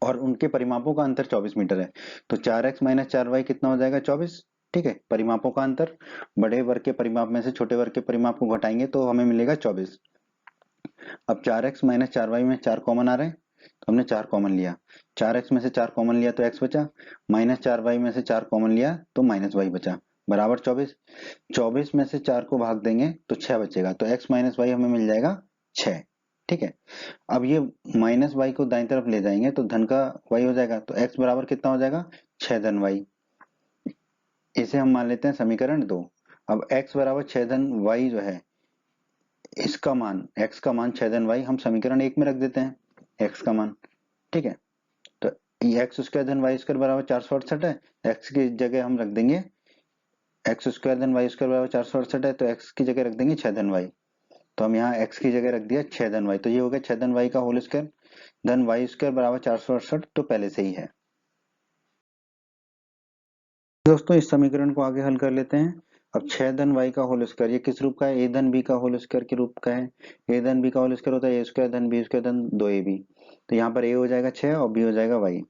और उनके परिमापों का अंतर 24 मीटर है। तो 4x - 4y कितना हो जाएगा 24। ठीक है, परिमापों का अंतर, बड़े वर्ग के परिमाप में से छोटे वर्ग के परिमाप को घटाएंगे तो हमें मिलेगा 24। अब 4x - 4y में 4 कॉमन आ रहे हैं तो हमने 4 कॉमन लिया, 4x में से 4 कॉमन लिया तो x बचा, -4y में से 4 कॉमन लिया तो -y बचा, बराबर 24। 24 में से 4 को भाग देंगे तो 6 बचेगा, तो x - y हमें मिल जाएगा 6। ठीक है, अब ये -y को दाईं तरफ ले जाएंगे तो धन का y हो जाएगा, तो x बराबर कितना हो जाएगा 6 धन y। इसे हम मान लेते हैं समीकरण 2। अब x बराबर 6 धन y जो है, इसका मान x का मान 6 धन y हम समीकरण 1 में रख देते हैं x का मान। ठीक है, तो एक्स स्क्वायर धन वाई स्क्वायर बराबर 468 है, x की जगह हम रख देंगे एक्स स्क्वायर धन वाई स्क्वायर बराबर 468 है, तो x की जगह रख देंगे 6 धन y। तो हम यहाँ x की जगह रख दिया 6 धन y, तो ये हो गया 6 धन y का होल स्क्वायर धन वाई स्क्वायर बराबर 468, तो पहले से ही है। दोस्तों इस समीकरण को आगे हल कर लेते हैं। अब 6 धन y का होल स्क्वायर ये किस रूप का है, a धन b का होल स्क्वायर के रूप का है। a धन b का होल स्क्वायर होता है a स्क्वायर धन b स्क्वायर धन 2ab, तो यहाँ पर a हो जाएगा 6 और b हो जाएगा y।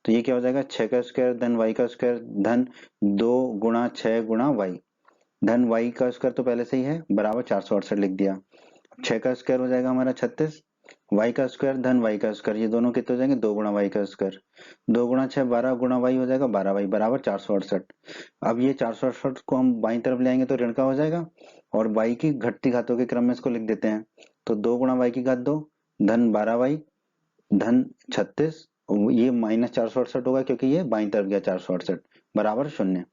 तो ये क्या हो जाएगा 6 का स्क्वायर धन y का स्क्वायर धन 2 गुणा 6 गुणा y, धन y का स्क्वायर तो पहले से ही है बराबर 468 लिख दिया। 6 का स्क्वायर हो जाएगा हमारा 36, y का स्क्वायर धन y का स्क्वायर, ये दोनों कितने हो जाएंगे 2 गुणा y का स्क्वायर, 2 गुणा 6 12 गुणा y हो जाएगा 12y बराबर 468। अब ये 468 को हम बाईं तरफ ले आएंगे तो ऋण का हो जाएगा, और y की घटती घातों के क्रम में इसको लिख देते हैं। तो 2 गुणा y की घात 2 धन 12y धन 36, ये -468 होगा क्योंकि ये बाईं तरफ गया 468 बराबर 0।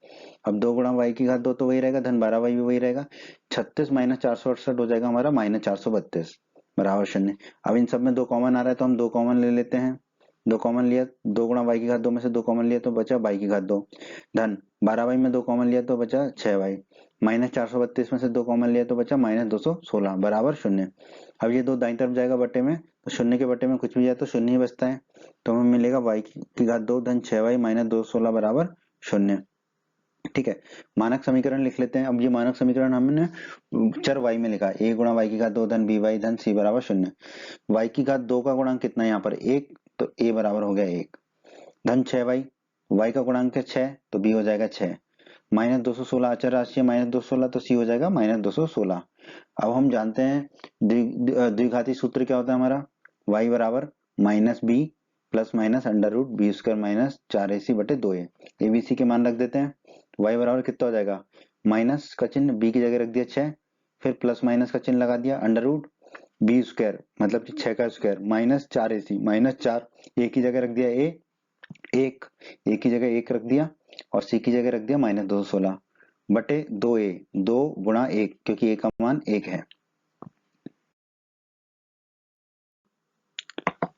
अब 2 गुणा y की घात 2 तो वही रहेगा, धन 12y भी वही रहेगा, 36 - 468 हो जाएगा हमारा -432 बराबर 0। अब इन सब में 2 कॉमन आ रहा है तो हम 2 कॉमन ले लेते हैं, 2 कॉमन लिया, 2 गुणा y की घात 2 में से 2 कॉमन लिया तो बचा y की घात 2, धन 12y में 2 कॉमन लिया तो बचा 6y, माइनस 432 में से 2 कॉमन लिया तो बचा माइनस 216 बराबर 0। अब ये 2 दाईं तरफ जाएगा बटे में, तो 0 के बटे में कुछ भी जाए तो 0 ही बचता है, तो हमें मिलेगा y की घात 2 धन 6y माइनस 216 बराबर 0। ठीक है, मानक समीकरण लिख लेते हैं। अब ये मानक समीकरण हमने चर y में लिखा है, a गुणा y की घात 2 धन by धन c बराबर 0। y की घात 2 का गुणांक कितना है यहाँ पर 1, तो a बराबर हो गया 1, धन 6y, y का गुणांक है 6 तो b हो जाएगा 6, माइनस 216 अचर राशि है माइनस 216 तो c हो जाएगा माइनस 216। अब हम जानते हैं द्विघाती सूत्र क्या होता है हमारा, y बराबर minus B plus minus under root B square minus 4ac बटे 2a, abc के मान रख देते हैं। y बराबर कितना हो जाएगा, माइनस का चिन्ह b की जगह रख दिया 6, फिर प्लस माइनस का चिन्ह लगा दिया अंडर रूट बी स्क्वायर मतलब 6 का square minus 4ac minus 4, a की जगह रख दिया a की जगह 1 रख दिया और c की जगह रख दिया माइनस 216 बटे 2a, 2 गुणा 1 क्योंकि a का मान 1 है।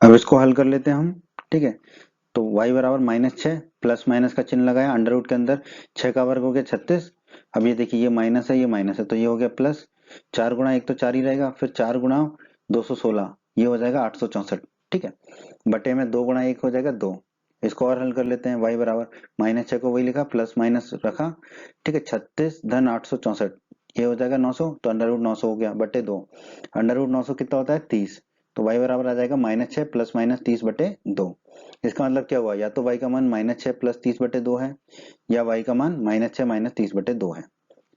अब इसको हल कर लेते हैं हम। ठीक है, तो y बराबर माइनस 6 प्लस माइनस का चिन्ह लगाया अंडर रूट के अंदर, 6 का वर्ग हो गया 36। अब ये देखिए ये माइनस है ये माइनस है तो ये हो गया प्लस, 4 गुणा 1 तो 4 ही रहेगा, फिर 4 गुणा 216 ये हो जाएगा 864। ठीक है, बटे में 2 गुणा 1 हो जाएगा 2। इसको और हल कर लेते हैं, y बराबर माइनस 6 को वही लिखा प्लस माइनस रखा। ठीक है, 36 धन 864 ये हो जाएगा 900, तो अंडर रूट 900 हो गया बटे 2, अंडर रूट 900 कितना होता है 30, तो y बराबर आ जाएगा माइनस 6 प्लस माइनस 30 बटे 2। इसका मतलब क्या हुआ, या तो y का मान माइनस 6 प्लस 30 बटे 2 है या y का मान माइनस 6 माइनस 30 बटे 2 है।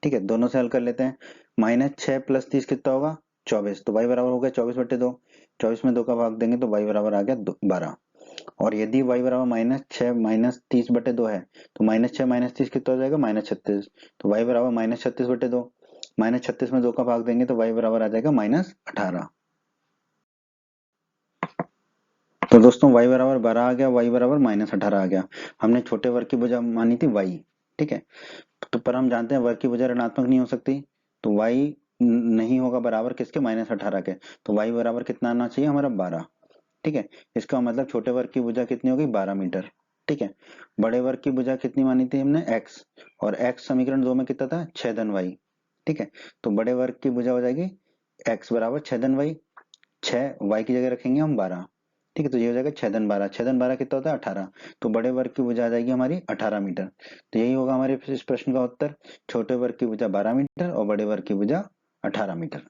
ठीक है, दोनों से हल कर लेते हैं। माइनस 6 प्लस 30 कितना होगा 24, तो y बराबर हो गया 24 बटे 2, 24 में 2 का भाग देंगे तो y बराबर आ गया 12। और यदि y बराबर माइनस 6 माइनस 30 बटे 2 है तो माइनस 6 माइनस 30 कितना हो जाएगा माइनस 36, तो y बराबर माइनस 36 बटे 2, माइनस 36 में 2 का भाग देंगे तो y बराबर आ जाएगा माइनस 18। तो दोस्तों y बराबर 12 आ गया, y बराबर माइनस 18 आ गया। हमने छोटे वर्ग की भुजा मानी थी y। ठीक है, तो पर हम जानते हैं वर्ग की भुजा ऋणात्मक नहीं हो सकती, तो y नहीं होगा बराबर किसके माइनस 18 के, तो y बराबर कितना आना चाहिए हमारा 12। ठीक है, इसका मतलब छोटे वर्ग की भुजा कितनी होगी 12 मीटर। ठीक है, बड़े वर्ग की भुजा कितनी मानी थी हमने x, और x समीकरण 2 में कितना था 6 धन y। ठीक है, तो बड़े वर्ग की भुजा हो जाएगी x बराबर 6 धन y, 6 y की जगह रखेंगे हम 12। ठीक है, तो ये हो जाएगा 6 धन 12, 6 धन 12 कितना होता है 18, तो बड़े वर्ग की भुजा आ जाएगी हमारी 18 मीटर। तो यही होगा हमारे इस प्रश्न का उत्तर, छोटे वर्ग की भुजा 12 मीटर और बड़े वर्ग की भुजा 18 मीटर।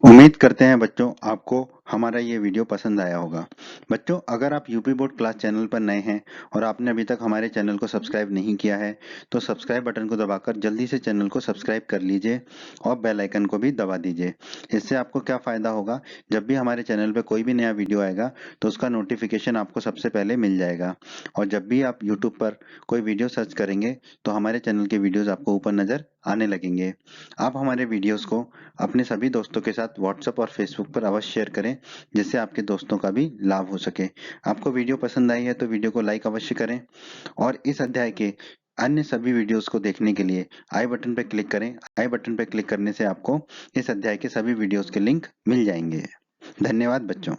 उम्मीद करते हैं बच्चों आपको हमारा ये वीडियो पसंद आया होगा। बच्चों अगर आप यूपी बोर्ड क्लास चैनल पर नए हैं और आपने अभी तक हमारे चैनल को सब्सक्राइब नहीं किया है तो सब्सक्राइब बटन को दबाकर जल्दी से चैनल को सब्सक्राइब कर लीजिए और बेल आइकन को भी दबा दीजिए। इससे आपको क्या फ़ायदा होगा, जब भी हमारे चैनल पर कोई भी नया वीडियो आएगा तो उसका नोटिफिकेशन आपको सबसे पहले मिल जाएगा, और जब भी आप यूट्यूब पर कोई वीडियो सर्च करेंगे तो हमारे चैनल के वीडियोज़ आपको ऊपर नज़र आने लगेंगे। आप हमारे वीडियोज़ को अपने सभी दोस्तों के साथ व्हाट्सएप और फेसबुक पर अवश्य शेयर करें जिससे आपके दोस्तों का भी लाभ हो सके। आपको वीडियो पसंद आई है तो वीडियो को लाइक अवश्य करें और इस अध्याय के अन्य सभी वीडियोस को देखने के लिए आई बटन पर क्लिक करें। आई बटन पर क्लिक करने से आपको इस अध्याय के सभी वीडियोस के लिंक मिल जाएंगे। धन्यवाद बच्चों।